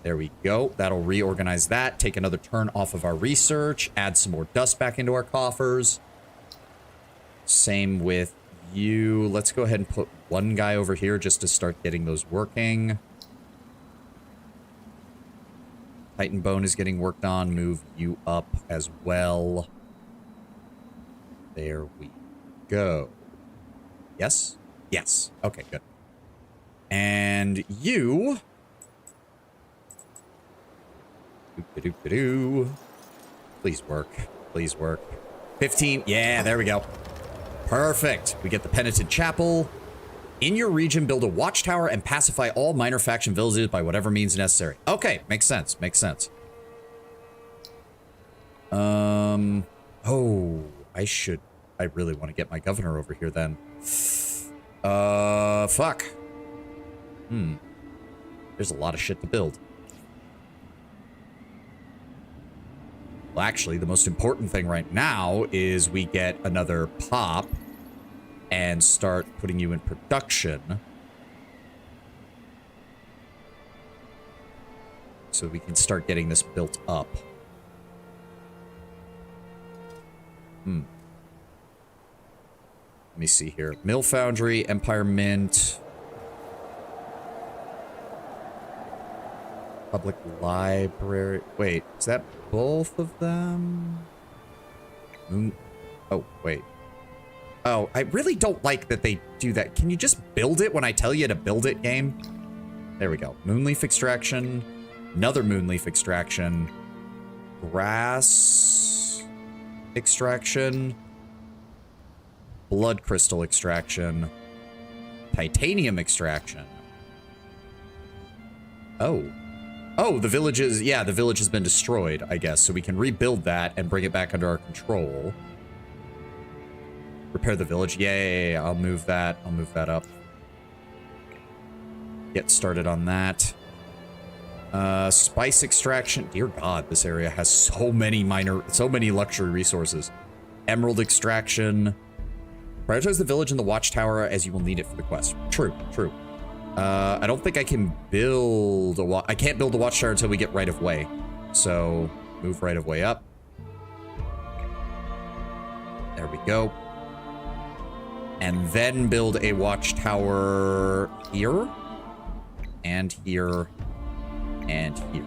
there we go. That'll reorganize that. Take another turn off of our research. Add some more dust back into our coffers. Same with you. Let's go ahead and put one guy over here just to start getting those working. Titan bone is getting worked on. Move you up as well. There we go. Yes? Yes. Okay, good. And you... Please work. Please work. 15. Yeah, there we go. Perfect. We get the Penitent Chapel. In your region, build a watchtower and pacify all minor faction villages by whatever means necessary. Okay, makes sense. Makes sense. Oh, I really want to get my governor over here then. Fuck. There's a lot of shit to build. Well, actually, the most important thing right now is we get another pop and start putting you in production. So we can start getting this built up. Let me see here. Mill Foundry, Empire Mint. Public Library. Wait, is that both of them? Oh, wait. Oh, I really don't like that they do that. Can you just build it when I tell you to build it, game? There we go. Moonleaf Extraction. Another Moonleaf Extraction. Grass Extraction. Blood Crystal Extraction. Titanium Extraction. Oh. Oh, the village is... Yeah, the village has been destroyed, I guess. So we can rebuild that and bring it back under our control. Repair the village. Yay, I'll move that. I'll move that up. Get started on that. Spice extraction. Dear God, this area has so many luxury resources. Emerald extraction. Prioritize the village and the watchtower as you will need it for the quest. True, true. I don't think I can build I can't build a watchtower until we get right of way. So, move right of way up. There we go. And then build a watchtower here. And here. And here.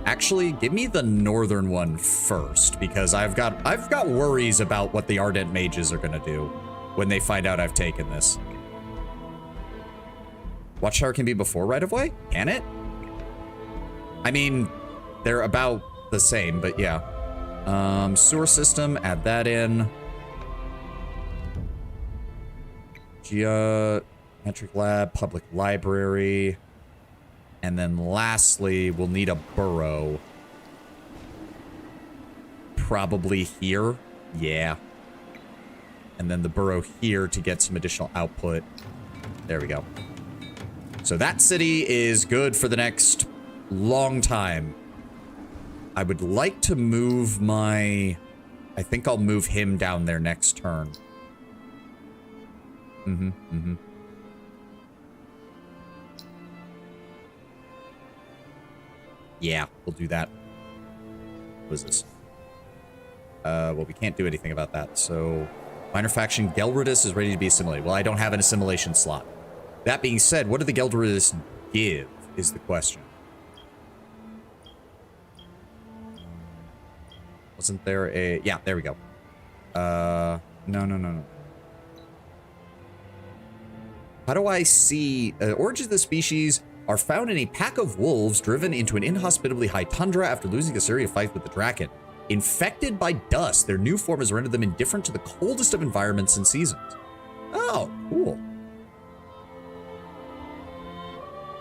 Actually, give me the northern one first, because I've got worries about what the Ardent Mages are gonna do when they find out I've taken this. Watchtower can be before right of way? Can it? I mean, they're about the same, but yeah. Sewer system, add that in. Geometric lab, public library. And then lastly, we'll need a burrow. Probably here. Yeah. And then the burrow here to get some additional output. There we go. So that city is good for the next long time. I would like to move my... I think I'll move him down there next turn. Yeah, we'll do that. What is this? Well, we can't do anything about that. So, minor faction Gelredus is ready to be assimilated. Well, I don't have an assimilation slot. That being said, what do the Gelredus give is the question. Wasn't there a... Yeah, there we go. No. How do I see... origins of the species are found in a pack of wolves driven into an inhospitably high tundra after losing a series of fights with the Draken. Infected by dust, their new form has rendered them indifferent to the coldest of environments and seasons. Oh, cool.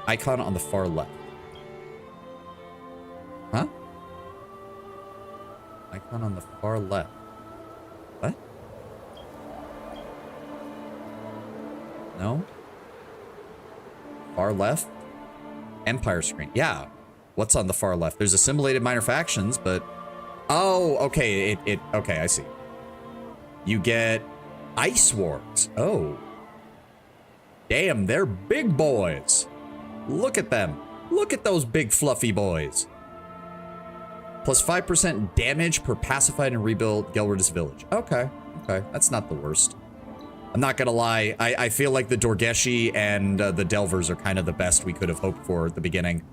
Icon on the far left. Huh? Icon on the far left. What? No? Far left? Empire screen. Yeah. What's on the far left? There's assimilated minor factions, but... Oh, okay. Okay, I see. You get ice wargs. Oh. Damn, they're big boys. Look at them. Look at those big fluffy boys. Plus 5% damage per pacified and rebuilt Gelredus village. Okay. Okay. That's not the worst. I'm not gonna lie. I feel like the Dorgeshi and the Delvers are kind of the best we could have hoped for at the beginning.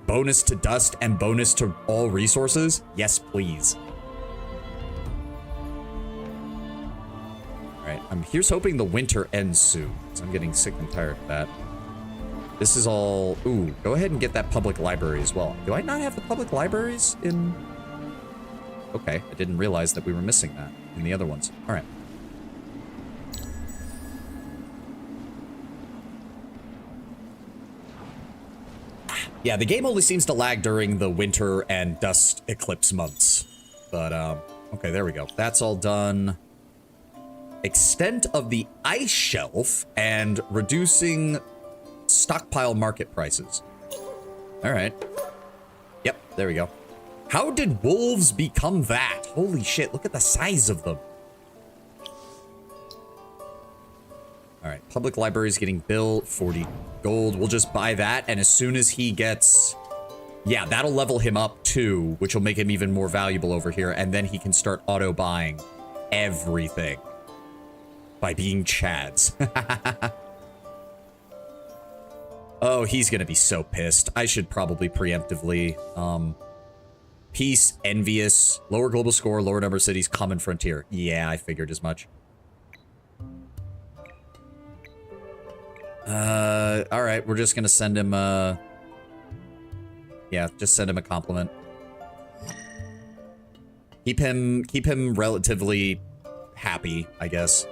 Bonus to dust and bonus to all resources? Yes, please. Alright, here's hoping the winter ends soon, because I'm getting sick and tired of that. This is all... Ooh, go ahead and get that public library as well. Do I not have the public libraries in... Okay, I didn't realize that we were missing that in the other ones. Alright. Yeah, the game only seems to lag during the winter and dust eclipse months. But, okay, there we go. That's all done. Extent of the ice shelf and reducing stockpile market prices. All right. Yep, there we go. How did wolves become that? Holy shit, look at the size of them. All right, public library is getting built, 40 gold. We'll just buy that, and as soon as he gets... Yeah, that'll level him up too, which will make him even more valuable over here, and then he can start auto-buying everything by being Chads. Oh, he's gonna be so pissed. I should probably preemptively... Peace, envious, lower global score, lower number of cities, common frontier. Yeah, I figured as much. All right, we're just gonna send him, yeah, just send him a compliment. Keep him relatively happy, I guess.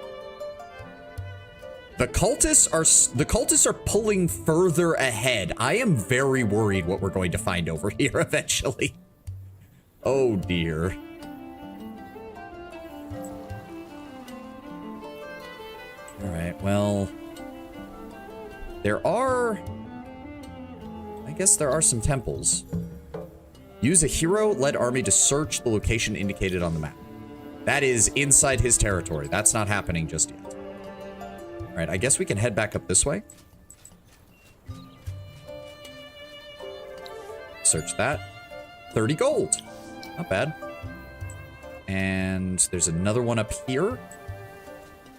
The cultists are pulling further ahead. I am very worried what we're going to find over here eventually. Oh dear. All right, well, I guess there are some temples. Use a hero-led army to search the location indicated on the map. That is inside his territory. That's not happening just yet. All right, I guess we can head back up this way. Search that. 30 gold. Not bad. And there's another one up here.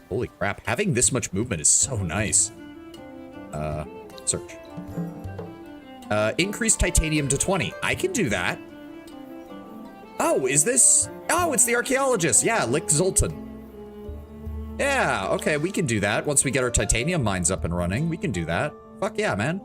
Holy crap. Having this much movement is so nice. Search. Increase titanium to 20. I can do that. Oh, is this... Oh, it's the archaeologist. Yeah, Lick Zoltan. Yeah, okay, we can do that. Once we get our titanium mines up and running, we can do that. Fuck yeah, man.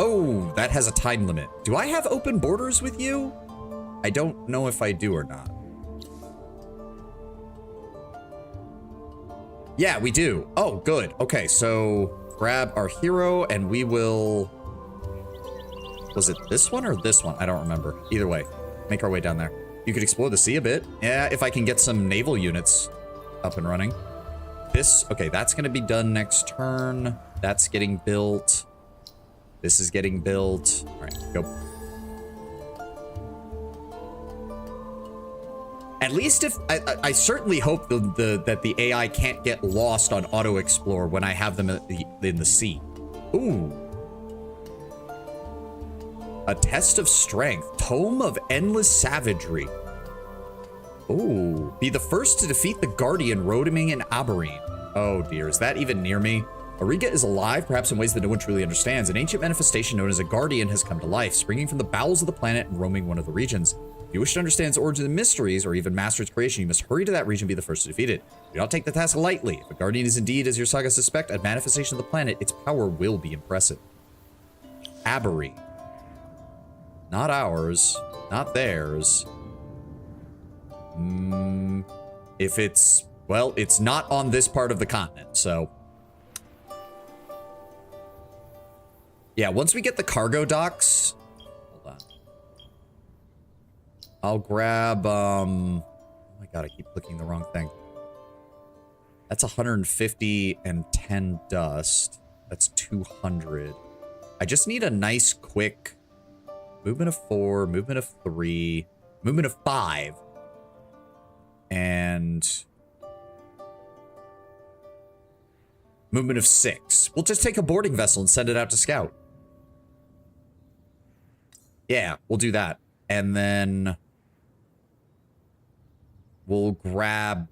Oh, that has a time limit. Do I have open borders with you? I don't know if I do or not. Yeah, we do. Oh, good. Okay, so grab our hero and we will... Was it this one or this one? I don't remember. Either way, make our way down there. You could explore the sea a bit. Yeah, if I can get some naval units up and running. This, okay, that's going to be done next turn. That's getting built. This is getting built. All right, go. At least if I certainly hope that the AI can't get lost on auto explore when I have them in the sea. Ooh. A test of strength. Tome of endless savagery. Ooh. Be the first to defeat the Guardian, Rodiming, and Aberreen. Oh dear, is that even near me? Auriga is alive, perhaps in ways that no one truly understands. An ancient manifestation known as a Guardian has come to life, springing from the bowels of the planet and roaming one of the regions. If you wish to understand its origins and mysteries, or even master its creation, you must hurry to that region and be the first to defeat it. Do not take the task lightly. If a Guardian is indeed, as your saga suspect, a manifestation of the planet, its power will be impressive. Aberreen. Not ours. Not theirs. If it's... Well, it's not on this part of the continent, so... Yeah, once we get the cargo docks... Hold on. I'll grab, oh my god, I keep clicking the wrong thing. That's 150 and 10 dust. That's 200. I just need a nice, quick... Movement of 4, movement of 3, movement of 5. And... movement of 6. We'll just take a boarding vessel and send it out to scout. Yeah, we'll do that. And then we'll grab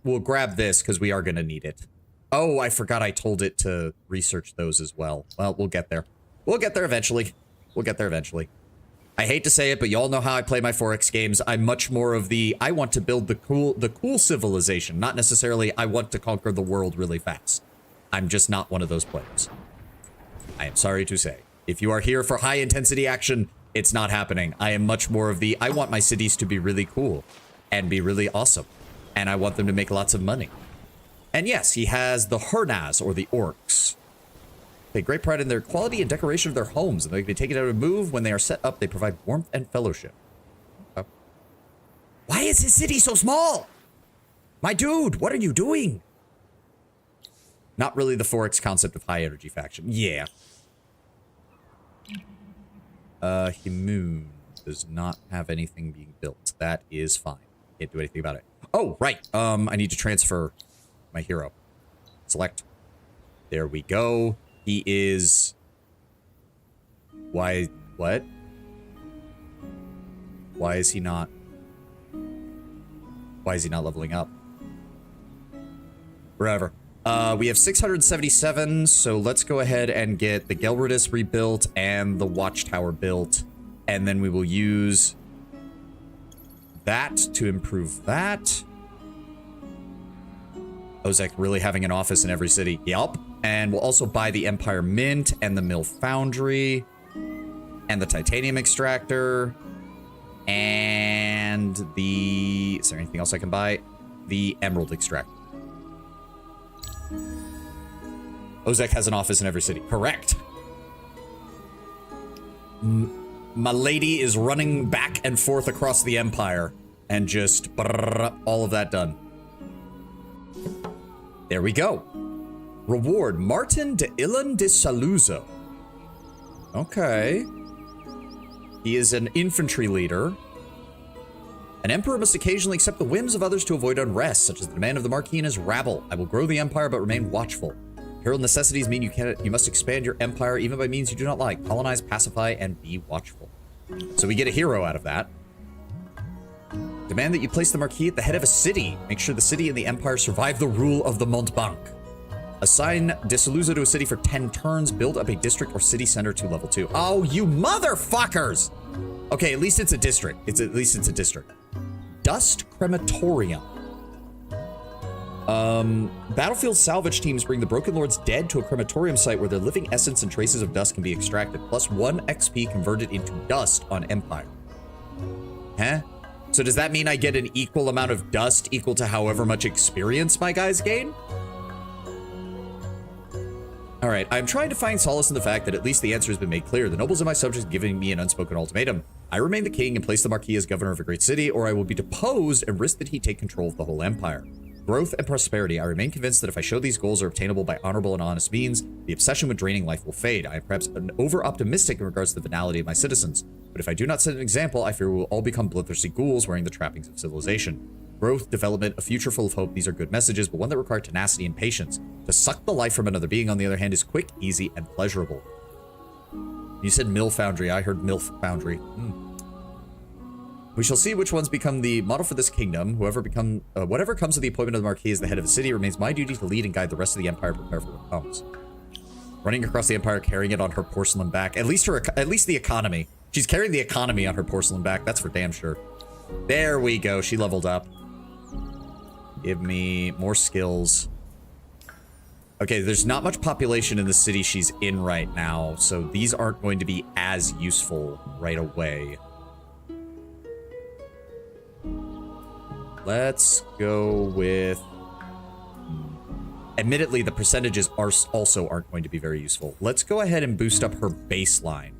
this because we are going to need it. Oh, I forgot I told it to research those as well. Well, we'll get there. We'll get there eventually. We'll get there eventually. I hate to say it, but y'all know how I play my 4X games. I'm much more of the I want to build the cool civilization, not necessarily I want to conquer the world really fast. I'm just not one of those players. I am sorry to say. If you are here for high intensity action, it's not happening. I am much more of the I want my cities to be really cool and be really awesome. And I want them to make lots of money. And yes, he has the Hurnaz, or the Orcs. They take great pride in their quality and decoration of their homes, and they can be taken out of move. When they are set up, they provide warmth and fellowship. Okay. Why is his city so small? My dude, what are you doing? Not really the Forex concept of high energy faction. Yeah. Himoon does not have anything being built. That is fine. Can't do anything about it. Oh, right. I need to transfer my hero. Select. There we go. He is... Why? What? Why is he not... Why is he not leveling up? Wherever. We have 677, so let's go ahead and get the Gelredis rebuilt and the Watchtower built. And then we will use that to improve that. Ozek really having an office in every city. Yup. And we'll also buy the Empire Mint and the Mill Foundry and the Titanium Extractor and the... Is there anything else I can buy? The Emerald Extractor. Ozek has an office in every city. Correct. My lady is running back and forth across the Empire and just all of that done. There we go. Reward, Martin de Ilan de Saluzzo. Okay. He is an infantry leader. An emperor must occasionally accept the whims of others to avoid unrest, such as the demand of the Marquis and his rabble. I will grow the empire, but remain watchful. Herald necessities mean you must expand your empire, even by means you do not like. Colonize, pacify, and be watchful. So we get a hero out of that. Demand that you place the Marquis at the head of a city. Make sure the city and the empire survive the rule of the Montbank. Assign de Saluzzo to a city for 10 turns. Build up a district or city center to level 2. Oh, you motherfuckers! Okay, at least it's a district. At least it's a district. Dust Crematorium. Battlefield salvage teams bring the Broken Lord's dead to a crematorium site where their living essence and traces of dust can be extracted. Plus 1 XP converted into dust on Empire. Huh? So does that mean I get an equal amount of dust equal to however much experience my guys gain? All right, I'm trying to find solace in the fact that at least the answer has been made clear. The nobles of my subjects giving me an unspoken ultimatum. I remain the king and place the Marquis as governor of a great city, or I will be deposed and risk that he take control of the whole empire. Growth and prosperity. I remain convinced that if I show these goals are obtainable by honorable and honest means, the obsession with draining life will fade. I am perhaps over-optimistic in regards to the venality of my citizens, but if I do not set an example, I fear we will all become bloodthirsty ghouls wearing the trappings of civilization. Growth, development, a future full of hope, these are good messages, but one that requires tenacity and patience. To suck the life from another being, on the other hand, is quick, easy, and pleasurable. You said Mill Foundry. I heard Milf Foundry. We shall see which ones become the model for this kingdom. Whatever comes of the appointment of the Marquis as the head of the city, it remains my duty to lead and guide the rest of the empire, prepare for what comes. Running across the empire, carrying it on her porcelain back. At least the economy. She's carrying the economy on her porcelain back. That's for damn sure. There we go. She leveled up. Give me more skills. Okay, there's not much population in the city she's in right now, so these aren't going to be as useful right away. Let's go with... Admittedly, the percentages also aren't going to be very useful. Let's go ahead and boost up her baseline,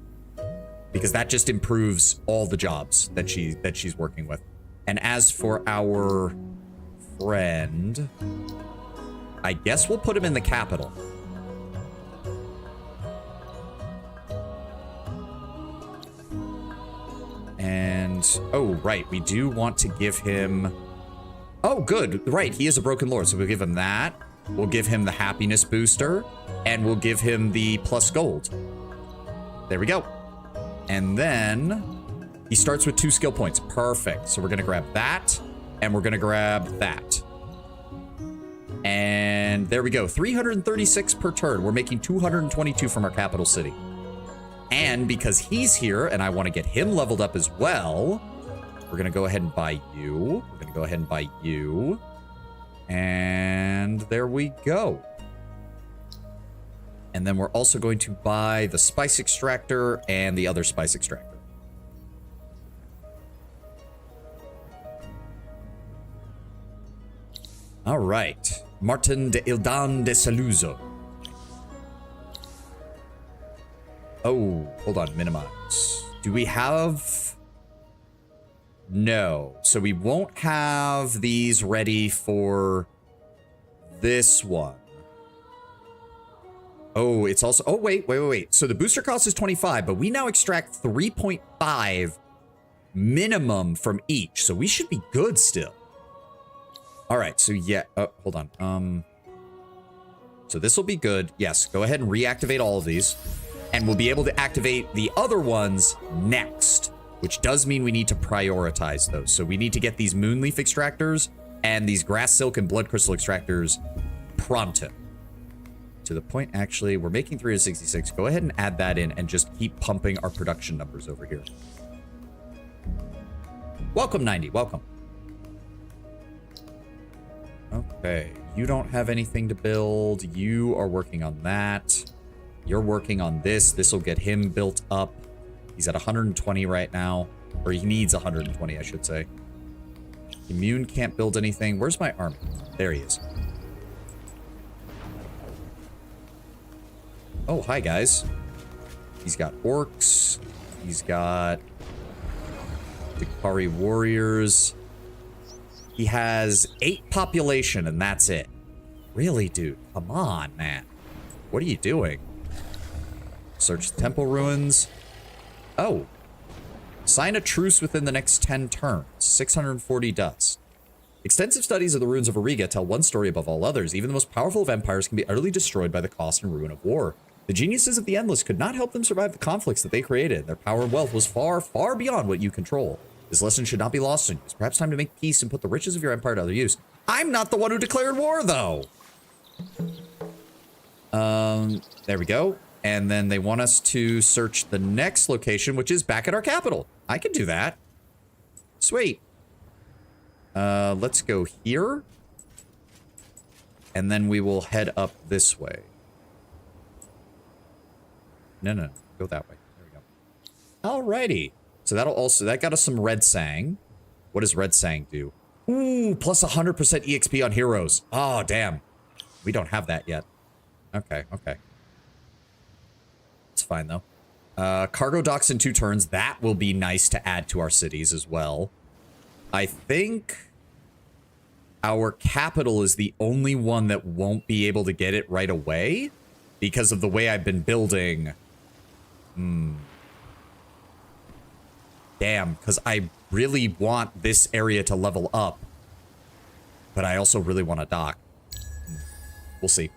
because that just improves all the jobs that she's working with. And as for our friend, I guess we'll put him in the capital. And, oh, right, we do want to give him... Oh, good, right, he is a Broken Lord, so we'll give him that. We'll give him the happiness booster, and we'll give him the plus gold. There we go. And then he starts with 2 skill points. Perfect. So we're going to grab that, and we're going to grab that. And there we go. 336 per turn. We're making 222 from our capital city. And because he's here, and I want to get him leveled up as well, we're going to go ahead and buy you. We're going to go ahead and buy you. And there we go. And then we're also going to buy the spice extractor and the other spice extractor. All right. Martin de Ildan de Saluzzo. Oh, hold on. Minimize. Do we have... No. So we won't have these ready for this one. Oh, it's also, oh, wait. So the booster cost is 25, but we now extract 3.5 minimum from each. So we should be good still. All right, so yeah, hold on. So this will be good. Yes, go ahead and reactivate all of these. And we'll be able to activate the other ones next, which does mean we need to prioritize those. So we need to get these moonleaf extractors and these grass silk and blood crystal extractors pronto. To the point, actually, we're making 366. Go ahead and add that in and just keep pumping our production numbers over here. Welcome, 90. Welcome. Okay. You don't have anything to build. You are working on that. You're working on this. This will get him built up. He's at 120 right now. Or he needs 120, I should say. Immune can't build anything. Where's my army? There he is. Oh, hi, guys. He's got orcs. He's got Dakari warriors. He has 8 population, and that's it. Really, dude? Come on, man. What are you doing? Search the temple ruins. Oh. Sign a truce within the next 10 turns. 640 dust. Extensive studies of the ruins of Auriga tell one story above all others. Even the most powerful of empires can be utterly destroyed by the cost and ruin of war. The geniuses of the Endless could not help them survive the conflicts that they created. Their power and wealth was far, far beyond what you control. This lesson should not be lost on you. It's perhaps time to make peace and put the riches of your empire to other use. I'm not the one who declared war, though. There we go. And then they want us to search the next location, which is back at our capital. I can do that. Sweet. Let's go here. And then we will head up this way. No. Go that way. There we go. Alrighty. So that got us some red sang. What does red sang do? Ooh, plus 100% EXP on heroes. Oh, damn. We don't have that yet. Okay. It's fine, though. Cargo docks in 2 turns. That will be nice to add to our cities as well. I think our capital is the only one that won't be able to get it right away because of the way I've been building. Damn, because I really want this area to level up. But I also really want to dock. We'll see.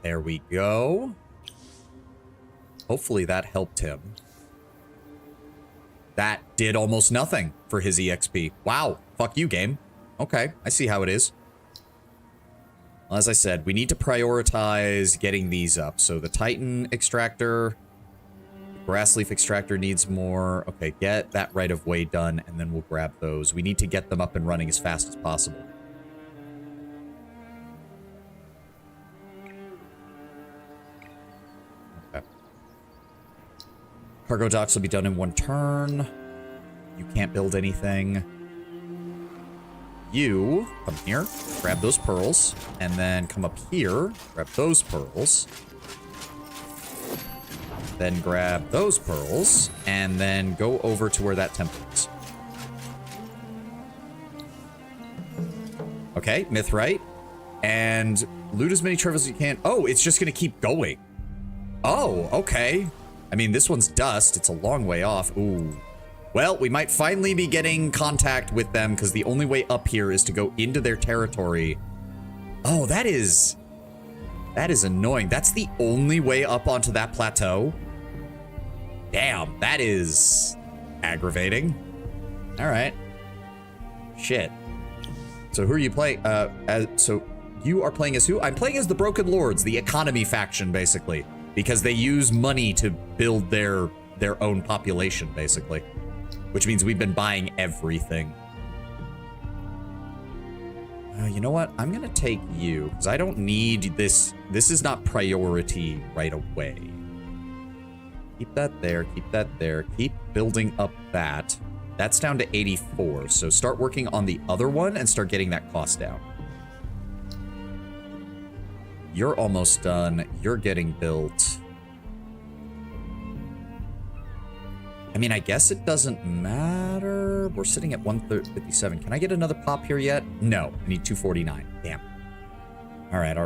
There we go. Hopefully that helped him. That did almost nothing for his EXP. Wow. Fuck you, game. Okay, I see how it is. Well, as I said, we need to prioritize getting these up. So the Titan extractor, the Grassleaf extractor needs more. Okay, get that right of way done, and then we'll grab those. We need to get them up and running as fast as possible. Okay. Cargo docks will be done in 1 turn. You can't build anything. You come here, grab those pearls, and then come up here, grab those pearls. Then grab those pearls, and then go over to where that temple is. Okay, Mithrite. And loot as many treasures as you can. Oh, it's just going to keep going. Oh, okay. I mean, this one's dust. It's a long way off. Ooh. Well, we might finally be getting contact with them because the only way up here is to go into their territory. Oh, that is annoying. That's the only way up onto that plateau. Damn, that is aggravating. All right. Shit. So who are you playing? So you are playing as who? I'm playing as the Broken Lords, the economy faction, basically, because they use money to build their own population, basically. Which means we've been buying everything. You know what? I'm going to take you, because I don't need this. This is not priority right away. Keep that there. Keep that there. Keep building up that. That's down to 84. So start working on the other one and start getting that cost down. You're almost done. You're getting built. I mean, I guess it doesn't matter, we're sitting at 157. Can I get another pop here yet? No, I need 249. Damn. All right.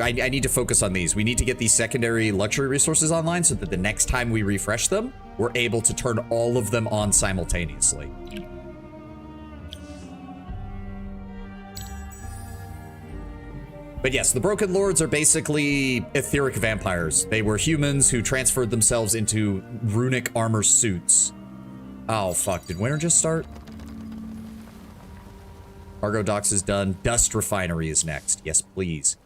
I need to focus on these. We need to get these secondary luxury resources online so that the next time we refresh them, we're able to turn all of them on simultaneously. But yes, the Broken Lords are basically etheric vampires. They were humans who transferred themselves into runic armor suits. Oh, fuck. Did winter just start? Cargo docks is done. Dust refinery is next. Yes, please.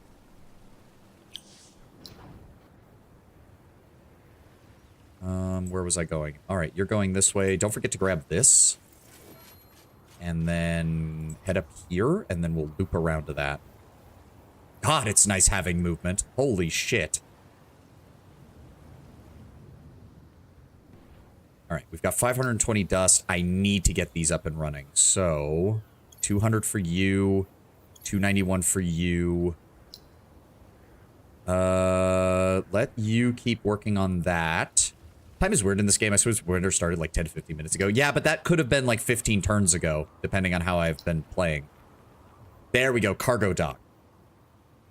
Where was I going? All right, you're going this way. Don't forget to grab this. And then head up here, and then we'll loop around to that. God, it's nice having movement. Holy shit. All right, we've got 520 dust. I need to get these up and running. So, 200 for you, 291 for you. Let you keep working on that. Time is weird in this game. I suppose winter started like 10 to 15 minutes ago. Yeah, but that could have been like 15 turns ago, depending on how I've been playing. There we go, cargo dock.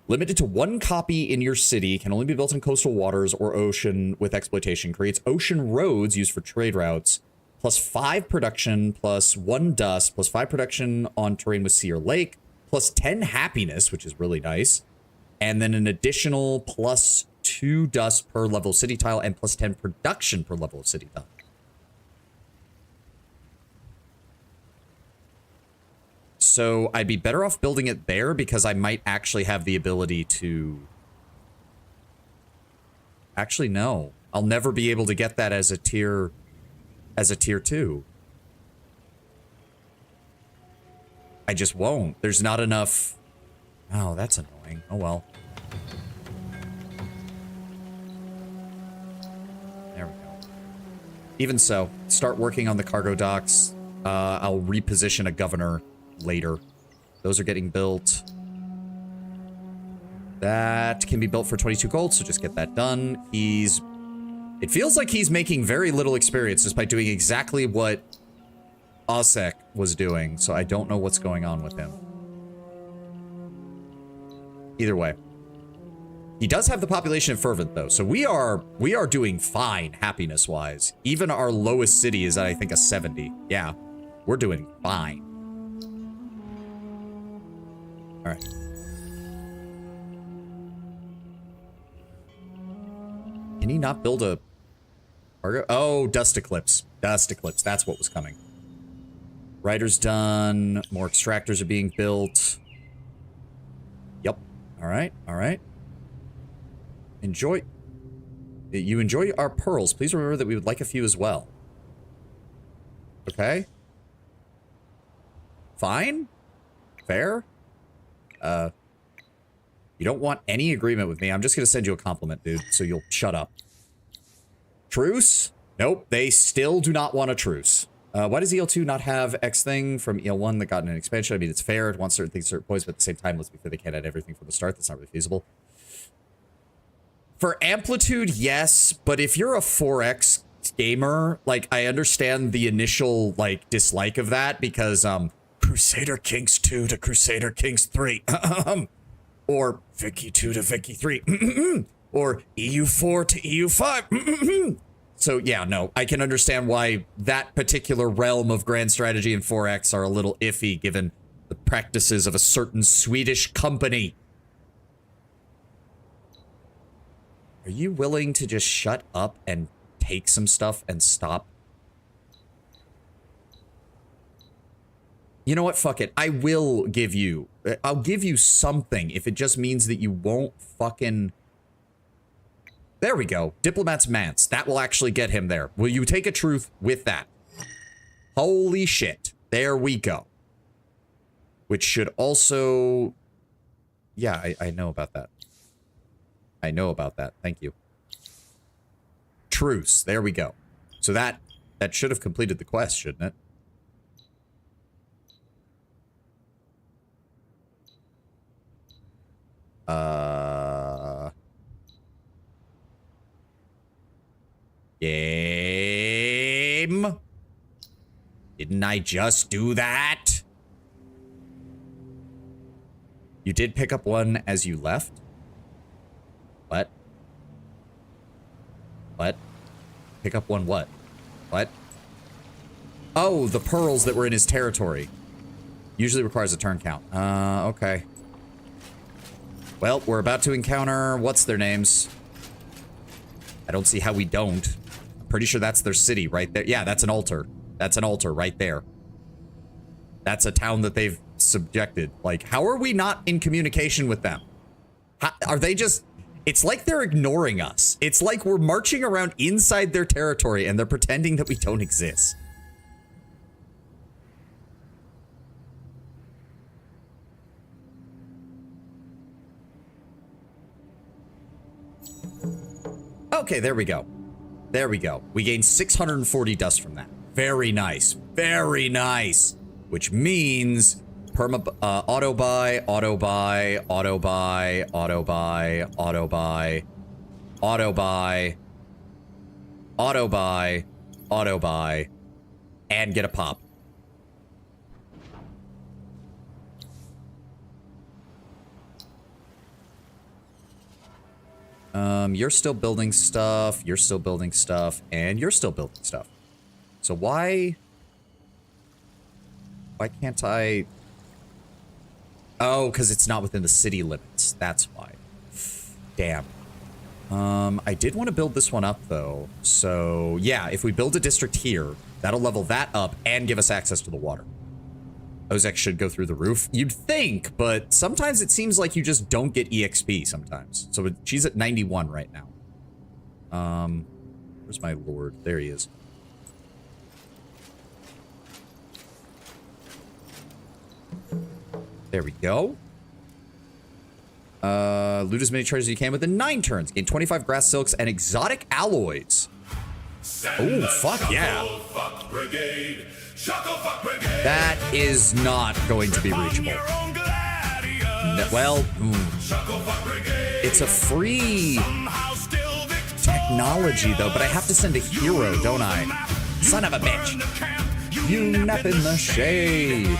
Limited to 1 copy in your city, can only be built in coastal waters or ocean with exploitation. Creates ocean roads used for trade routes. Plus 5 production, plus 1 dust, plus 5 production on terrain with sea or lake. Plus 10 happiness, which is really nice. And then an additional plus 2 dust per level of city tile and plus 10 production per level of city tile. So I'd be better off building it there because I might actually have the ability to... Actually, no. I'll never be able to get that as a tier 2. I just won't. There's not enough... Oh, that's annoying. Oh, well. There we go. Even so, start working on the cargo docks. I'll reposition a governor later. Those are getting built. That can be built for 22 gold, so just get that done. It feels like he's making very little experience despite doing exactly what Osek was doing, so I don't know what's going on with him. Either way. He does have the population of fervent, though, so we are doing fine happiness-wise. Even our lowest city is at, I think, a 70. Yeah, we're doing fine. All right. Can he not build a cargo? Oh, dust eclipse. Dust eclipse. That's what was coming. Rider's done. More extractors are being built. Yep. All right. All right. Enjoy. You enjoy our pearls. Please remember that we would like a few as well. Okay. Fine. Fair. You don't want any agreement with me. I'm just going to send you a compliment, dude, so you'll shut up. Truce? Nope, they still do not want a truce. Why does EL2 not have X thing from EL1 that got an expansion? I mean, it's fair. It wants certain things, certain points, but at the same time, let's be clear, they can't add everything from the start. That's not really feasible. For amplitude, yes, but if you're a 4X gamer, like, I understand the initial, like, dislike of that because, Crusader Kings 2 to Crusader Kings 3. Or Vicky 2 to Vicky 3. Or EU4 to EU5. So, yeah, no, I can understand why that particular realm of grand strategy and 4X are a little iffy given the practices of a certain Swedish company. Are you willing to just shut up and take some stuff and stop? You know what? Fuck it. I will give you... I'll give you something if it just means that you won't fucking... There we go. Diplomat's Mance. That will actually get him there. Will you take a truth with that? Holy shit. There we go. Which should also... Yeah, I know about that. I know about that. Thank you. Truce. There we go. So that should have completed the quest, shouldn't it? Game. Didn't I just do that? You did pick up one as you left? What? What? Pick up one what? What? Oh, the pearls that were in his territory. Usually requires a turn count. Okay. Well, we're about to encounter... What's their names? I don't see how we don't. I'm pretty sure that's their city right there. Yeah, that's an altar. That's an altar right there. That's a town that they've subjected. Like, how are we not in communication with them? How, are they just... It's like they're ignoring us. It's like we're marching around inside their territory and they're pretending that we don't exist. Okay, there we go. There we go. We gained 640 dust from that. Very nice. Very nice. Which means auto buy, auto buy, auto buy, auto buy, auto buy, auto buy, auto buy, auto buy, and get a pop. You're still building stuff, you're still building stuff, and you're still building stuff. So why can't I... Oh, because it's not within the city limits. That's why. Damn. I did want to build this one up, though. So, yeah, if we build a district here, that'll level that up and give us access to the water. OZEX should go through the roof. You'd think, but sometimes it seems like you just don't get EXP sometimes. So she's at 91 right now. Where's my lord? There he is. There we go. Loot as many treasures as you can within 9 turns. Gain 25 grass silks and exotic alloys. Oh, fuck yeah. That is not going to be reachable. No, well, it's a free technology, though, but I have to send a hero, don't I? Son of a bitch. You nap in the shade.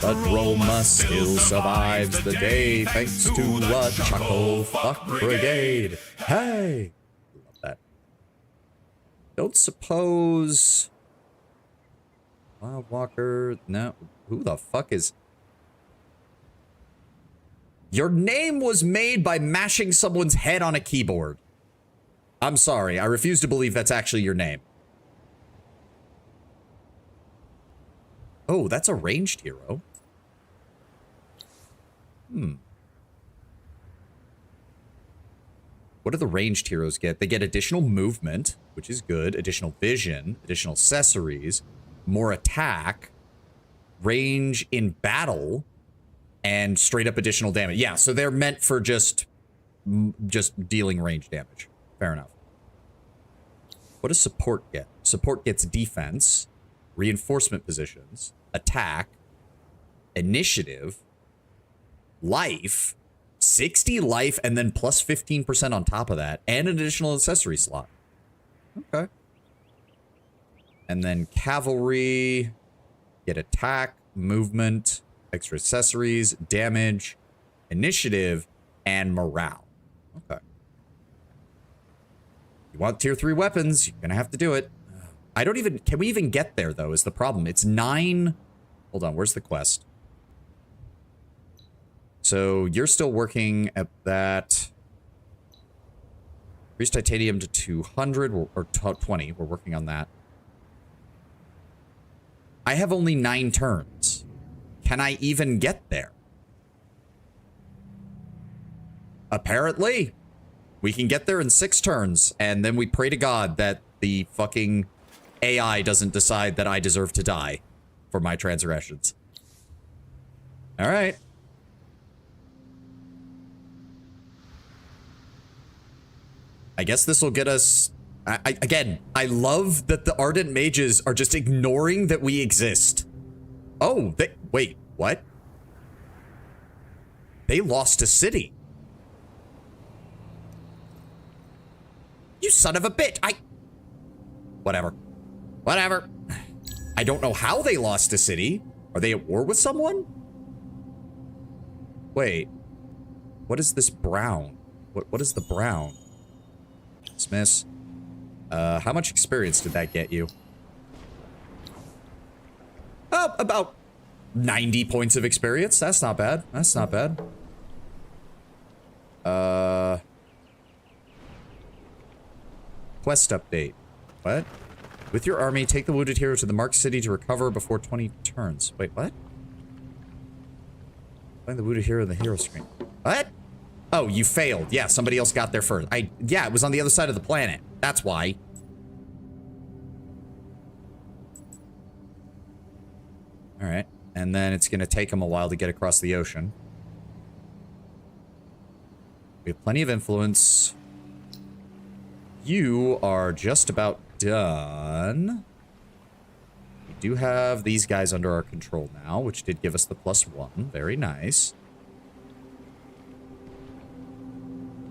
But Roma still survives the day thanks to a Choco Fuck Brigade. Hey! Love that. Don't suppose... Wildwalker... No. Who the fuck is... Your name was made by mashing someone's head on a keyboard. I'm sorry. I refuse to believe that's actually your name. Oh, that's a ranged hero. What do the ranged heroes get? They get additional movement, which is good, additional vision, additional accessories, more attack, range in battle, and straight up additional damage. Yeah, so they're meant for just dealing range damage. Fair enough. What does support get? Support gets defense, reinforcement positions, attack, initiative, life, 60 life, and then plus 15% on top of that, and an additional accessory slot. Okay. And then cavalry, get attack, movement, extra accessories, damage, initiative, and morale. Okay. You want tier 3 weapons, you're gonna have to do it. I don't even... Can we even get there, though, is the problem. It's 9... Hold on, where's the quest? So you're still working at that. Increase titanium to 200 or 20. We're working on that. I have only 9 turns. Can I even get there? Apparently. We can get there in 6 turns, and then we pray to God that the fucking AI doesn't decide that I deserve to die for my transgressions. All right. I guess this will get us... Again, I love that the Ardent Mages are just ignoring that we exist. Oh, wait, what? They lost a city. You son of a bitch! Whatever. Whatever. I don't know how they lost a city. Are they at war with someone? Wait. What is this brown? What is the brown? Dismiss. How much experience did that get you? Oh, about 90 points of experience. That's not bad. That's not bad. Quest update. What? With your army, take the wounded hero to the marked city to recover before 20 turns. Wait, what? Find the wounded hero in the hero screen. What? Oh, you failed. Yeah, somebody else got there first. Yeah, it was on the other side of the planet. That's why. All right. And then it's going to take them a while to get across the ocean. We have plenty of influence. You are just about done. We do have these guys under our control now, which did give us the +1. Very nice.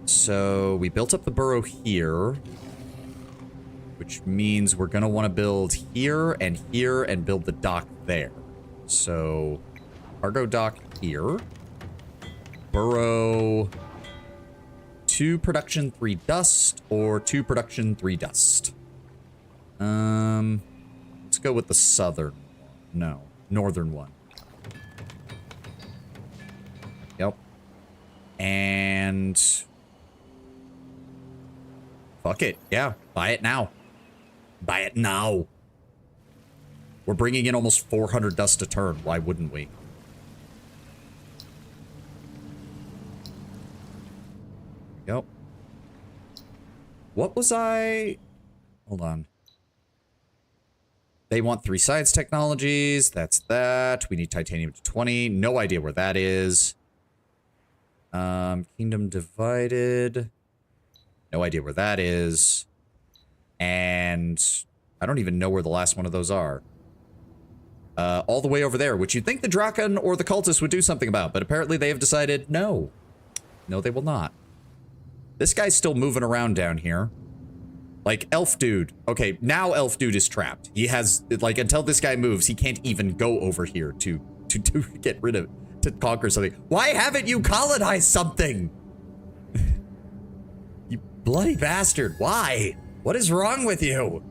So we built up the borough here, which means we're going to want to build here and build the dock there. So cargo dock here. Borough 2 production, 3 dust, or 2 production, 3 dust. Let's go with the southern one. No, northern one. Yep. And fuck it. Yeah, buy it now. Buy it now. We're bringing in almost 400 dust a turn. Why wouldn't we? Yep. What was I? Hold on. They want 3 science technologies. That's that. We need titanium to 20. No idea where that is. Kingdom divided. No idea where that is. And I don't even know where the last one of those are. All the way over there, which you'd think the Draken or the cultists would do something about, but apparently they have decided no. No, they will not. This guy's still moving around down here. Like, Elf Dude. Okay, now Elf Dude is trapped. He has, like, until this guy moves, he can't even go over here to get rid of, to conquer something. Why haven't you colonized something? You bloody bastard. Why? What is wrong with you?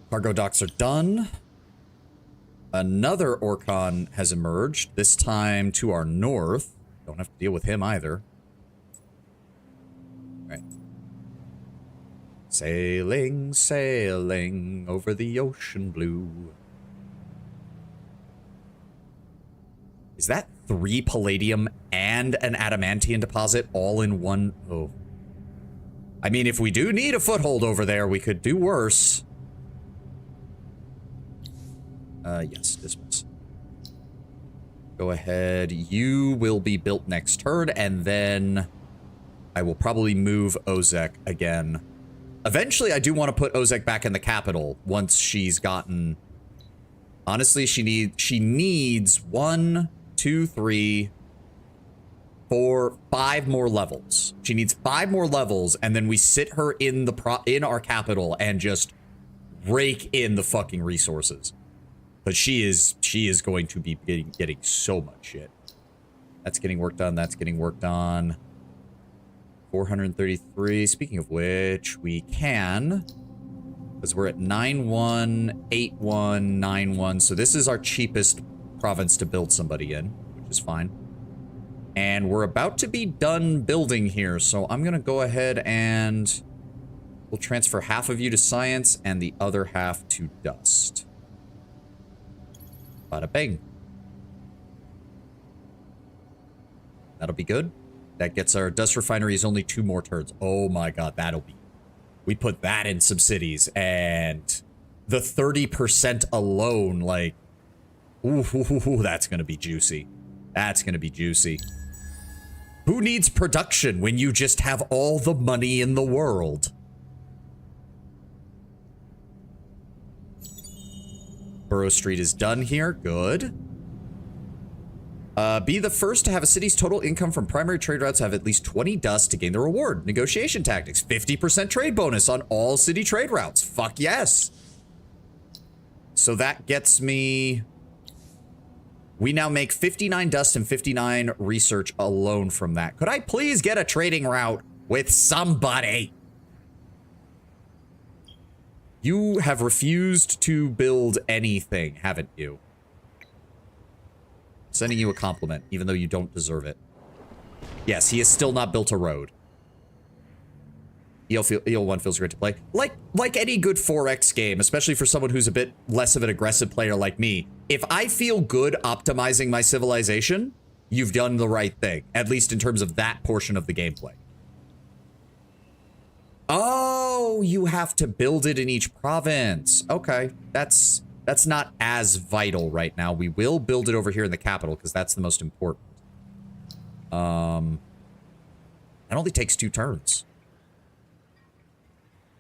Cargo docks are done. Another Orcon has emerged, this time to our north. Don't have to deal with him either. All right. Sailing, sailing over the ocean blue. Is that 3 palladium and an adamantium deposit all in one? Oh. I mean, if we do need a foothold over there, we could do worse. Yes, dismiss. Go ahead. You will be built next turn, and then I will probably move Ozek again. Eventually, I do want to put Ozek back in the capital once she's gotten... Honestly, she needs 1, 2, 3, 4, 5 more levels. She needs 5 more levels, and then we sit her in our capital and just rake in the fucking resources. But she is going to be getting so much shit. That's getting worked on. That's getting worked on. 433. Speaking of which, we can, because we're at 9-1, 8-1, 9-1. So this is our cheapest province to build somebody in, which is fine. And we're about to be done building here. So I'm going to go ahead and we'll transfer half of you to science and the other half to dust. Bada bang. That'll be good. That gets our dust refineries only 2 more turns. Oh my god, that'll be... We put that in some cities, and the 30% alone, like... Ooh, that's gonna be juicy. That's gonna be juicy. Who needs production when you just have all the money in the world? Borough Street is done here. Good. Be the first to have a city's total income from primary trade routes have at least 20 dust to gain the reward. Negotiation tactics, 50% trade bonus on all city trade routes. Fuck yes. So that gets me... We now make 59 dust and 59 research alone from that. Could I please get a trading route with somebody? You have refused to build anything, haven't you? Sending you a compliment, even though you don't deserve it. Yes, he has still not built a road. EL1 feels great to play. Like any good 4X game, especially for someone who's a bit less of an aggressive player like me, if I feel good optimizing my civilization, you've done the right thing, at least in terms of that portion of the gameplay. Oh, you have to build it in each province. Okay, that's not as vital right now. We will build it over here in the capital because that's the most important. It only takes 2 turns.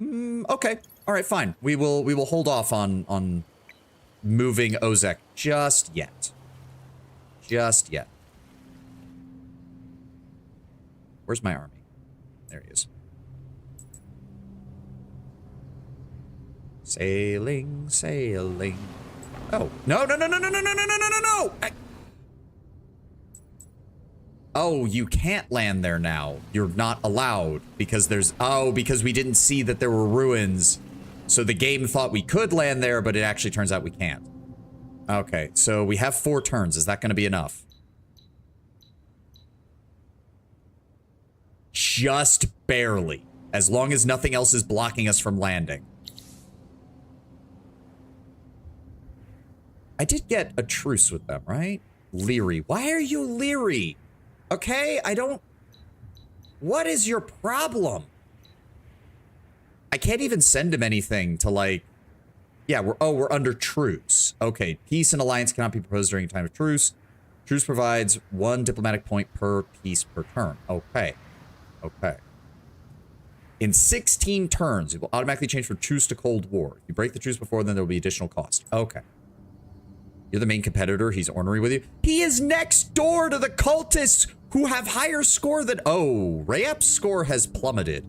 Okay. All right, fine. We will hold off on moving Ozek just yet. Just yet. Where's my army? There he is. Sailing, sailing. Oh, no, no, no, no, no, no, no, no, no, no, no, no! Oh, you can't land there now. You're not allowed because there's... Oh, because we didn't see that there were ruins. So the game thought we could land there, but it actually turns out we can't. Okay, so we have 4 turns. Is that going to be enough? Just barely. As long as nothing else is blocking us from landing. I did get a truce with them, right? Leery. Why are you leery? Okay, I don't... What is your problem? I can't even send him anything to, like... Yeah, we're under truce. Okay, peace and alliance cannot be proposed during a time of truce. Truce provides 1 diplomatic point per peace per turn. Okay. Okay. In 16 turns, it will automatically change from truce to Cold War. If you break the truce before, then there will be additional cost. Okay. You're the main competitor. He's ornery with you. He is next door to the cultists who have higher score than... Oh, Rayap's score has plummeted.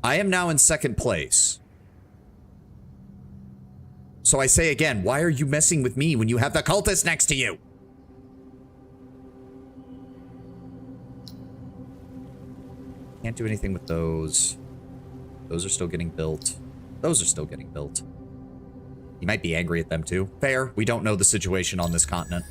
I am now in 2nd place. So I say again, why are you messing with me when you have the cultist next to you? Can't do anything with those. Those are still getting built. Those are still getting built. He might be angry at them too. Fair. We don't know the situation on this continent.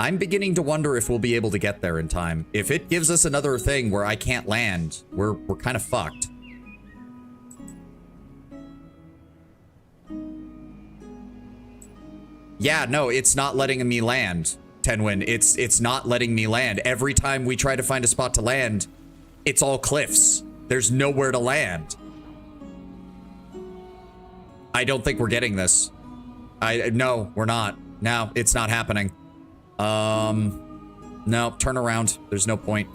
I'm beginning to wonder if we'll be able to get there in time. If it gives us another thing where I can't land, we're kind of fucked. Yeah, no, it's not letting me land, Tenwin. It's not letting me land. Every time we try to find a spot to land, it's all cliffs. There's nowhere to land. I don't think we're getting this. No, we're not. No, it's not happening. No, turn around. There's no point.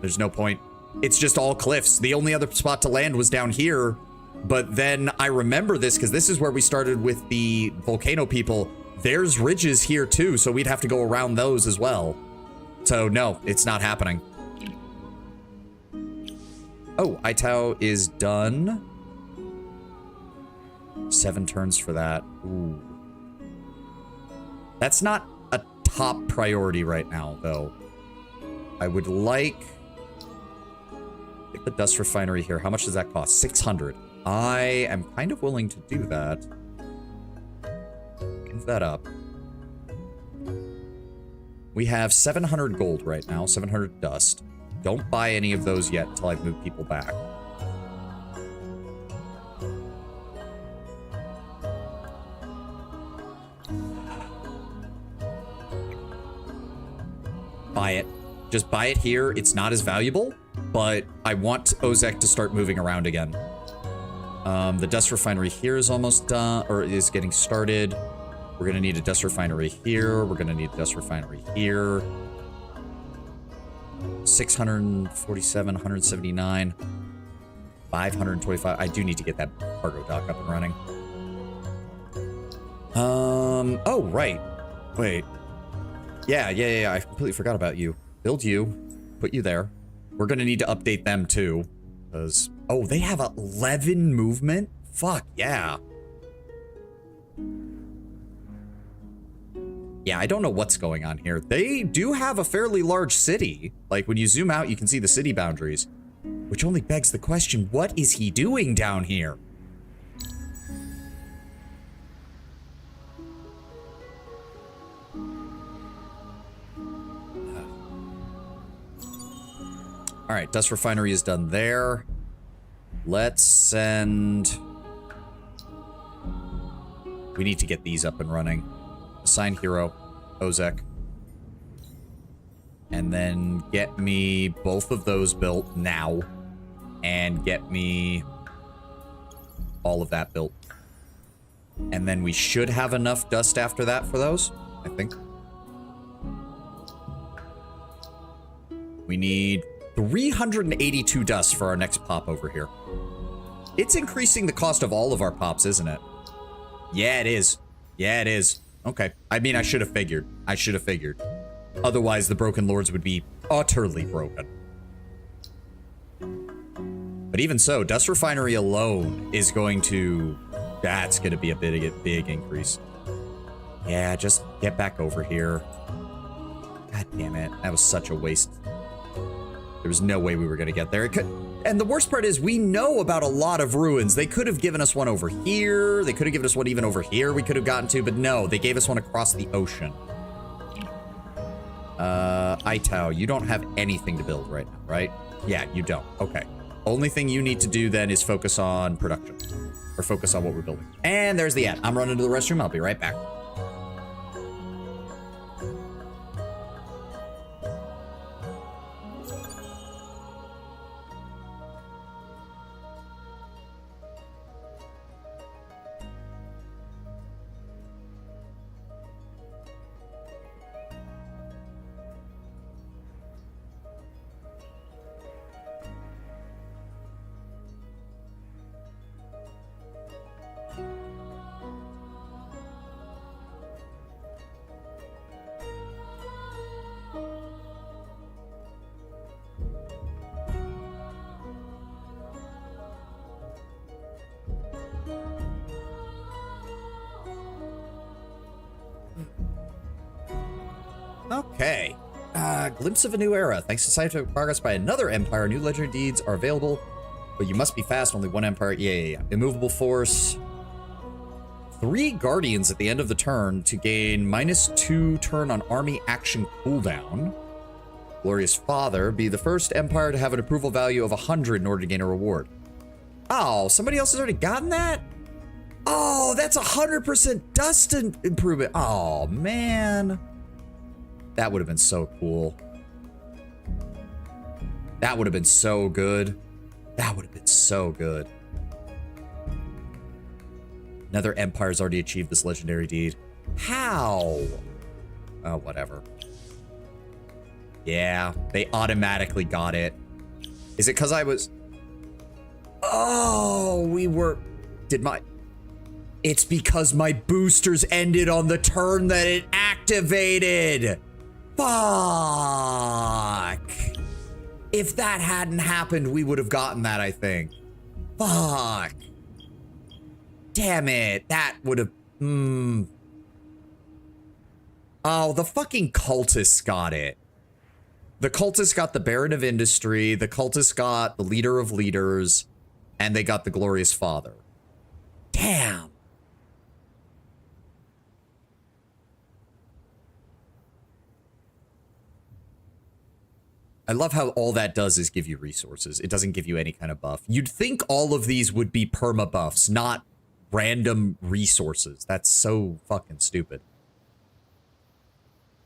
There's no point. It's just all cliffs. The only other spot to land was down here. But then I remember this because this is where we started with the volcano people. There's ridges here too, so we'd have to go around those as well. So no, it's not happening. Oh, Itao is done. 7 turns for that. Ooh. That's not a top priority right now, though. I would like... Get the dust refinery here. How much does that cost? 600. I am kind of willing to do that. Move that up. We have 700 gold right now, 700 dust. Don't buy any of those yet until I've moved people back. Buy it. Just buy it here. It's not as valuable, but I want Ozek to start moving around again. The dust refinery here is almost done, or is getting started. We're going to need a dust refinery here. We're going to need a dust refinery here. 647, 179, 525. I do need to get that cargo dock up and running. Oh, right. Wait. Yeah. I completely forgot about you. Build you. Put you there. We're gonna need to update them too. Because, oh, they have 11 movement? Fuck, yeah. Yeah, I don't know what's going on here. They do have a fairly large city. Like, when you zoom out, you can see the city boundaries. Which only begs the question, what is he doing down here? All right, dust refinery is done there. Let's send... We need to get these up and running. Assign hero, Ozek. And then get me both of those built now. And get me all of that built. And then we should have enough dust after that for those, I think. We need 382 dust for our next pop over here. It's increasing the cost of all of our pops, isn't it? Yeah, it is. Yeah, it is. Okay. I mean, I should have figured. Otherwise, the Broken Lords would be utterly broken. But even so, Dust Refinery alone is going to... That's going to be a big increase. Yeah, just get back over here. God damn it. That was such a waste. There was no way we were going to get there. It could, and the worst part is we know about a lot of ruins. They could have given us one over here. They could have given us one even over here we could have gotten to, but no, they gave us one across the ocean. Itao, you don't have anything to build right now, right? Yeah, you don't. Okay. Only thing you need to do then is focus on production. Or focus on what we're building. And there's the ad. I'm running to the restroom. I'll be right back. Okay. Glimpse of a new era. Thanks to scientific progress by another empire, new legendary deeds are available, but you must be fast. Only one empire. Yeah. Immovable force. 3 guardians at the end of the turn to gain -2 turn on army action cooldown. Glorious Father. Be the first empire to have an approval value of 100 in order to gain a reward. Oh, somebody else has already gotten that? Oh, that's 100% dust improvement. Oh, man. That would have been so cool. That would have been so good. That would have been so good. Another empire's already achieved this legendary deed. How? Oh, whatever. Yeah, they automatically got it. Is it because I was... Oh, we were... Did my... It's because my boosters ended on the turn that it activated. Fuck. If that hadn't happened, we would have gotten that, I think. Fuck. Damn it. That would have... Oh, the fucking cultists got it. The cultists got the Baron of Industry, the cultists got the Leader of Leaders, and they got the Glorious Father. Damn. I love how all that does is give you resources. It doesn't give you any kind of buff. You'd think all of these would be perma buffs, not random resources. That's so fucking stupid.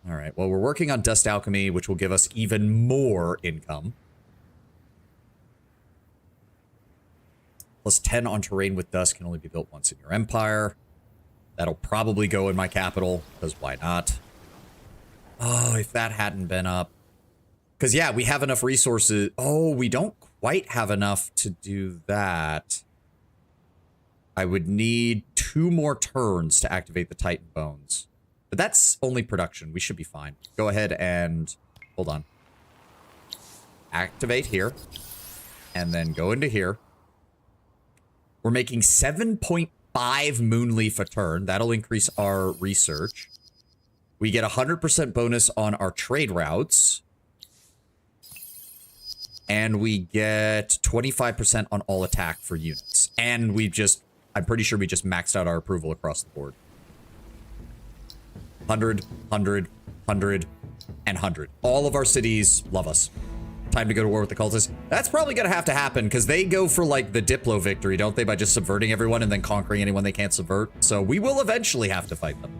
All right, well, we're working on Dust Alchemy, which will give us even more income. Plus 10 on terrain with dust can only be built once in your empire. That'll probably go in my capital, because why not? Oh, if that hadn't been up. Because, yeah, we have enough resources. Oh, we don't quite have enough to do that. I would need 2 more turns to activate the Titan Bones. But that's only production. We should be fine. Go ahead and... Hold on. Activate here. And then go into here. We're making 7.5 Moonleaf a turn. That'll increase our research. We get 100% bonus on our trade routes. And we get 25% on all attack for units. And we just... I'm pretty sure we just maxed out our approval across the board. 100, 100, 100, and 100. All of our cities love us. Time to go to war with the cultists. That's probably going to have to happen, because they go for, like, the Diplo victory, don't they? By just subverting everyone and then conquering anyone they can't subvert. So we will eventually have to fight them.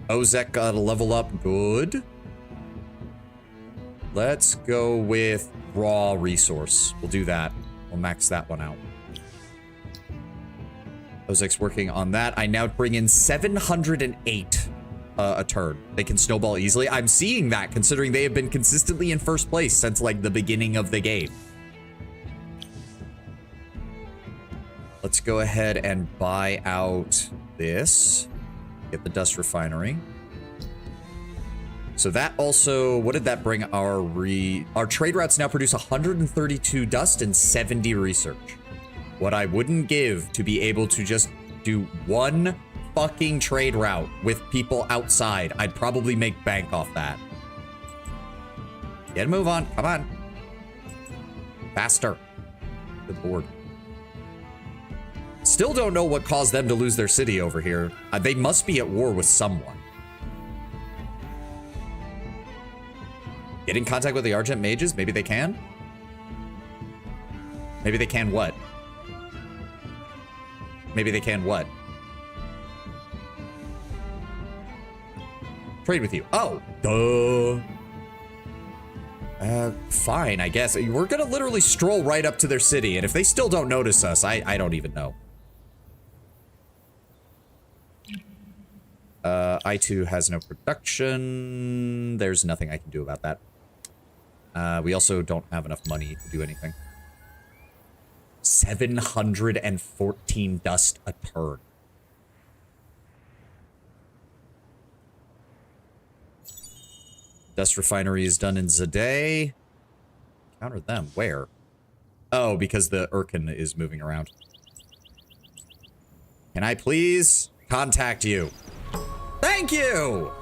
Ozek got a level up. Good. Let's go with raw resource. We'll do that. We'll max that one out. Ozek's working on that. I now bring in 708 a turn. They can snowball easily. I'm seeing that, considering they have been consistently in first place since, like, the beginning of the game. Let's go ahead and buy out this. Get the dust refinery. So that also, what did that bring our trade routes now produce 132 dust and 70 research. What I wouldn't give to be able to just do one fucking trade route with people outside. I'd probably make bank off that. Get a move on. Come on. Faster. Good lord. Still don't know what caused them to lose their city over here. They must be at war with someone. Get in contact with the Argent Mages? Maybe they can? Maybe they can what? Maybe they can what? Trade with you. Oh, duh. Fine, I guess. We're gonna literally stroll right up to their city, and if they still don't notice us, I don't even know. I2 has no production. There's nothing I can do about that. We also don't have enough money to do anything. 714 dust a turn. Dust refinery is done in Zade. Counter them. Where? Oh, because the Urkin is moving around. Can I please contact you? Thank you!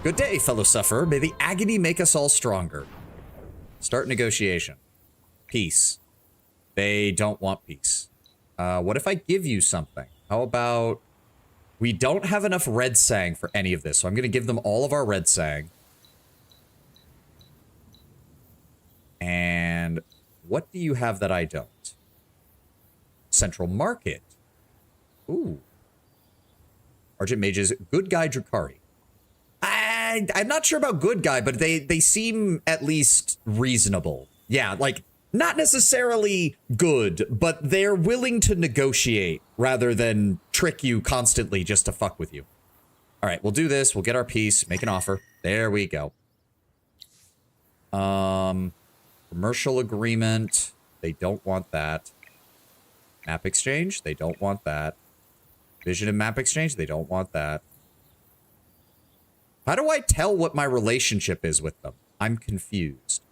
Good day, fellow sufferer. May the agony make us all stronger. Start negotiation. Peace. They don't want peace. What if I give you something? How about... We don't have enough red sang for any of this, so I'm going to give them all of our red sang. And what do you have that I don't? Central Market. Ooh. Argent Mages. Good Guy Drukari. I'm not sure about good guy, but they seem at least reasonable. Yeah, like, not necessarily good, but they're willing to negotiate rather than trick you constantly just to fuck with you. All right, we'll do this. We'll get our peace, make an offer. There we go. Commercial agreement. They don't want that. Map exchange. They don't want that. Vision and map exchange. They don't want that. How do I tell what my relationship is with them? I'm confused.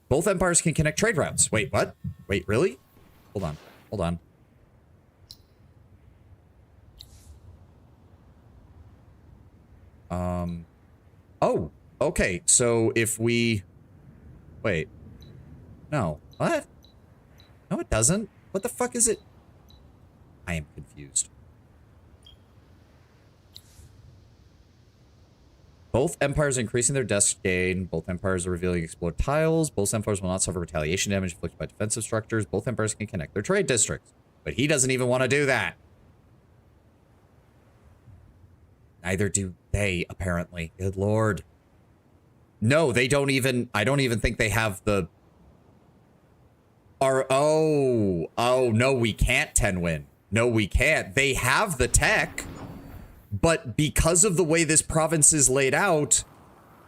Both empires can connect trade routes. Wait, what? Wait, really? Hold on. Hold on. Oh, okay. So if we... Wait. No. What? No, it doesn't. What the fuck is it? I am confused. Both empires are increasing their dust gain. Both empires are revealing explode tiles. Both empires will not suffer retaliation damage inflicted by defensive structures. Both empires can connect their trade districts. But he doesn't even want to do that. Neither do they, apparently. Good lord. No, they don't even... I don't even think they have the... Oh, no, we can't 10 win. No, we can't. They have the tech. But because of the way this province is laid out,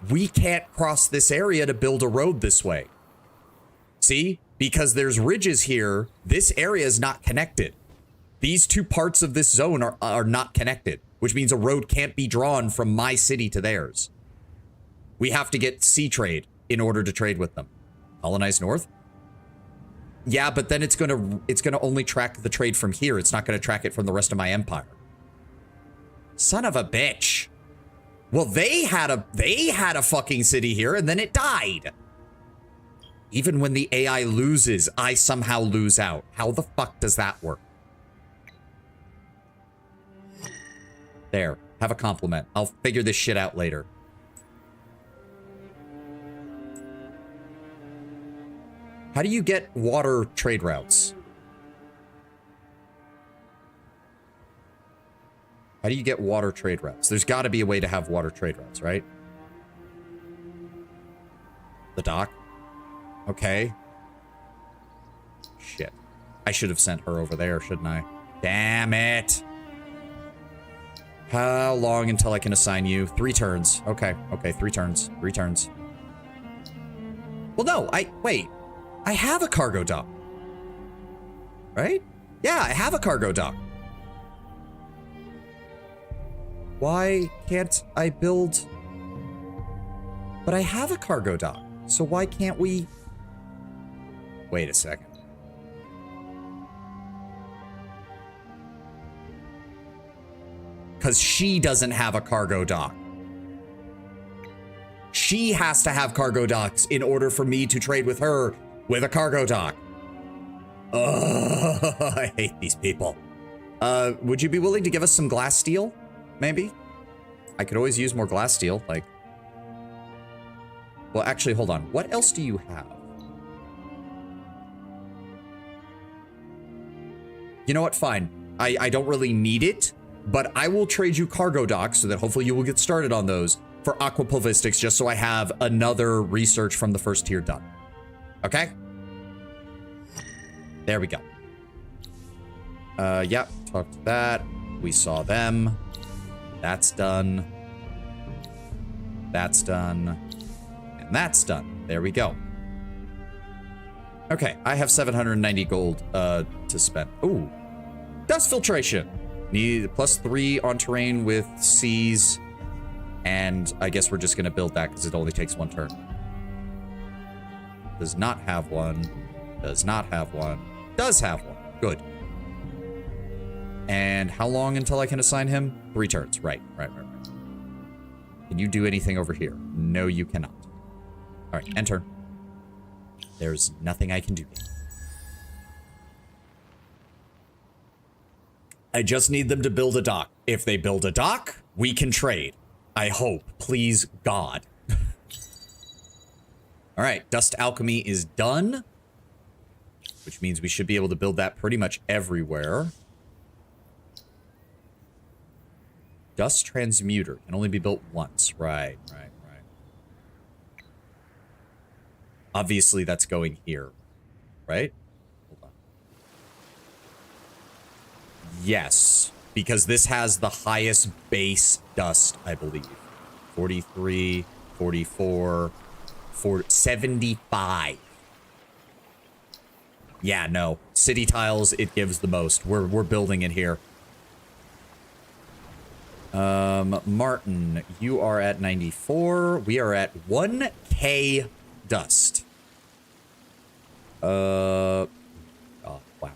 we can't cross this area to build a road this way. See? because there's ridges here. This area is not connected. These two parts of this zone are not connected, which means a road can't be drawn from my city to theirs. We have to get sea trade in order to trade with them. Colonize north? Yeah, but then it's gonna only track the trade from here. It's not gonna track it from the rest of my empire. Son of a bitch. Well, they had a fucking city here and then it died. Even when the AI loses, I somehow lose out. How the fuck does that work? There, have a compliment. I'll figure this shit out later. How do you get water trade routes? How do you get water trade routes? There's got to be a way to have water trade routes, right? The dock? Okay. Shit. I should have sent her over there, shouldn't I? Damn it. How long until I can assign you? 3 turns. Okay, okay, 3 turns. 3 turns. Well, no, wait. I have a cargo dock. Right? Yeah, I have a cargo dock. Why can't I build? But I have a cargo dock. So why can't we? Wait a second. Because she doesn't have a cargo dock. She has to have cargo docks in order for me to trade with her with a cargo dock. Oh, I hate these people. Would you be willing to give us some glass steel? Maybe? I could always use more glass steel, like... Well, actually, hold on. What else do you have? You know what? Fine. I don't really need it, but I will trade you cargo docks so that hopefully you will get started on those for aquapulvistics, just so I have another research from the first tier done. Okay? There we go. Yep. Talk to that. We saw them. That's done. That's done. And that's done. There we go. Okay, I have 790 gold to spend. Ooh. Dust filtration. Need +3 on terrain with seas. And I guess we're just going to build that because it only takes 1 turn. Does not have one. Does not have one. Does have one. Good. And how long until I can assign him? 3 turns. Right. Can you do anything over here? No, you cannot. All right, enter. There's nothing I can do. I just need them to build a dock. If they build a dock, we can trade. I hope. Please, God. All right, dust alchemy is done, which means we should be able to build that pretty much everywhere. Dust transmuter can only be built once. Right. Obviously, that's going here, right? Hold on. Yes, because this has the highest base dust, I believe. 43, 44, 75. Yeah, no. City tiles, it gives the most. We're building it here. Martin, you are at 94. We are at 1K dust. Oh, wow.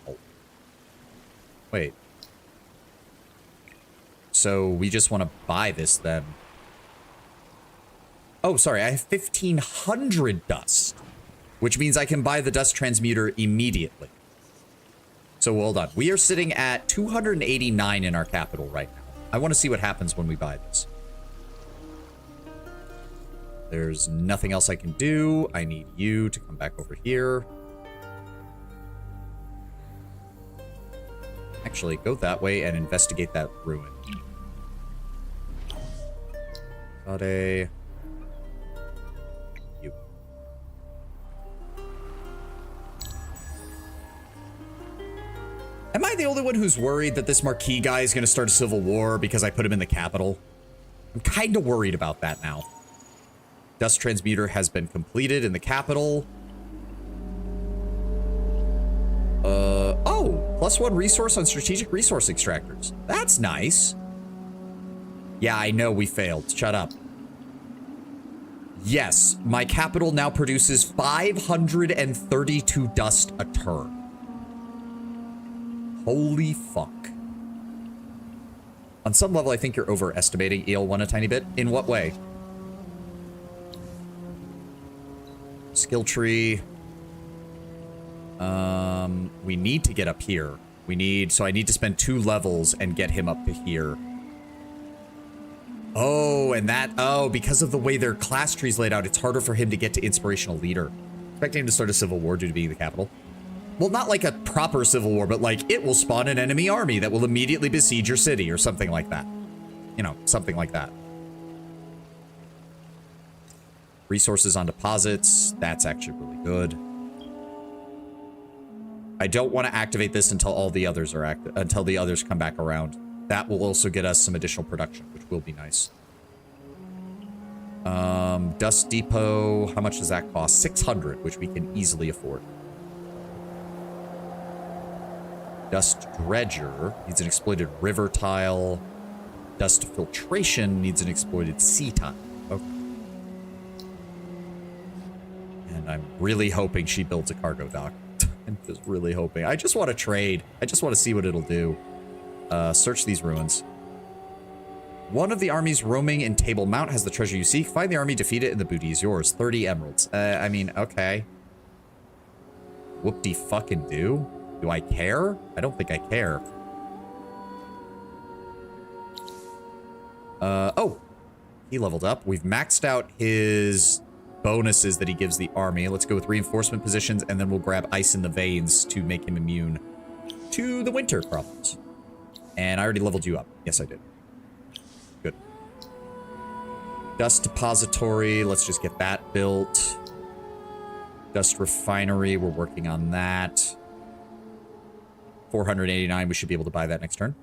Wait. So we just want to buy this then. Oh, sorry. I have 1,500 dust, which means I can buy the dust transmuter immediately. So hold on. We are sitting at 289 in our capital right now. I want to see what happens when we buy this. There's nothing else I can do. I need you to come back over here. Actually, go that way and investigate that ruin. Sade. You. Am I the only one who's worried that this Marquis guy is going to start a civil war because I put him in the capital? I'm kind of worried about that now. Dust transmuter has been completed in the capital. Oh, +1 resource on strategic resource extractors. That's nice. Yeah, I know we failed. Shut up. Yes, my capital now produces 532 dust a turn. Holy fuck. On some level, I think you're overestimating EL1 a tiny bit. In what way? Skill tree. We need to get up here. So I need to spend 2 levels and get him up to here. Oh, and because of the way their class tree's laid out, it's harder for him to get to inspirational leader. Expecting him to start a civil war due to being the capital. Well, not like a proper civil war, but like it will spawn an enemy army that will immediately besiege your city or something like that. You know, something like that. Resources on deposits. That's actually really good. I don't want to activate this until all the others are until the others come back around. That will also get us some additional production, which will be nice. Dust Depot. How much does that cost? 600, which we can easily afford. Dust Dredger needs an exploited river tile. Dust Filtration needs an exploited sea tile. Okay. And I'm really hoping she builds a cargo dock. I'm just really hoping. I just want to trade. I just want to see what it'll do. Search these ruins. One of the armies roaming in Table Mount has the treasure you seek. Find the army, defeat it, and the booty is yours. 30 emeralds. I mean, okay. Whoop-de-fucking-do. Do I care? I don't think I care. Oh. He leveled up. We've maxed out his bonuses that he gives the army. Let's go with reinforcement positions, and then we'll grab ice in the veins to make him immune to the winter problems. And I already leveled you up. Yes, I did. Good. Dust depository. Let's just get that built. Dust refinery. We're working on that. 489. We should be able to buy that next turn.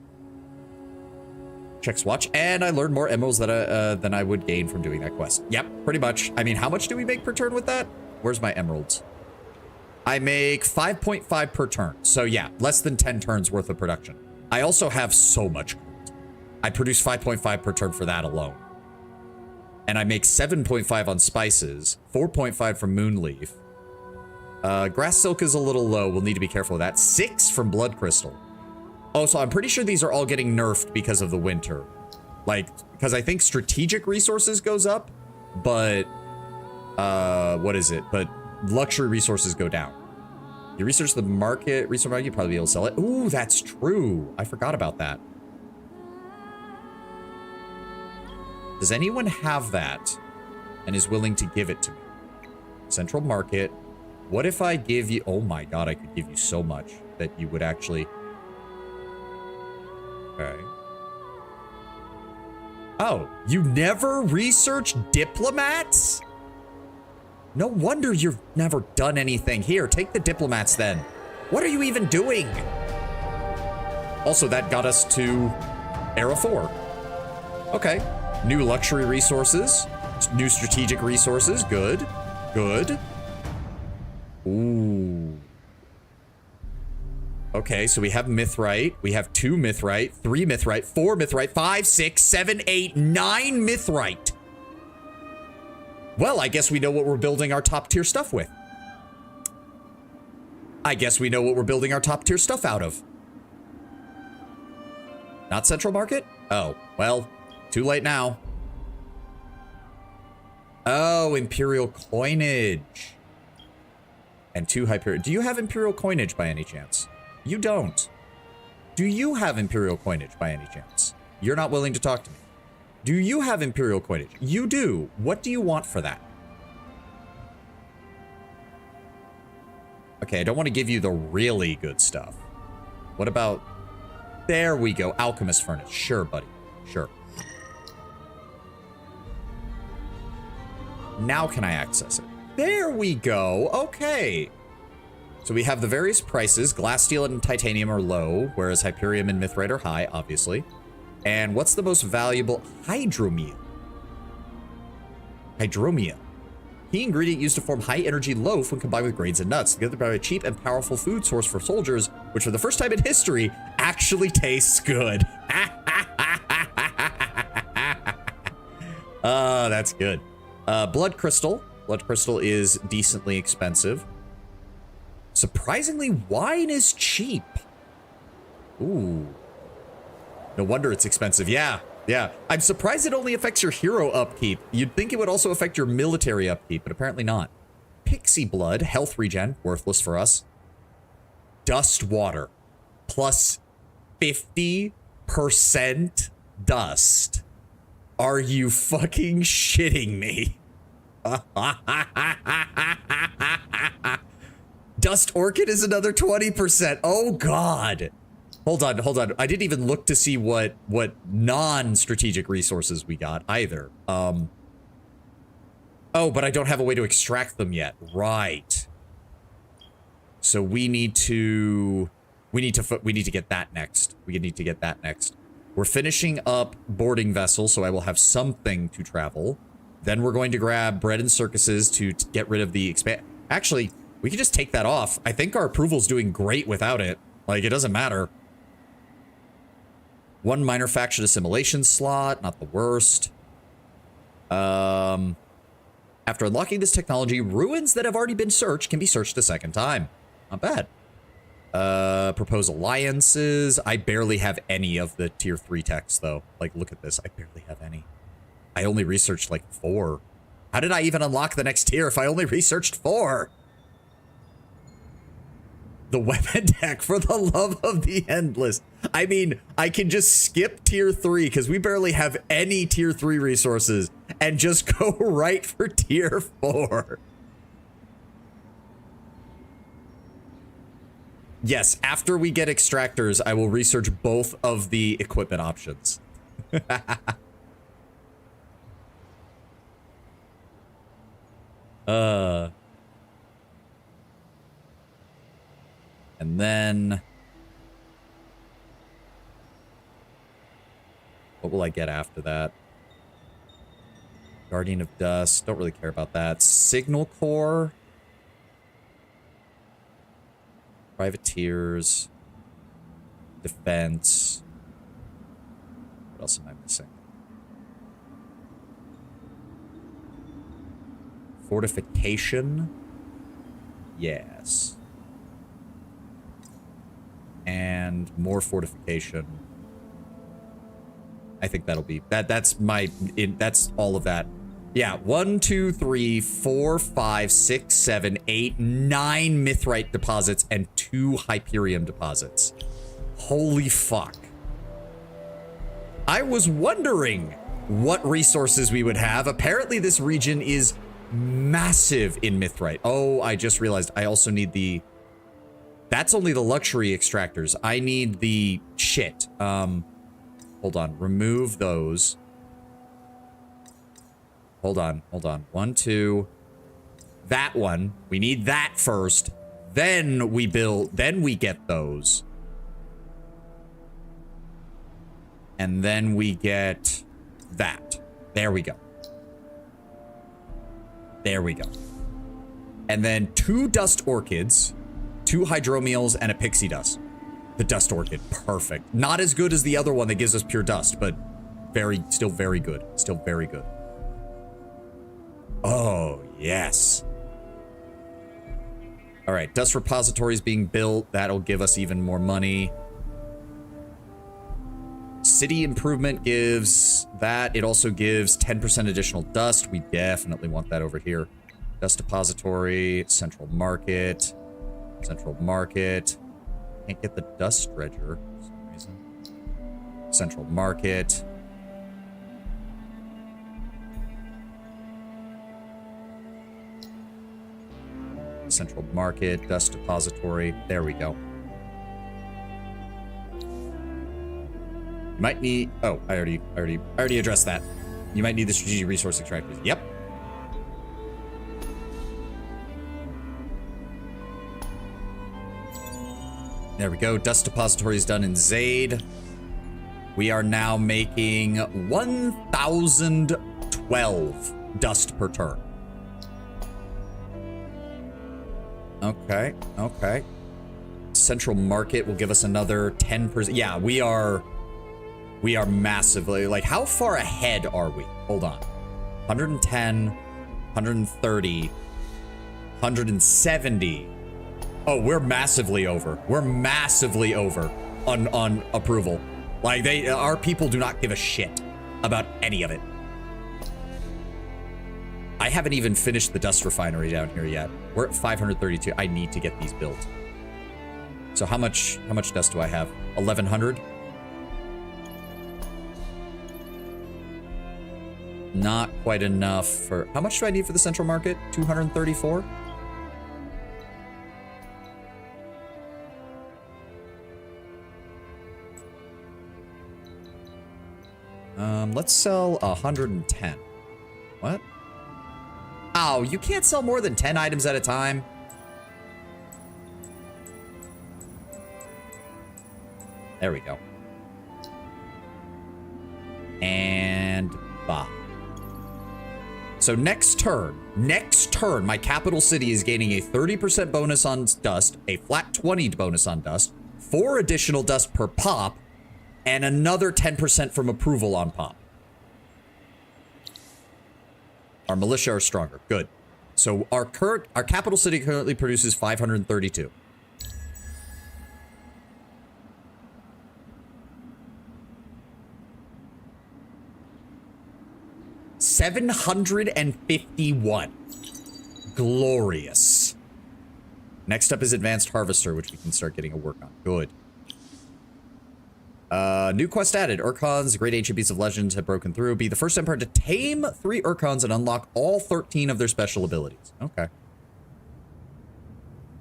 Check swatch. And I learned more emeralds than I would gain from doing that quest. Yep, pretty much. I mean, how much do we make per turn with that? Where's my emeralds? I make 5.5 per turn. So yeah, less than 10 turns worth of production. I also have so much gold. I produce 5.5 per turn for that alone. And I make 7.5 on spices, 4.5 from moonleaf. Grass silk is a little low. We'll need to be careful of that. 6 from blood crystal. Oh, so I'm pretty sure these are all getting nerfed because of the winter. Like, because I think strategic resources goes up, but, what is it? But luxury resources go down. You research the market, resource market, you'll probably be able to sell it. Ooh, that's true. I forgot about that. Does anyone have that and is willing to give it to me? Central market. What if I give you... Oh my god, I could give you so much that you would actually... Okay. Oh, you never researched diplomats? No wonder you've never done anything. Here, take the diplomats then. What are you even doing? Also, that got us to Era 4. Okay. New luxury resources. New strategic resources. Good. Good. Ooh. Okay, so we have mithrite. We have 2 mithrite, 3 mithrite, 4 mithrite, 5, 6, 7, 8, 9 mithrite. Well, I guess we know what we're building our top tier stuff with. I guess we know what we're building our top tier stuff out of. Not Central Market? Oh, well, too late now. Oh, Imperial coinage. And 2 Hyperion. Do you have Imperial coinage by any chance? You don't. Do you have Imperial coinage by any chance? You're not willing to talk to me. Do you have Imperial coinage? You do. What do you want for that? Okay, I don't want to give you the really good stuff. What about... There we go. Alchemist Furnace. Sure, buddy. Sure. Now can I access it? There we go. Okay. So we have the various prices. Glass, steel, and titanium are low, whereas Hyperium and mithrite are high, obviously. And what's the most valuable? Hydromia. Hydromia. key ingredient used to form high-energy loaf when combined with grains and nuts. Together provide a cheap and powerful food source for soldiers, which for the first time in history actually tastes good. That's good. Blood crystal. Blood crystal is decently expensive. Surprisingly, wine is cheap. Ooh. No wonder it's expensive. Yeah, yeah. I'm surprised it only affects your hero upkeep. You'd think it would also affect your military upkeep, but apparently not. Pixie blood, health regen, worthless for us. Dust water, plus 50% dust. Are you fucking shitting me? Dust orchid is another 20%. Oh God. Hold on, hold on. I didn't even look to see what non-strategic resources we got either. Oh, but I don't have a way to extract them yet. Right. So we need to get that next. We need to get that next. We're finishing up boarding vessels, so I will have something to travel. Then we're going to grab bread and circuses to get rid of the expand. Actually, we can just take that off. I think our approval's doing great without it. Like, it doesn't matter. One minor faction assimilation slot, not the worst. After unlocking this technology, ruins that have already been searched can be searched a second time. Not bad. Propose alliances. I barely have any of the tier 3 techs, though. Like, look at this. I barely have any. I only researched, like, 4. How did I even unlock the next tier if I only researched 4? The weapon deck, for the love of the endless. I mean, I can just skip tier 3 because we barely have any tier 3 resources and just go right for tier 4. Yes, after we get extractors, I will research both of the equipment options. And then what will I get after that? Guardian of Dust, don't really care about that. Signal Corps. Privateers. Defense. What else am I missing? Fortification. Yes. And more fortification. I think that'll be that's all of that. Yeah, 1, 2, 3, 4, 5, 6, 7, 8, 9 mithrite deposits and 2 hyperium deposits. Holy fuck. I was wondering what resources we would have. Apparently this region is massive in mithrite. Oh, I just realized I also need the... That's only the luxury extractors. I need the shit. Hold on. Remove those. Hold on. Hold on. 1, 2. That one. We need that first. Then we build. Then we get those. And then we get that. There we go. There we go. And then 2 dust orchids. 2 hydromials and a pixie dust. The dust orchid, perfect. Not as good as the other one that gives us pure dust, but still very good. Still very good. Oh, yes. All right, dust repositories being built. That'll give us even more money. City improvement gives that. It also gives 10% additional dust. We definitely want that over here. Dust depository, central market. Central market. Can't get the dust dredger for some reason. Central market. Central market, dust depository. There we go. Might need... Oh, I already addressed that. You might need the strategic resource extractors. Yep. There we go. Dust depository is done in Zaid. We are now making 1,012 dust per turn. Okay, okay. Central Market will give us another 10%. Yeah, we are massively, like, how far ahead are we? Hold on. 110, 130, 170. Oh, we're massively over. We're massively over on approval. Like, our people do not give a shit about any of it. I haven't even finished the dust refinery down here yet. We're at 532. I need to get these built. So how much dust do I have? 1,100? Not quite enough for... How much do I need for the central market? 234? Let's sell 110. What? Oh, you can't sell more than 10 items at a time. There we go. And bah. So next turn, my capital city is gaining a 30% bonus on dust, a flat 20 bonus on dust, 4 additional dust per pop, and another 10% from approval on pop. Our militia are stronger. Good. So our capital city currently produces 532. $751. Glorious. Next up is Advanced Harvester, which we can start getting a work on. Good. New quest added. Urkhans, great ancient beasts of legends, have broken through. Be the first empire to tame 3 Urkhans and unlock all 13 of their special abilities. Okay.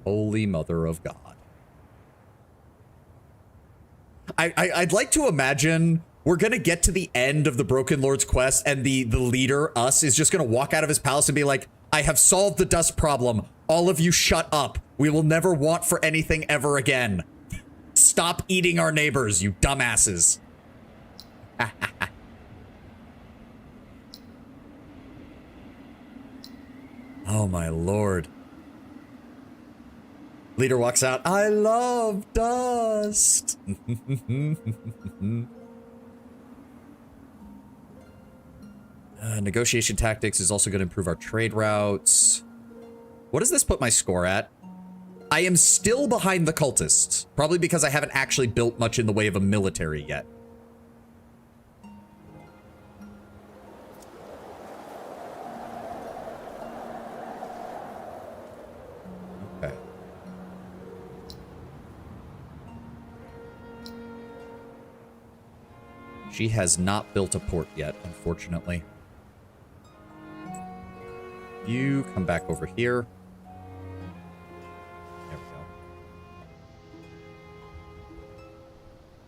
Holy Mother of God. I'd like to imagine we're going to get to the end of the Broken Lord's quest and the leader, us, is just going to walk out of his palace and be like, I have solved the dust problem. All of you shut up. We will never want for anything ever again. Stop eating our neighbors, you dumbasses. Oh my lord. Leader walks out. I love dust. Negotiation tactics is also going to improve our trade routes. What does this put my score at? I am still behind the cultists, probably because I haven't actually built much in the way of a military yet. Okay. She has not built a port yet, unfortunately. You come back over here.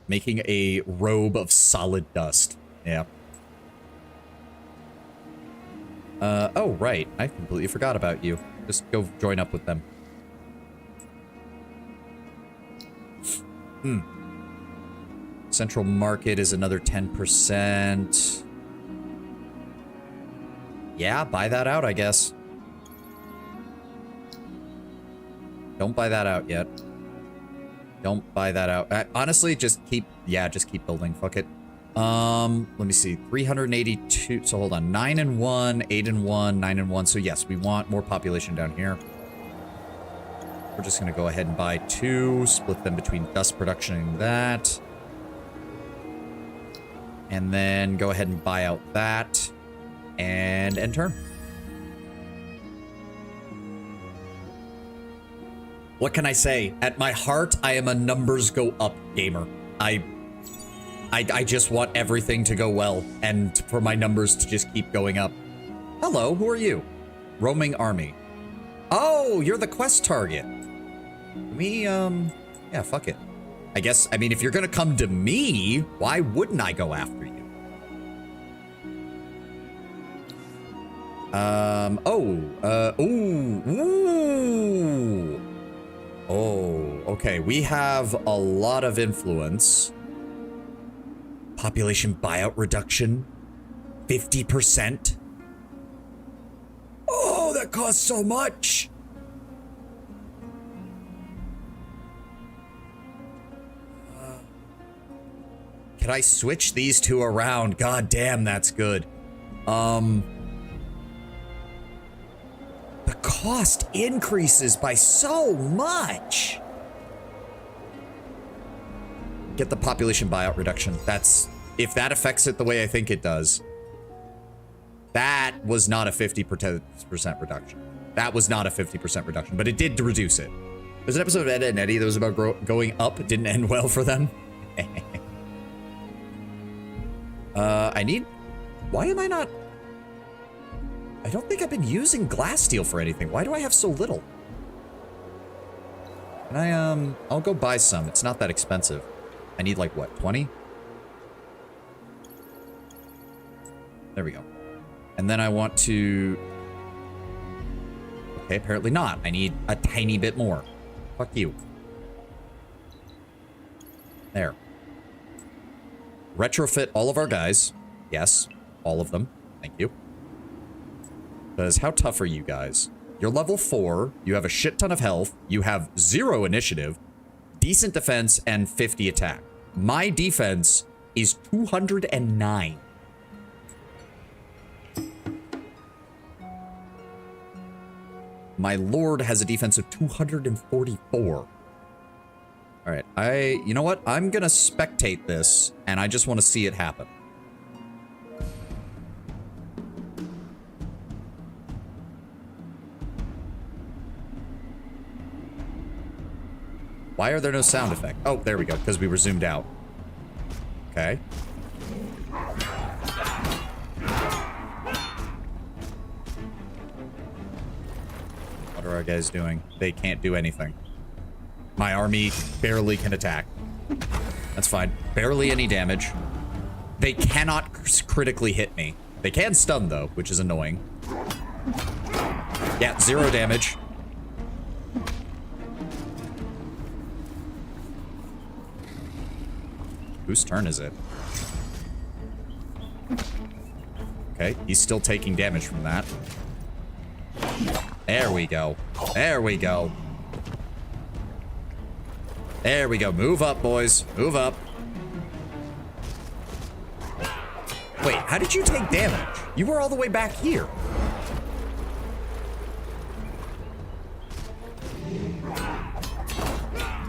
Making a robe of solid dust. Yeah. Oh, right. I completely forgot about you. Just go join up with them. Central Market is another 10%. Yeah, buy that out, I guess. Don't buy that out yet. Don't buy that out. Honestly, just keep building. Fuck it. Let me see. 382. So hold on. 9 and 1, 8 and 1, 9 and 1. So yes, we want more population down here. We're just gonna go ahead and buy 2, split them between dust production and that. And then go ahead and buy out that. And end turn. What can I say? At my heart, I am a numbers go up gamer. I just want everything to go well and for my numbers to just keep going up. Hello, who are you? Roaming army. Oh, you're the quest target. Yeah, fuck it. I mean, if you're gonna come to me, why wouldn't I go after you? Oh, okay. We have a lot of influence. Population buyout reduction. 50%. Oh, that costs so much. can I switch these two around? God damn, that's good. The cost increases by so much. Get the population buyout reduction. That's, if that affects it the way I think it does. That was not a 50% reduction. That was not a 50% reduction, but it did reduce it. There's an episode of Ed, Edd n Eddy that was about going up. It didn't end well for them. I need... Why am I not... I don't think I've been using glass steel for anything. Why do I have so little? Can I, I'll go buy some. It's not that expensive. I need, like, what, 20? There we go. And then I want to... Okay, apparently not. I need a tiny bit more. Fuck you. There. Retrofit all of our guys. Yes, all of them. Thank you. Because how tough are you guys? You're level 4. You have a shit ton of health. You have 0 initiative, decent defense, and 50 attack. My defense is 209. My lord has a defense of 244. All right, you know what? I'm gonna spectate this, and I just want to see it happen. Why are there no sound effect? Oh, there we go, because we were zoomed out. Okay. What are our guys doing? They can't do anything. My army barely can attack. That's fine. Barely any damage. They cannot critically hit me. They can stun, though, which is annoying. Yeah, 0 damage. Whose turn is it? Okay, he's still taking damage from that. There we go. There we go. There we go. Move up, boys. Move up. Wait, how did you take damage? You were all the way back here.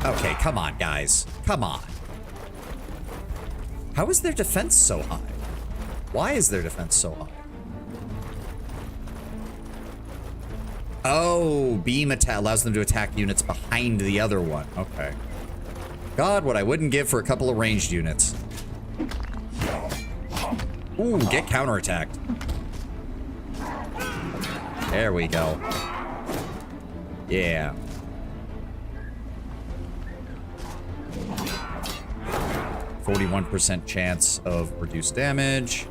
Okay, come on, guys. Come on. How is their defense so high? Why is their defense so high? Oh, beam attack allows them to attack units behind the other one. Okay. God, what I wouldn't give for a couple of ranged units. Ooh, get counterattacked. There we go. Yeah. %41% chance of reduced damage.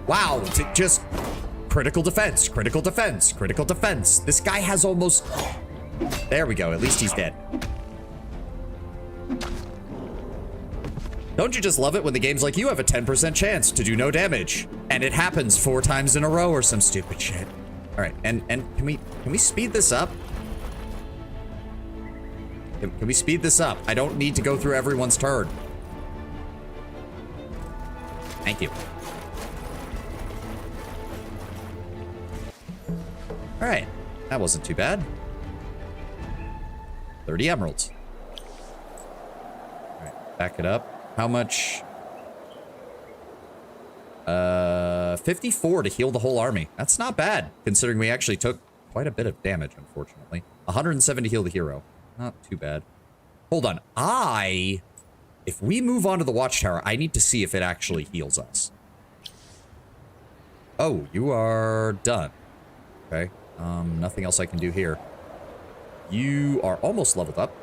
Wow, just critical defense, critical defense, critical defense. This guy has almost... There we go, at least he's dead. Don't you just love it when the game's like, you have a 10% chance to do no damage, and it happens 4 times in a row or some stupid shit. All right, and can we speed this up? Can we speed this up? I don't need to go through everyone's turn. Thank you. All right, that wasn't too bad. 30 emeralds. All right, back it up. How much? 54 to heal the whole army. That's not bad, considering we actually took quite a bit of damage, unfortunately. 107 to heal the hero. Not too bad. Hold on. If we move on to the watchtower, I need to see if it actually heals us. Oh, you are done. Okay. Nothing else I can do here. You are almost leveled up.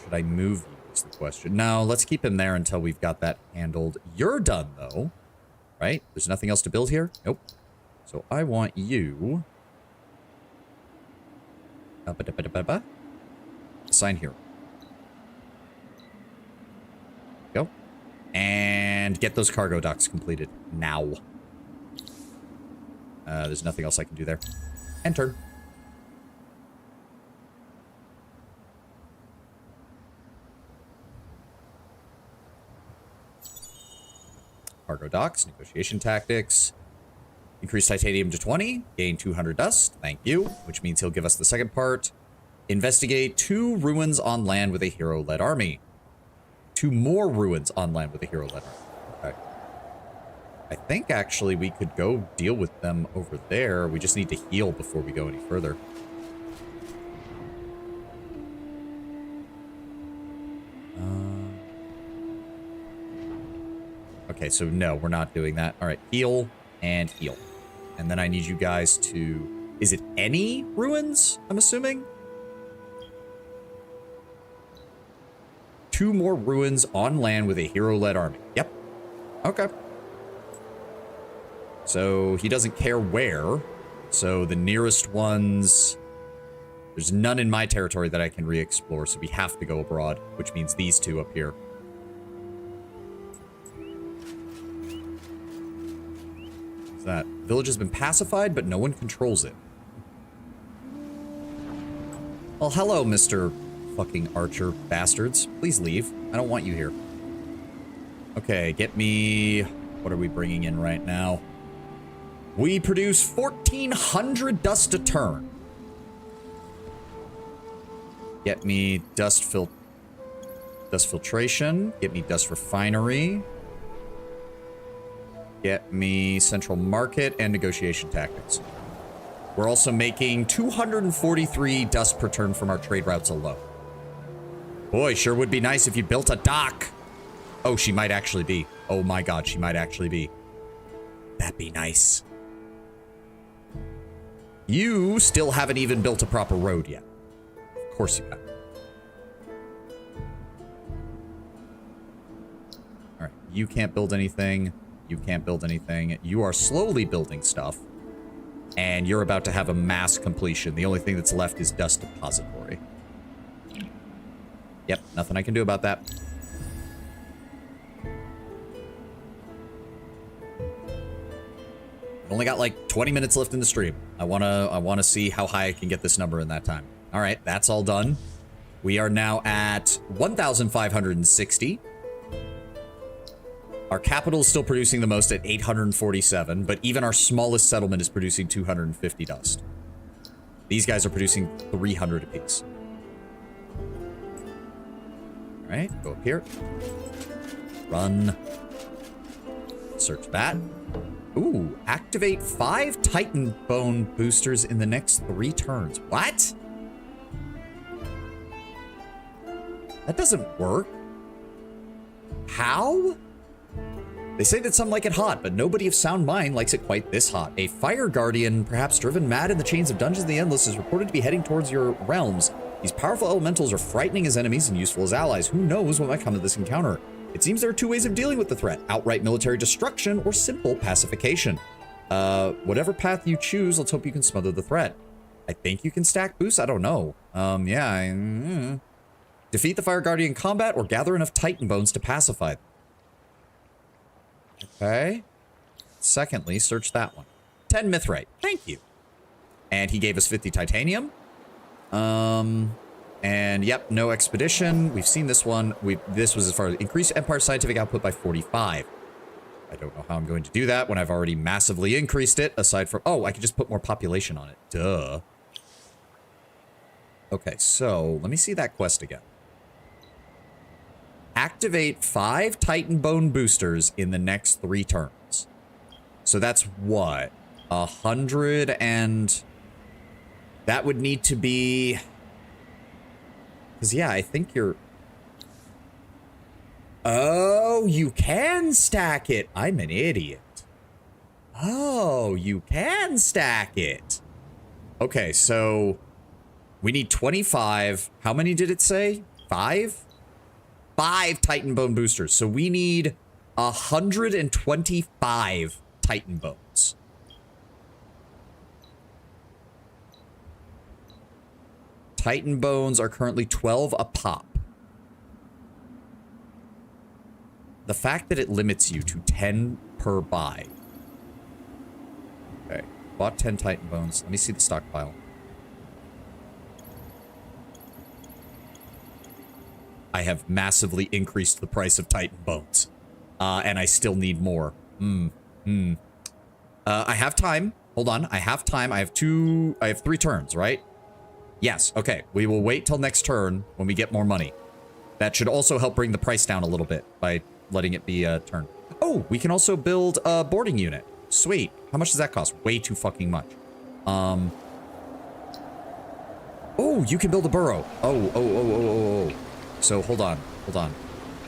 Should I move you is the question. No, let's keep him there until we've got that handled. You're done, though. Right? There's nothing else to build here? Nope. So I want you... Assign here. Go. And get those cargo docks completed now. There's nothing else I can do there. Enter. Cargo docks, negotiation tactics. Increase titanium to 20, gain 200 dust, thank you, which means he'll give us the second part. Investigate 2 ruins on land with a hero-led army. 2 more ruins on land with a hero-led army. Okay. I think actually we could go deal with them over there. We just need to heal before we go any further. Okay, so no, we're not doing that. All right, heal and heal. And then I need you guys to... Is it any ruins, I'm assuming? 2 more ruins on land with a hero-led army. Yep. Okay. So he doesn't care where. So the nearest ones... There's none in my territory that I can re-explore, so we have to go abroad, which means these 2 up here. That village has been pacified, but no one controls it. Well, hello, Mr. fucking archer bastards. Please leave. I don't want you here. Okay, get me... What are we bringing in right now? We produce 1,400 dust a turn. Get me dust filtration. Get me dust refinery. Get me central market and negotiation tactics. We're also making 243 dust per turn from our trade routes alone. Boy, sure would be nice if you built a dock. Oh, she might actually be. Oh my god, she might actually be. That'd be nice. You still haven't even built a proper road yet. Of course you haven't. Alright, you can't build anything. You can't build anything. You are slowly building stuff. And you're about to have a mass completion. The only thing that's left is dust depository. Yep, nothing I can do about that. I've only got like 20 minutes left in the stream. I wanna see how high I can get this number in that time. All right, that's all done. We are now at 1,560. Our capital is still producing the most at 847, but even our smallest settlement is producing 250 dust. These guys are producing 300 apiece. All right, go up here. Run. Search that. Ooh, activate 5 Titan Bone boosters in the next 3 turns. What? That doesn't work. How? They say that some like it hot, but nobody of sound mind likes it quite this hot. A fire guardian, perhaps driven mad in the chains of Dungeons of the Endless, is reported to be heading towards your realms. These powerful elementals are frightening as enemies and useful as allies. Who knows what might come of this encounter? It seems there are 2 ways of dealing with the threat: outright military destruction or simple pacification. Whatever path you choose, let's hope you can smother the threat. I think you can stack boosts. I don't know. Defeat the fire guardian in combat or gather enough Titan bones to pacify them. Okay. Secondly, search that one. 10 mithrite. Thank you. And he gave us 50 titanium. And yep, no expedition. We've seen this one. This was as far as increase Empire scientific output by 45. I don't know how I'm going to do that when I've already massively increased it, aside from... Oh, I could just put more population on it. Duh. Okay, so let me see that quest again. Activate 5 Titan Bone boosters in the next 3 turns. So that's what? 100 and... That would need to be... Because, yeah, I think you're... Oh, you can stack it. I'm an idiot. Oh, you can stack it. Okay, so... We need 25. How many did it say? 5? 5 Titan Bone boosters. So we need 125 Titan Bones. Titan Bones are currently 12 a pop. The fact that it limits you to 10 per buy. Okay, bought 10 Titan Bones. Let me see the stockpile. I have massively increased the price of Titan Bones. And I still need more. I have time. Hold on. I have time. I have 3 turns, right? Yes. Okay. We will wait till next turn when we get more money. That should also help bring the price down a little bit by letting it be a turn. Oh, we can also build a boarding unit. Sweet. How much does that cost? Way too fucking much. Oh, you can build a burrow. Oh. So hold on.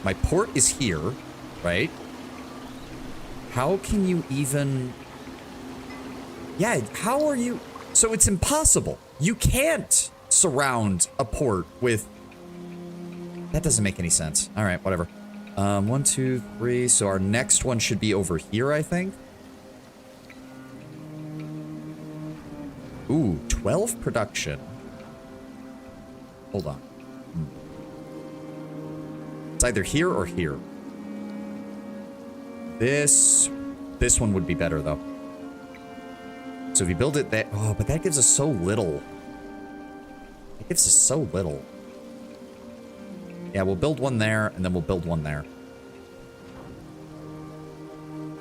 My port is here, right? How can you even... Yeah, how are you... So it's impossible. You can't surround a port with... That doesn't make any sense. All right, whatever. 1, 2, 3. So our next one should be over here, I think. Ooh, 12 production. Hold on. It's either here or here. This one would be better, though. So if you build it that... Oh, but that gives us so little. It gives us so little. Yeah, we'll build one there, and then we'll build one there.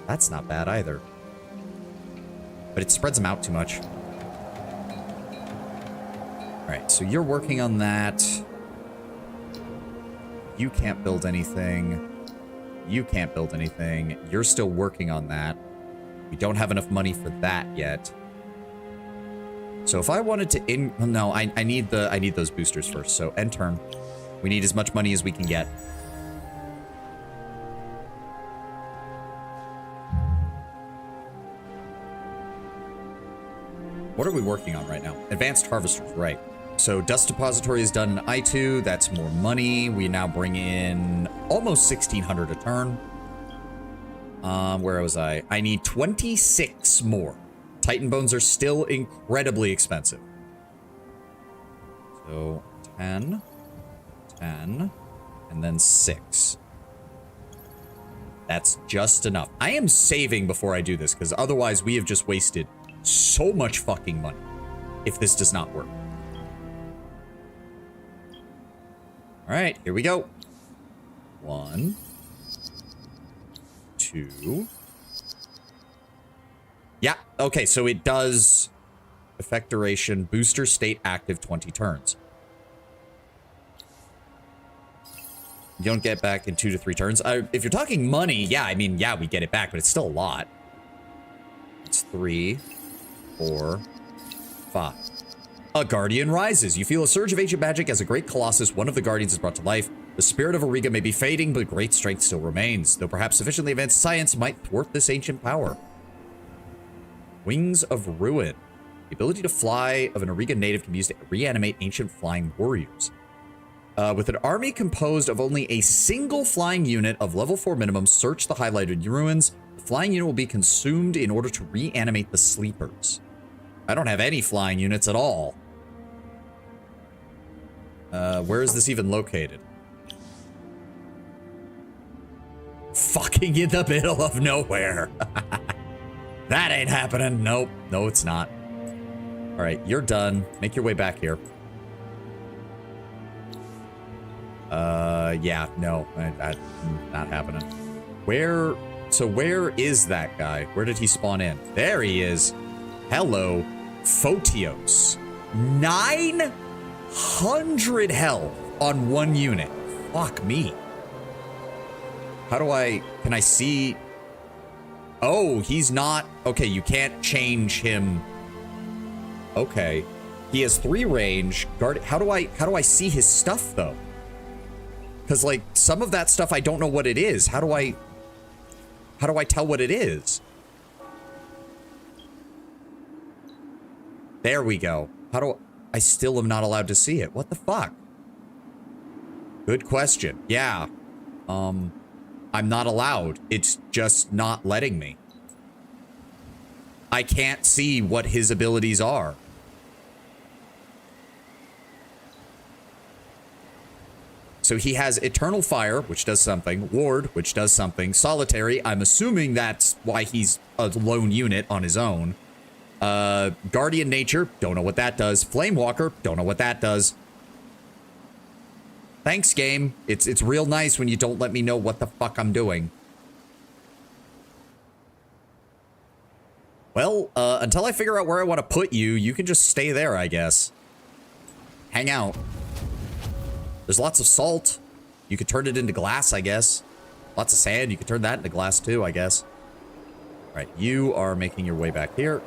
That's not bad either. But it spreads them out too much. Alright, so you're working on that. You can't build anything. You can't build anything. You're still working on that. We don't have enough money for that yet. So if I wanted to no, I need those boosters first. So end turn. We need as much money as we can get. What are we working on right now? Advanced harvesters, right. So dust depository is done in I2. That's more money. We now bring in almost 1,600 a turn. Where was I? I need 26 more. Titan bones are still incredibly expensive. So 10, and then 6. That's just enough. I am saving before I do this, because otherwise we have just wasted so much fucking money if this does not work. All right, here we go. 1, 2. Yeah, okay, so it does effect duration, booster state active 20 turns. You don't get back in 2 to 3 turns. If you're talking money, yeah, I mean, yeah, we get it back, but it's still a lot. It's 3, 4, 5. A guardian rises. You feel a surge of ancient magic as a great colossus. One of the guardians is brought to life. The spirit of Auriga may be fading, but great strength still remains, though perhaps sufficiently advanced science might thwart this ancient power. Wings of Ruin. The ability to fly of an Auriga native can be used to reanimate ancient flying warriors. With an army composed of only a single flying unit of level 4 minimum, search the highlighted ruins. The flying unit will be consumed in order to reanimate the sleepers. I don't have any flying units at all. Where is this even located? Fucking in the middle of nowhere. That ain't happening. Nope. No, it's not. All right, you're done. Make your way back here. Yeah, no, that's not happening. Where is that guy? Where did he spawn in? There he is. Hello, Photios. 900 health on 1 unit. Fuck me. How do can I see? Oh, he's not, okay, you can't change him. Okay. He has 3 range. How do I see his stuff though? Because, like, some of that stuff, I don't know what it is. How do I tell what it is? There we go. I still am not allowed to see it. What the fuck? Good question. Yeah. I'm not allowed. It's just not letting me. I can't see what his abilities are. So he has Eternal Fire, which does something. Ward, which does something. Solitary, I'm assuming that's why he's a lone unit on his own. Guardian Nature, don't know what that does. Flame Walker, don't know what that does. Thanks, game. It's real nice when you don't let me know what the fuck I'm doing. Well, until I figure out where I want to put you, you can just stay there, I guess. Hang out. There's lots of salt. You could turn it into glass, I guess. Lots of sand. You could turn that into glass, too, I guess. All right, you are making your way back here.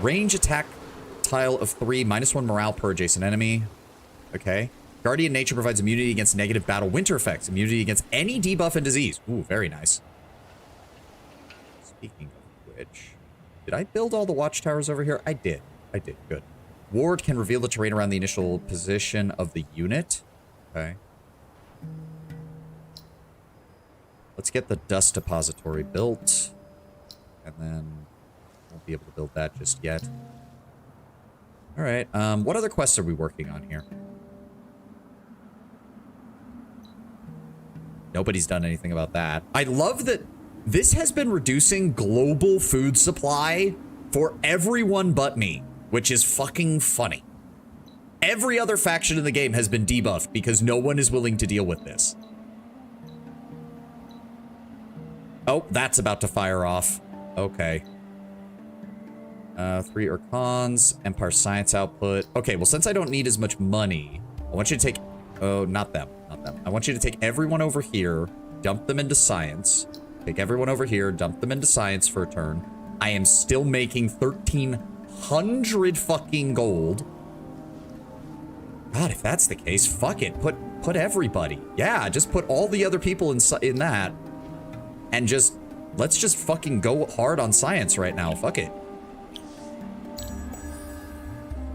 Range attack tile of 3, -1 morale per adjacent enemy. Okay. Guardian Nature provides immunity against negative battle winter effects. Immunity against any debuff and disease. Ooh, very nice. Speaking of which, did I build all the watchtowers over here? I did. Good. Ward can reveal the terrain around the initial position of the unit. Okay. Let's get the dust depository built. And then won't be able to build that just yet. All right. What other quests are we working on here? Nobody's done anything about that. I love that this has been reducing global food supply for everyone but me, which is fucking funny. Every other faction in the game has been debuffed because no one is willing to deal with this. Oh, that's about to fire off. Okay. 3 Urkons, Empire Science output. Okay, well, since I don't need as much money, I want you to take... Oh, not them. Not them. I want you to take everyone over here, dump them into science. Take everyone over here, dump them into science for a turn. I am still making 1,300 fucking gold. God, if that's the case, fuck it. Put everybody. Yeah, just put all the other people in that. And just... Let's just fucking go hard on science right now. Fuck it.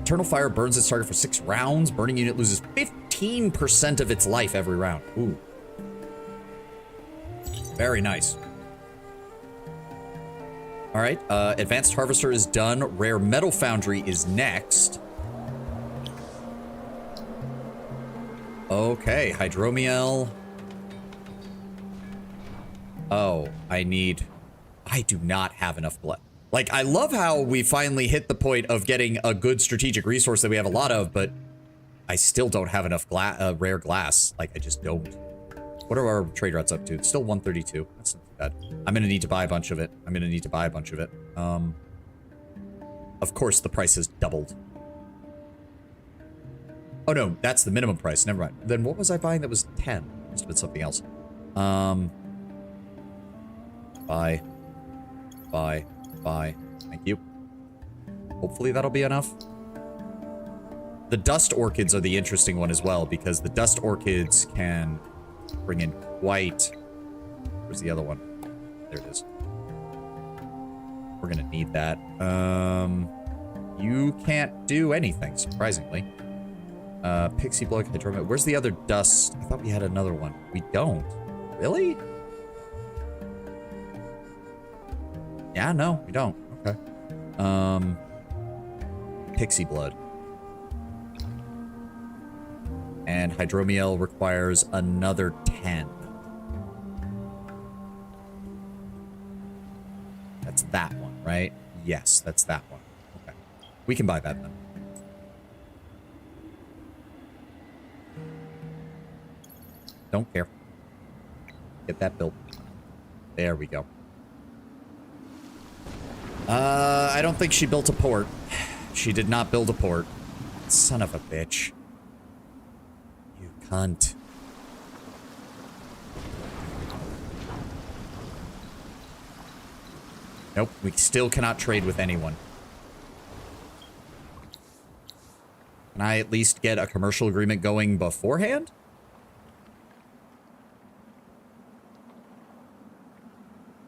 Eternal Fire burns its target for 6 rounds. Burning unit loses 15% of its life every round. Ooh. Very nice. All right, Advanced Harvester is done. Rare Metal Foundry is next. Okay, Hydromiel. Oh, I do not have enough blood. Like, I love how we finally hit the point of getting a good strategic resource that we have a lot of, but I still don't have enough rare glass. Like, I just don't. What are our trade routes up to? It's still 132. That's not too bad. I'm gonna need to buy a bunch of it. Of course, the price has doubled. Oh, no, that's the minimum price. Never mind. Then what was I buying that was 10? Must have been something else. Buy. Thank you. Hopefully that'll be enough. The dust orchids are the interesting one as well, because the dust orchids can bring in quite... Where's the other one? There it is. We're gonna need that. You can't do anything, surprisingly. Pixie blood, hydromet. Where's the other dust? I thought we had another one. We don't. Really? Yeah, no, we don't. Okay. Pixie blood. And Hydromiel requires another 10. That's that one, right? Yes, that's that one. Okay. We can buy that then. Don't care. Get that built. There we go. I don't think she built a port. She did not build a port. Son of a bitch. You cunt. Nope, we still cannot trade with anyone. Can I at least get a commercial agreement going beforehand?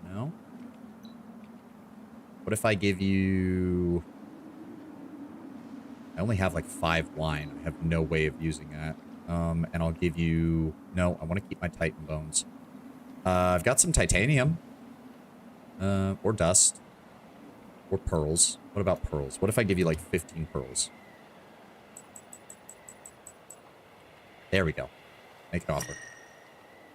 No? What if I give you... I only have like 5 wine. I have no way of using that. And I'll give you... No, I want to keep my Titan bones. I've got some titanium. Or dust. Or pearls. What about pearls? What if I give you like 15 pearls? There we go. Make an offer.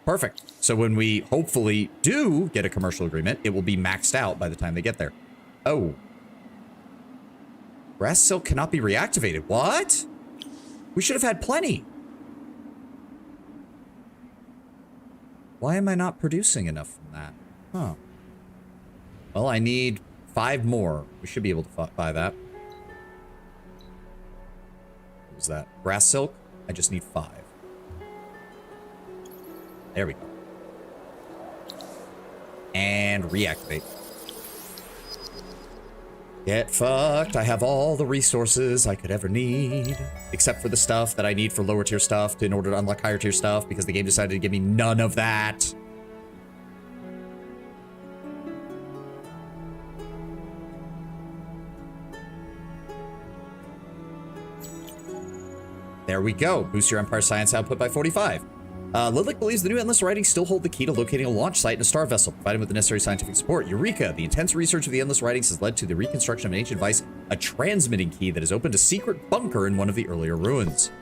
Perfect. So when we hopefully do get a commercial agreement, it will be maxed out by the time they get there. Oh. Grass silk cannot be reactivated. What? We should have had plenty. Why am I not producing enough from that? Huh. Well, I need 5 more. We should be able to buy that. What was that? Grass silk? I just need 5. There we go. And reactivate. Get fucked. I have all the resources I could ever need. Except for the stuff that I need for lower tier stuff in order to unlock higher tier stuff, because the game decided to give me none of that. There we go. Boost your Empire science output by 45. Lilic believes the new Endless Writings still hold the key to locating a launch site and a star vessel, provided with the necessary scientific support. Eureka! The intense research of the Endless Writings has led to the reconstruction of an ancient device, a transmitting key that has opened a secret bunker in one of the earlier ruins.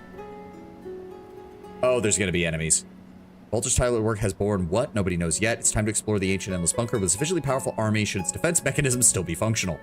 Oh, there's gonna be enemies. Voltage Tyler work has born what? Nobody knows yet. It's time to explore the ancient Endless Bunker with a sufficiently powerful army should its defense mechanisms still be functional.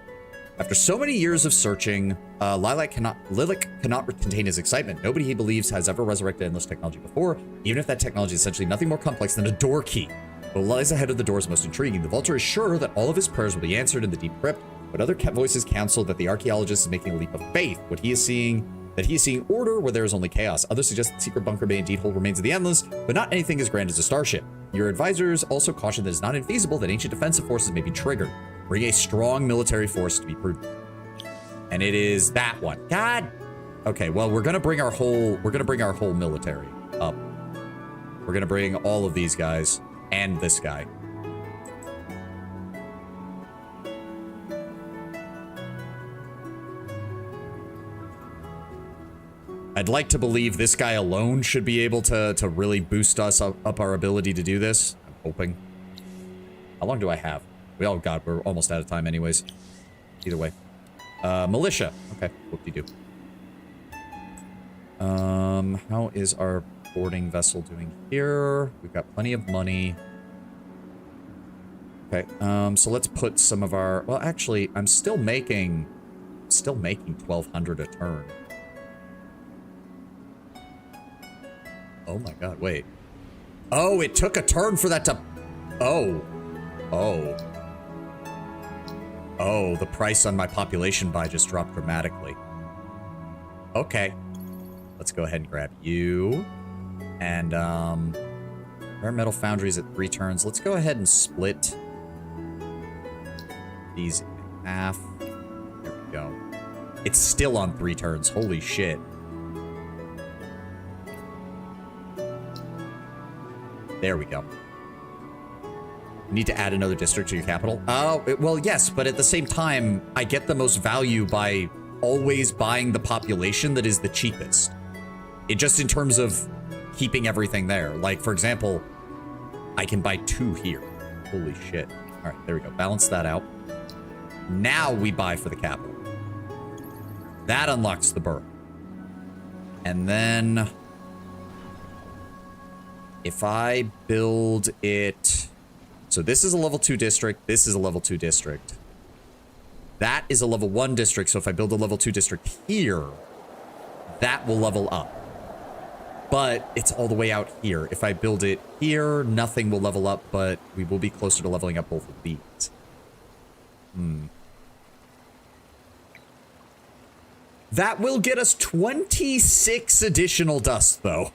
After so many years of searching, Lilic cannot contain his excitement. Nobody he believes has ever resurrected endless technology before, even if that technology is essentially nothing more complex than a door key. What lies ahead of the door is most intriguing. The Vulture is sure that all of his prayers will be answered in the deep crypt, but other voices counsel that the archaeologist is making a leap of faith. That he is seeing order where there is only chaos. Others suggest the secret bunker may indeed hold remains of the Endless, but not anything as grand as a starship. Your advisors also caution that it is not infeasible that ancient defensive forces may be triggered. Bring a strong military force to be prudent. And it is that one. God. Okay, well, we're gonna bring our whole military up. We're gonna bring all of these guys and this guy. I'd like to believe this guy alone should be able to really boost us up our ability to do this. I'm hoping. How long do I have? Oh god, we're almost out of time anyways. Either way. Militia. Okay, whoop-de-doo. How is our boarding vessel doing here? We've got plenty of money. Okay, so let's put some of our... Well, actually, I'm still making 1,200 a turn. Oh my god, wait. Oh, it took a turn for that to... Oh. Oh. Oh, the price on my population buy just dropped dramatically. Okay. Let's go ahead and grab you. And, Rare Metal Foundries at 3 turns. Let's go ahead and split these in half. There we go. It's still on 3 turns. Holy shit. There we go. You need to add another district to your capital? Oh, well, yes, but at the same time, I get the most value by always buying the population that is the cheapest. It just in terms of keeping everything there. Like, for example, I can buy 2 here. Holy shit. All right, there we go. Balance that out. Now we buy for the capital. That unlocks the borough. And then if I build it... So this is a level 2 district. This is a level 2 district. That is a level 1 district. So if I build a level 2 district here, that will level up. But it's all the way out here. If I build it here, nothing will level up, but we will be closer to leveling up both of these. That will get us 26 additional dust, though.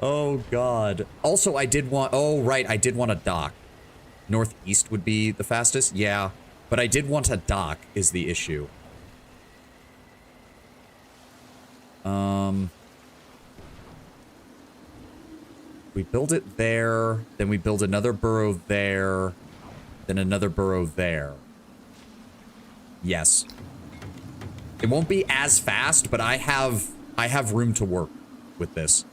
Oh, God. Also, I did want... Oh, right. I did want a dock. Northeast would be the fastest? Yeah. But I did want a dock is the issue. We build it there. Then we build another borough there. Then another borough there. Yes. It won't be as fast, but I have room to work with this.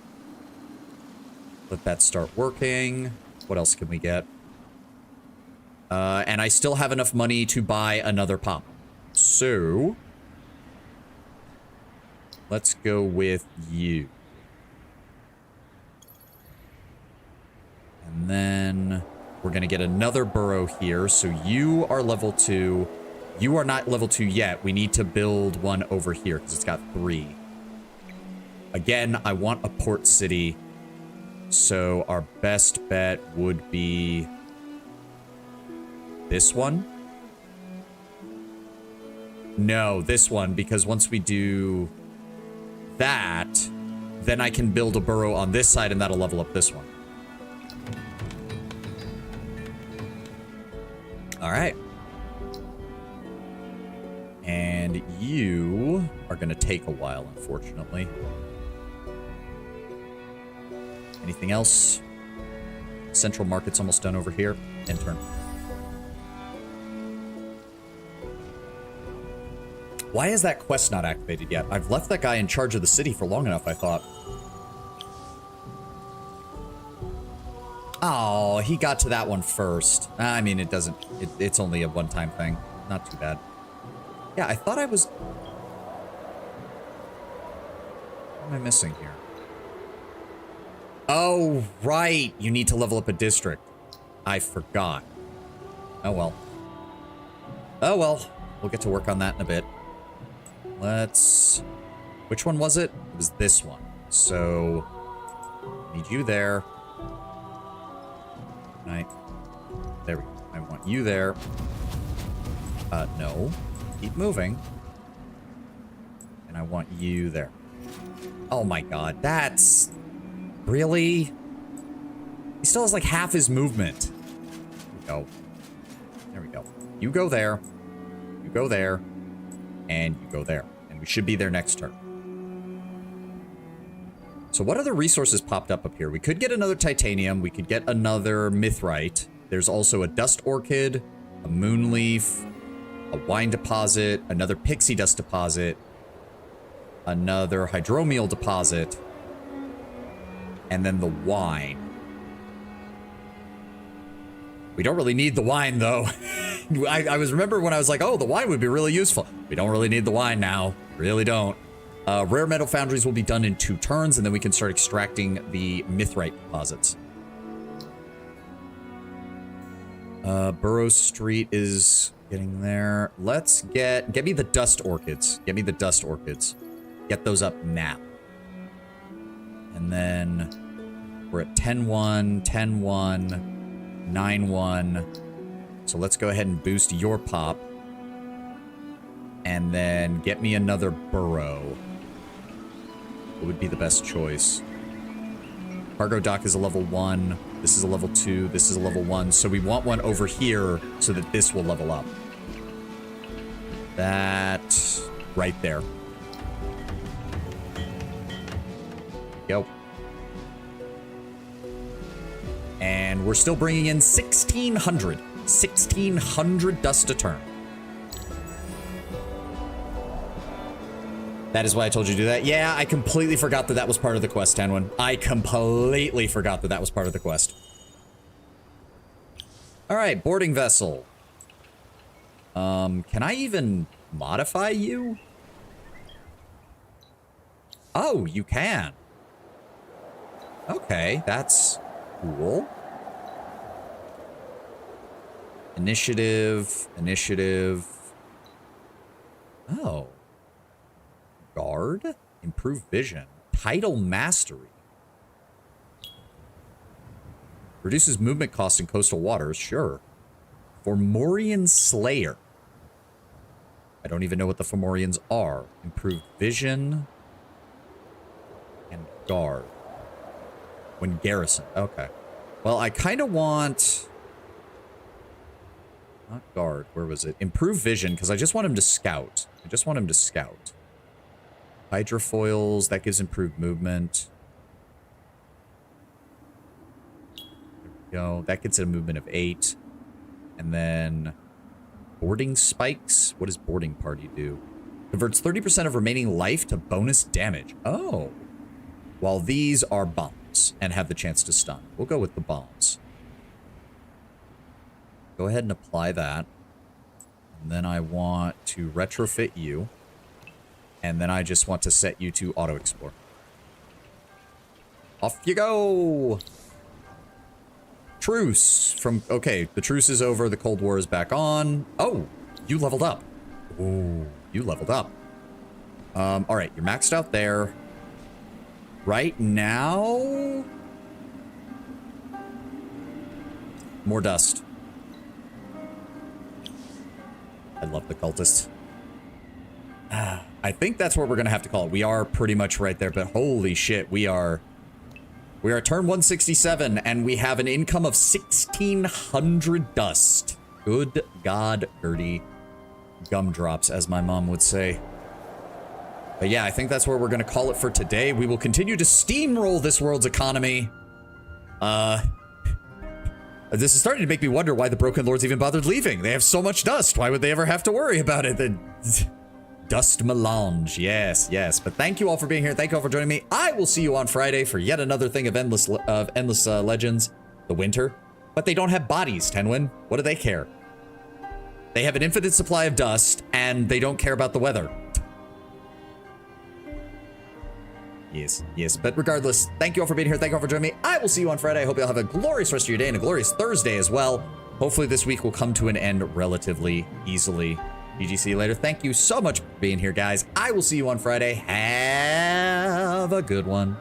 Let that start working. What else can we get? And I still have enough money to buy another pop. So, let's go with you. And then we're going to get another borough here. So you are level 2. You are not level 2 yet. We need to build one over here because it's got 3. Again, I want a port city. So our best bet would be This one? No, this one, because once we do that, then I can build a burrow on this side and that'll level up this one. All right. And you are going to take a while, unfortunately. Anything else? Central Market's almost done over here. Intern. Why is that quest not activated yet? I've left that guy in charge of the city for long enough, I thought. Oh, he got to that one first. I mean, it doesn't... It's only a one-time thing. Not too bad. Yeah, I thought I was... What am I missing here? Oh, right. You need to level up a district. I forgot. Oh, well. Oh, well. We'll get to work on that in a bit. Let's... Which one was it? It was this one. So... Need you there. Right. There we go. I want you there. No. Keep moving. And I want you there. Oh my god, that's... Really? He still has like half his movement. There we go. There we go. You go there. You go there. And you go there. And we should be there next turn. So what other resources popped up here? We could get another titanium. We could get another mithrite. There's also a dust orchid, a moonleaf, a wine deposit, another pixie dust deposit, another hydromiel deposit, and then the wine. We don't really need the wine, though. I remember when I was like, oh, the wine would be really useful. We don't really need the wine now. Really don't. Rare metal foundries will be done in 2 turns, and then we can start extracting the mithrite deposits. Burrow Street is getting there. Let's get me the dust orchids. Get me the dust orchids. Get those up now. And then we're at 10-1, 10-1, 9-1. So let's go ahead and boost your pop. And then get me another burrow. What would be the best choice? Cargo dock is a level 1. This is a level 2. This is a level 1. So we want one over here so that this will level up. That right there. Go. And we're still bringing in 1,600. 1,600 dust a turn. That is why I told you to do that. Yeah, I completely forgot that that was part of the quest, Tenwin. I completely forgot that that was part of the quest. All right, boarding vessel. Can I even modify you? Oh, you can. Okay, that's cool. Initiative, initiative. Oh. Guard, improve vision, tidal mastery. Reduces movement costs in coastal waters, sure. Fomorian Slayer. I don't even know what the Fomorians are. Improved vision and guard. When garrison, okay. Well, I kind of want... Not guard, where was it? Improve vision, because I just want him to scout. I just want him to scout. Hydrofoils, that gives improved movement. There we go. That gets a movement of 8. And then boarding spikes. What does boarding party do? Converts 30% of remaining life to bonus damage. Oh. While these are bombs and have the chance to stun. We'll go with the bombs. Go ahead and apply that. And then I want to retrofit you. And then I just want to set you to auto-explore. Off you go! Truce from... Okay, the truce is over. The Cold War is back on. Oh, you leveled up. Ooh, you leveled up. All right, you're maxed out there. Right now... More dust. I love the cultists. I think that's what we're gonna have to call it. We are pretty much right there, but holy shit, we are at turn 167, and we have an income of 1,600 dust. Good God, dirty gumdrops, as my mom would say. But yeah, I think that's where we're gonna call it for today. We will continue to steamroll this world's economy. This is starting to make me wonder why the Broken Lords even bothered leaving. They have so much dust. Why would they ever have to worry about it? The dust melange. Yes, yes. But thank you all for being here. Thank you all for joining me. I will see you on Friday for yet another thing of endless legends, the winter. But they don't have bodies, Tenwin. What do they care? They have an infinite supply of dust, and they don't care about the weather. Yes, yes. But regardless, thank you all for being here. Thank you all for joining me. I will see you on Friday. I hope you'll have a glorious rest of your day and a glorious Thursday as well. Hopefully this week will come to an end relatively easily. GG, see you later. Thank you so much for being here, guys. I will see you on Friday. Have a good one.